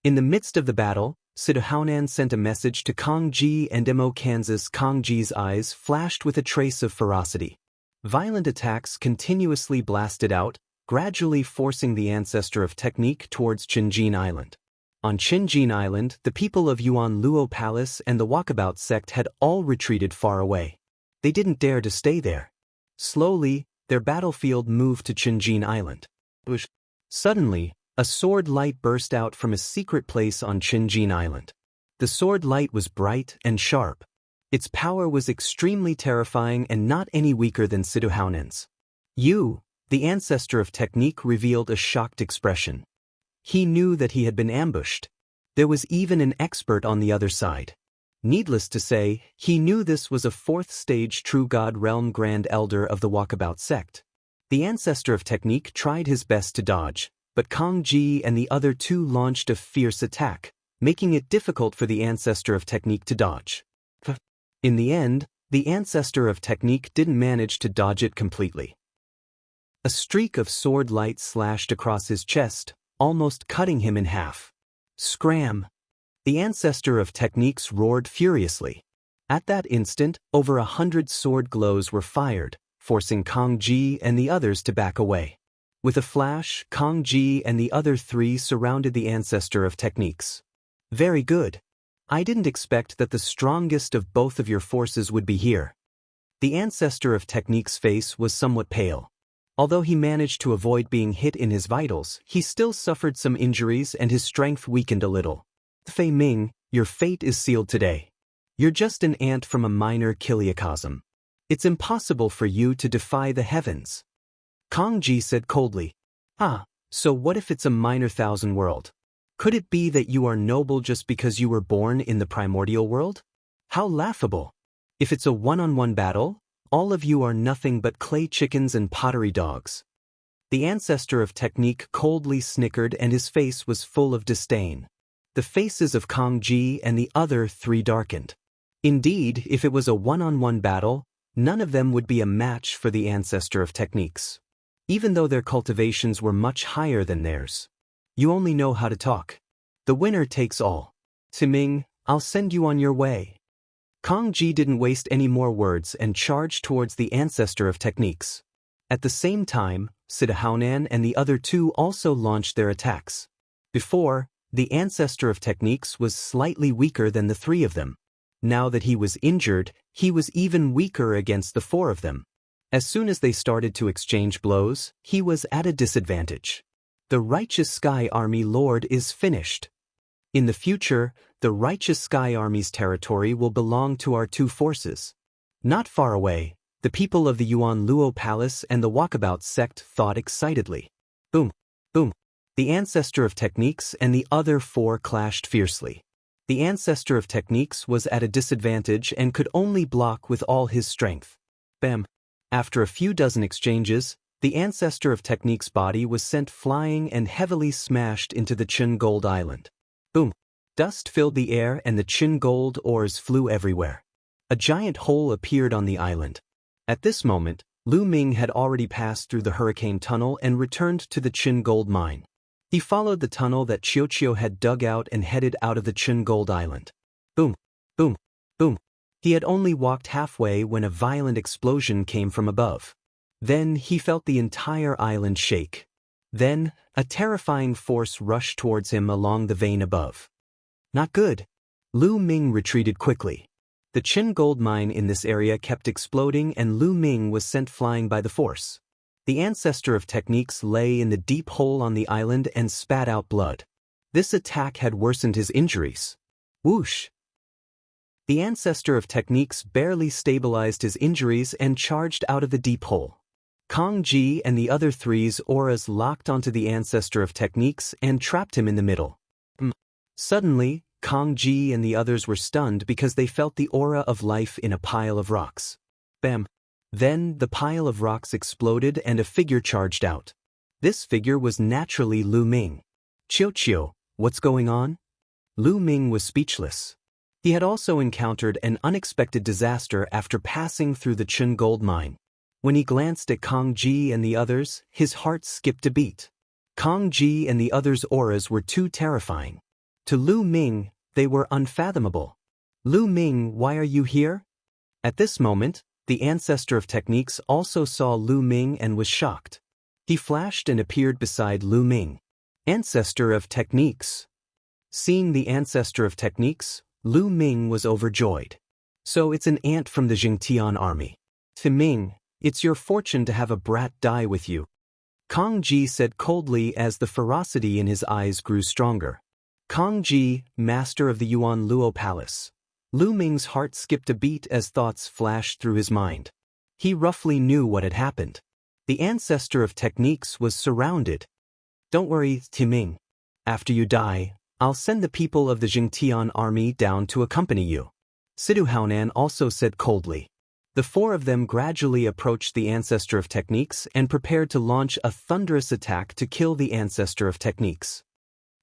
In the midst of the battle, Siduhounan sent a message to Kang Ji and Mo Kansas. Kang Ji's eyes flashed with a trace of ferocity. Violent attacks continuously blasted out, gradually forcing the ancestor of technique towards Qinjin Island. On Qinjin Island, the people of Yuan Luo Palace and the walkabout sect had all retreated far away. They didn't dare to stay there. Slowly, their battlefield moved to Qinjin Island. Suddenly, a sword light burst out from a secret place on Qinjin Island. The sword light was bright and sharp. Its power was extremely terrifying and not any weaker than Siduhounan's. You, the ancestor of technique, revealed a shocked expression. He knew that he had been ambushed. There was even an expert on the other side. Needless to say, he knew this was a 4th stage True God Realm Grand Elder of the Walkabout sect. The ancestor of technique tried his best to dodge, but Kang Ji and the other 2 launched a fierce attack, making it difficult for the ancestor of technique to dodge. In the end, the ancestor of technique didn't manage to dodge it completely. A streak of sword light slashed across his chest, almost cutting him in half. Scram! The ancestor of techniques roared furiously. At that instant, over 100 sword glows were fired, forcing Kang Ji and the others to back away. With a flash, Kang Ji and the other 3 surrounded the ancestor of techniques. Very good. I didn't expect that the strongest of both of your forces would be here. The ancestor of technique's face was somewhat pale. Although he managed to avoid being hit in his vitals, he still suffered some injuries and his strength weakened a little. Fei Ming, your fate is sealed today. You're just an ant from a minor kiliacosm. It's impossible for you to defy the heavens. Kang Ji said coldly. Ah, so what if it's a minor thousand world? Could it be that you are noble just because you were born in the primordial world? How laughable. If it's a one-on-one battle, all of you are nothing but clay chickens and pottery dogs. The ancestor of technique coldly snickered and his face was full of disdain. The faces of Kang Ji and the other three darkened. Indeed, if it was a one-on-one battle, none of them would be a match for the ancestor of techniques. Even though their cultivations were much higher than theirs. You only know how to talk. The winner takes all. Timing, I'll send you on your way. Kang Ji didn't waste any more words and charged towards the ancestor of techniques. At the same time, Sida Haonan and the other two also launched their attacks. Before, the ancestor of techniques was slightly weaker than the three of them. Now that he was injured, he was even weaker against the four of them. As soon as they started to exchange blows, he was at a disadvantage. The Righteous Sky Army Lord is finished. In the future, the Righteous Sky Army's territory will belong to our two forces. Not far away, the people of the Yuan Luo Palace and the Walkabout sect thought excitedly. Boom, boom. The ancestor of techniques and the other four clashed fiercely. The ancestor of techniques was at a disadvantage and could only block with all his strength. Bam. After a few dozen exchanges, the ancestor of technique's body was sent flying and heavily smashed into the Qin Gold Island. Boom. Dust filled the air and the Qin Gold ores flew everywhere. A giant hole appeared on the island. At this moment, Lu Ming had already passed through the hurricane tunnel and returned to the Qin Gold mine. He followed the tunnel that Qiuqiu had dug out and headed out of the Qin Gold Island. Boom, boom, boom. He had only walked halfway when a violent explosion came from above. Then he felt the entire island shake. Then, a terrifying force rushed towards him along the vein above. Not good. Lu Ming retreated quickly. The Qin Gold mine in this area kept exploding and Lu Ming was sent flying by the force. The ancestor of techniques lay in the deep hole on the island and spat out blood. This attack had worsened his injuries. Whoosh! The ancestor of techniques barely stabilized his injuries and charged out of the deep hole. Kang Ji and the other three's auras locked onto the ancestor of techniques and trapped him in the middle. Suddenly, Kang Ji and the others were stunned because they felt the aura of life in a pile of rocks. Bam! Then the pile of rocks exploded and a figure charged out. This figure was naturally Lu Ming. Qiuqiu, what's going on? Lu Ming was speechless. He had also encountered an unexpected disaster after passing through the Qin Gold mine. When he glanced at Kang Ji and the others, his heart skipped a beat. Kang Ji and the others' auras were too terrifying. To Lu Ming, they were unfathomable. Lu Ming, why are you here? At this moment, the ancestor of techniques also saw Lu Ming and was shocked. He flashed and appeared beside Lu Ming. Ancestor of techniques. Seeing the ancestor of techniques, Lu Ming was overjoyed. So it's an ant from the Jingtian army. Timing, it's your fortune to have a brat die with you. Kang Ji said coldly as the ferocity in his eyes grew stronger. Kang Ji, master of the Yuan Luo Palace. Lu Ming's heart skipped a beat as thoughts flashed through his mind. He roughly knew what had happened. The ancestor of techniques was surrounded. Don't worry, Timing. After you die, I'll send the people of the Jingtian army down to accompany you. Sidu Haonan also said coldly. The four of them gradually approached the ancestor of techniques and prepared to launch a thunderous attack to kill the ancestor of techniques.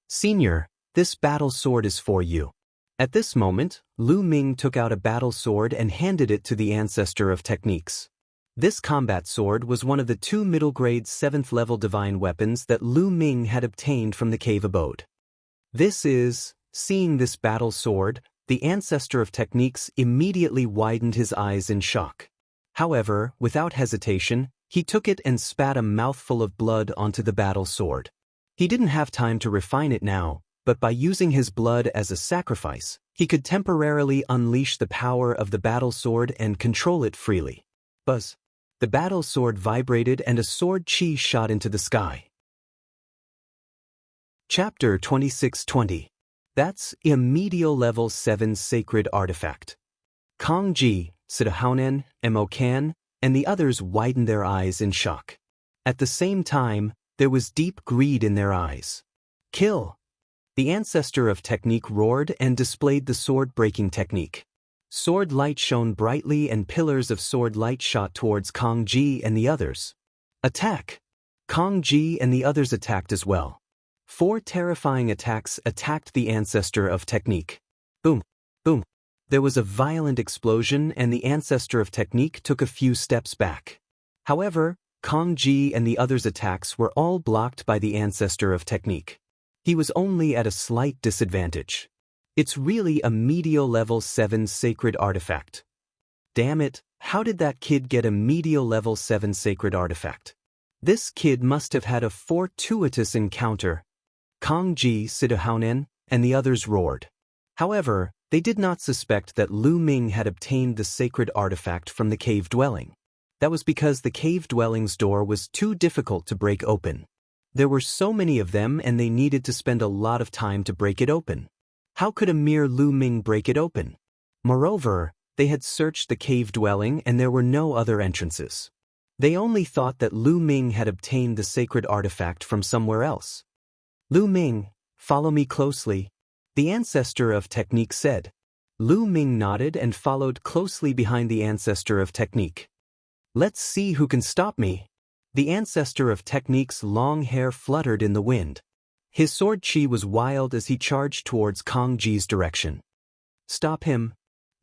Senior, this battle sword is for you. At this moment, Lu Ming took out a battle sword and handed it to the ancestor of techniques. This combat sword was one of the two middle-grade 7th-level divine weapons that Lu Ming had obtained from the cave abode. Seeing this battle sword, the ancestor of techniques immediately widened his eyes in shock. However, without hesitation, he took it and spat a mouthful of blood onto the battle sword. He didn't have time to refine it now, but by using his blood as a sacrifice, he could temporarily unleash the power of the battle sword and control it freely. Buzz. The battle sword vibrated and a sword chi shot into the sky. Chapter 2620. That's a medial level 7 sacred artifact. Kong Ji, Sidahunan, Mo Kan, and the others widened their eyes in shock. At the same time, there was deep greed in their eyes. Kill! The ancestor of technique roared and displayed the sword-breaking technique. Sword light shone brightly and pillars of sword light shot towards Kong Ji and the others. Attack! Kong Ji and the others attacked as well. 4 terrifying attacks attacked the ancestor of technique. Boom! Boom! There was a violent explosion and the ancestor of technique took a few steps back. However, Kong Ji and the others' attacks were all blocked by the ancestor of technique. He was only at a slight disadvantage. It's really a medial level 7 sacred artifact. Damn it, how did that kid get a medial level 7 sacred artifact? This kid must have had a fortuitous encounter. Kong Ji, Sidahunan, and the others roared. However, they did not suspect that Lu Ming had obtained the sacred artifact from the cave dwelling. That was because the cave dwelling's door was too difficult to break open. There were so many of them and they needed to spend a lot of time to break it open. How could a mere Lu Ming break it open? Moreover, they had searched the cave dwelling and there were no other entrances. They only thought that Lu Ming had obtained the sacred artifact from somewhere else. Lu Ming, follow me closely, the ancestor of technique said. Lu Ming nodded and followed closely behind the ancestor of technique. Let's see who can stop me. The ancestor of technique's long hair fluttered in the wind. His sword chi was wild as he charged towards Kong Ji's direction. Stop him!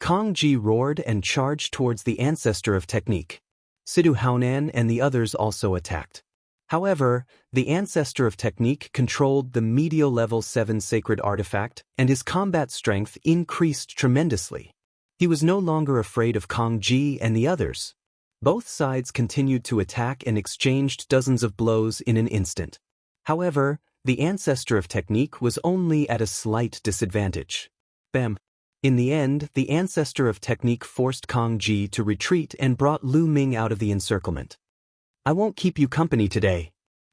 Kong Ji roared and charged towards the ancestor of technique. Sidahunan and the others also attacked. However, the ancestor of technique controlled the medial level 7 sacred artifact and his combat strength increased tremendously. He was no longer afraid of Kong Ji and the others. Both sides continued to attack and exchanged dozens of blows in an instant. However, the ancestor of technique was only at a slight disadvantage. Bam! In the end, the ancestor of technique forced Kong Ji to retreat and brought Lu Ming out of the encirclement. I won't keep you company today.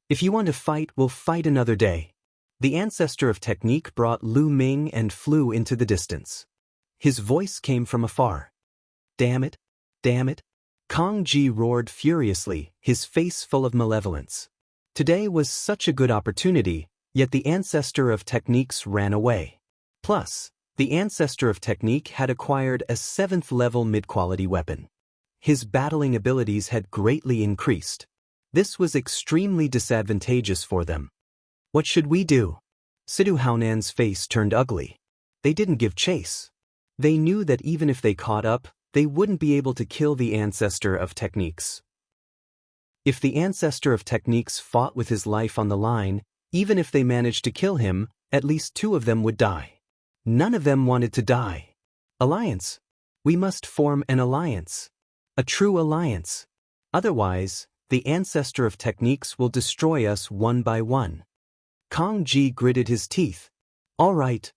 If you want to fight, we'll fight another day. The ancestor of technique brought Lu Ming and flew into the distance. His voice came from afar. Damn it! Damn it! Kong Ji roared furiously, his face full of malevolence. Today was such a good opportunity, yet the ancestor of techniques ran away. Plus, the ancestor of technique had acquired a 7th level mid-quality weapon. His battling abilities had greatly increased. This was extremely disadvantageous for them. What should we do? Sidahuanan's face turned ugly. They didn't give chase. They knew that even if they caught up, they wouldn't be able to kill the ancestor of techniques. If the ancestor of techniques fought with his life on the line, even if they managed to kill him, at least 2 of them would die. None of them wanted to die. Alliance. We must form an alliance. A true alliance. Otherwise, the ancestor of techniques will destroy us one by one. Kong Ji gritted his teeth. All right.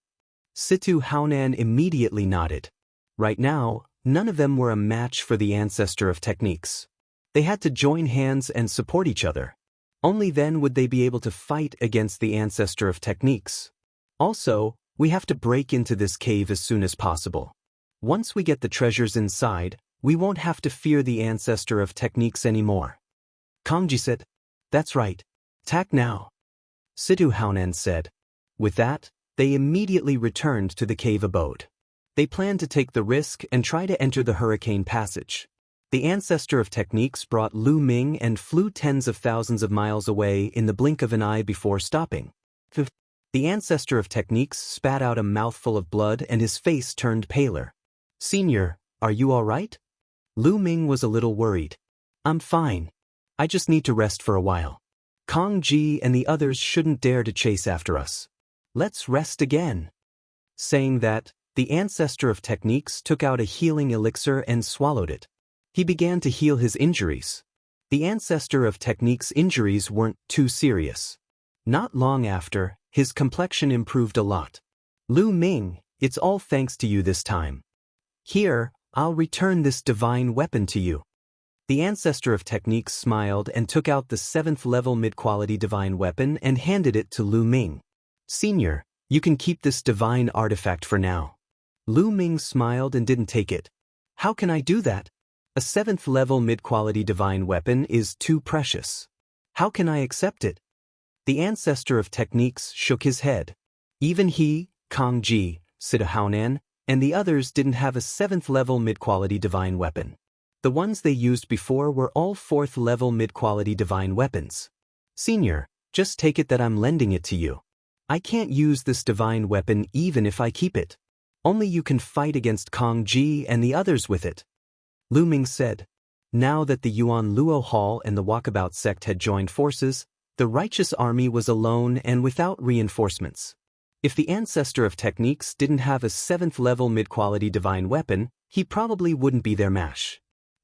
Sidahunan immediately nodded. Right now, none of them were a match for the ancestor of techniques. They had to join hands and support each other. Only then would they be able to fight against the ancestor of techniques. Also, we have to break into this cave as soon as possible. Once we get the treasures inside, we won't have to fear the ancestor of techniques anymore. Kong Ji said, That's right. Attack now. Sidahunan said. With that, they immediately returned to the cave abode. They planned to take the risk and try to enter the hurricane passage. The ancestor of techniques brought Lu Ming and flew tens of thousands of miles away in the blink of an eye before stopping. The ancestor of techniques spat out a mouthful of blood and his face turned paler. Senior, are you all right? Lu Ming was a little worried. I'm fine. I just need to rest for a while. Kong Ji and the others shouldn't dare to chase after us. Let's rest again. Saying that, the ancestor of techniques took out a healing elixir and swallowed it. He began to heal his injuries. The ancestor of techniques' injuries weren't too serious. Not long after, his complexion improved a lot. Lu Ming, it's all thanks to you this time. Here, I'll return this divine weapon to you. The ancestor of techniques smiled and took out the 7th level mid-quality divine weapon and handed it to Lu Ming. Senior, you can keep this divine artifact for now. Lu Ming smiled and didn't take it. How can I do that? A 7th level mid-quality divine weapon is too precious. How can I accept it? The ancestor of techniques shook his head. Even he, Kang Ji, Sita Haonan, and the others didn't have a 7th level mid-quality divine weapon. The ones they used before were all 4th level mid-quality divine weapons. Senior, just take it that I'm lending it to you. I can't use this divine weapon even if I keep it. Only you can fight against Kang Ji and the others with it. Lu Ming said. Now that the Yuan Luo Hall and the Walkabout sect had joined forces, the righteous army was alone and without reinforcements. If the ancestor of techniques didn't have a 7th level mid-quality divine weapon, he probably wouldn't be their match.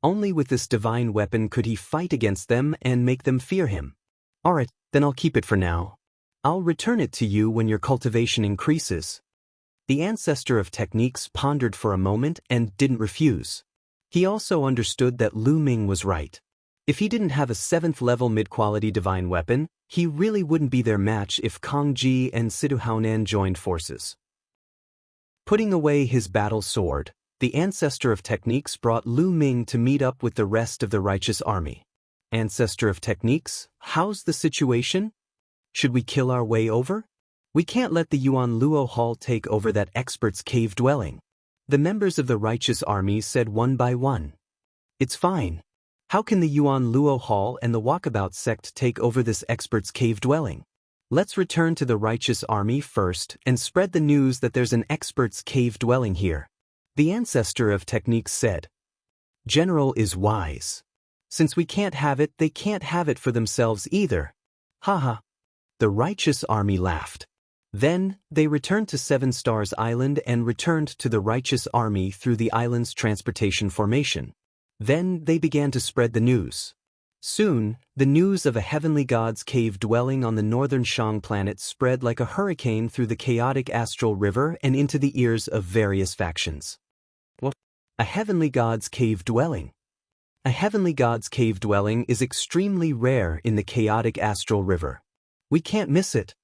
Only with this divine weapon could he fight against them and make them fear him. Alright, then I'll keep it for now. I'll return it to you when your cultivation increases. The ancestor of techniques pondered for a moment and didn't refuse. He also understood that Lu Ming was right. If he didn't have a 7th level mid-quality divine weapon, he really wouldn't be their match if Kang Ji and Situ Haonan joined forces. Putting away his battle sword, the ancestor of techniques brought Lu Ming to meet up with the rest of the righteous army. Ancestor of techniques, how's the situation? Should we kill our way over? We can't let the Yuan Luo Hall take over that expert's cave dwelling. The members of the righteous army said one by one. It's fine. How can the Yuan Luo Hall and the Walkabout sect take over this expert's cave dwelling? Let's return to the righteous army first and spread the news that there's an expert's cave dwelling here. The ancestor of techniques said. General is wise. Since we can't have it, they can't have it for themselves either. Haha. The righteous army laughed. Then, they returned to Seven Stars Island and returned to the righteous army through the island's transportation formation. Then, they began to spread the news. Soon, the news of a heavenly god's cave dwelling on the northern Shang planet spread like a hurricane through the chaotic astral river and into the ears of various factions. What? A heavenly god's cave dwelling? A heavenly god's cave dwelling is extremely rare in the chaotic astral river. We can't miss it.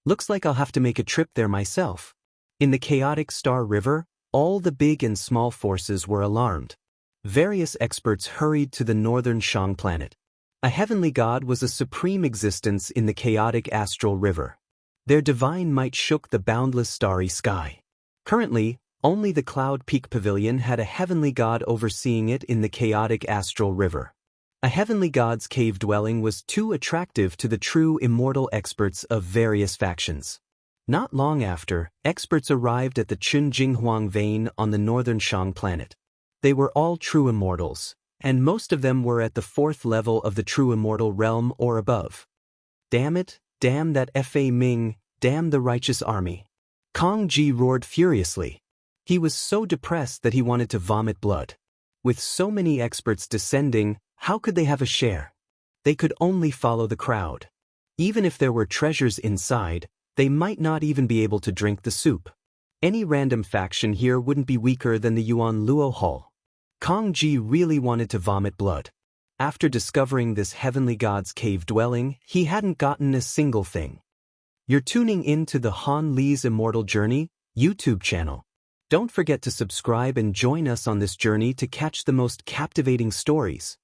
Looks like I'll have to make a trip there myself. In the chaotic Star River, all the big and small forces were alarmed. Various experts hurried to the northern Shang planet. A heavenly god was a supreme existence in the chaotic astral river. Their divine might shook the boundless starry sky. Currently, only the Cloud Peak Pavilion had a heavenly god overseeing it in the chaotic astral river. A heavenly god's cave dwelling was too attractive to the true immortal experts of various factions. Not long after, experts arrived at the Chun Jinghuang vein on the northern Shang planet. They were all true immortals, and most of them were at the 4th level of the true immortal realm or above. Damn it, damn that Fa Ming, damn the righteous army. Kang Ji roared furiously. He was so depressed that he wanted to vomit blood. With so many experts descending, how could they have a share? They could only follow the crowd. Even if there were treasures inside, they might not even be able to drink the soup. Any random faction here wouldn't be weaker than the Yuan Luo Hall. Kang Ji really wanted to vomit blood. After discovering this heavenly god's cave dwelling, he hadn't gotten a single thing. You're tuning in to the Han Li's Immortal Journey YouTube channel. Don't forget to subscribe and join us on this journey to catch the most captivating stories.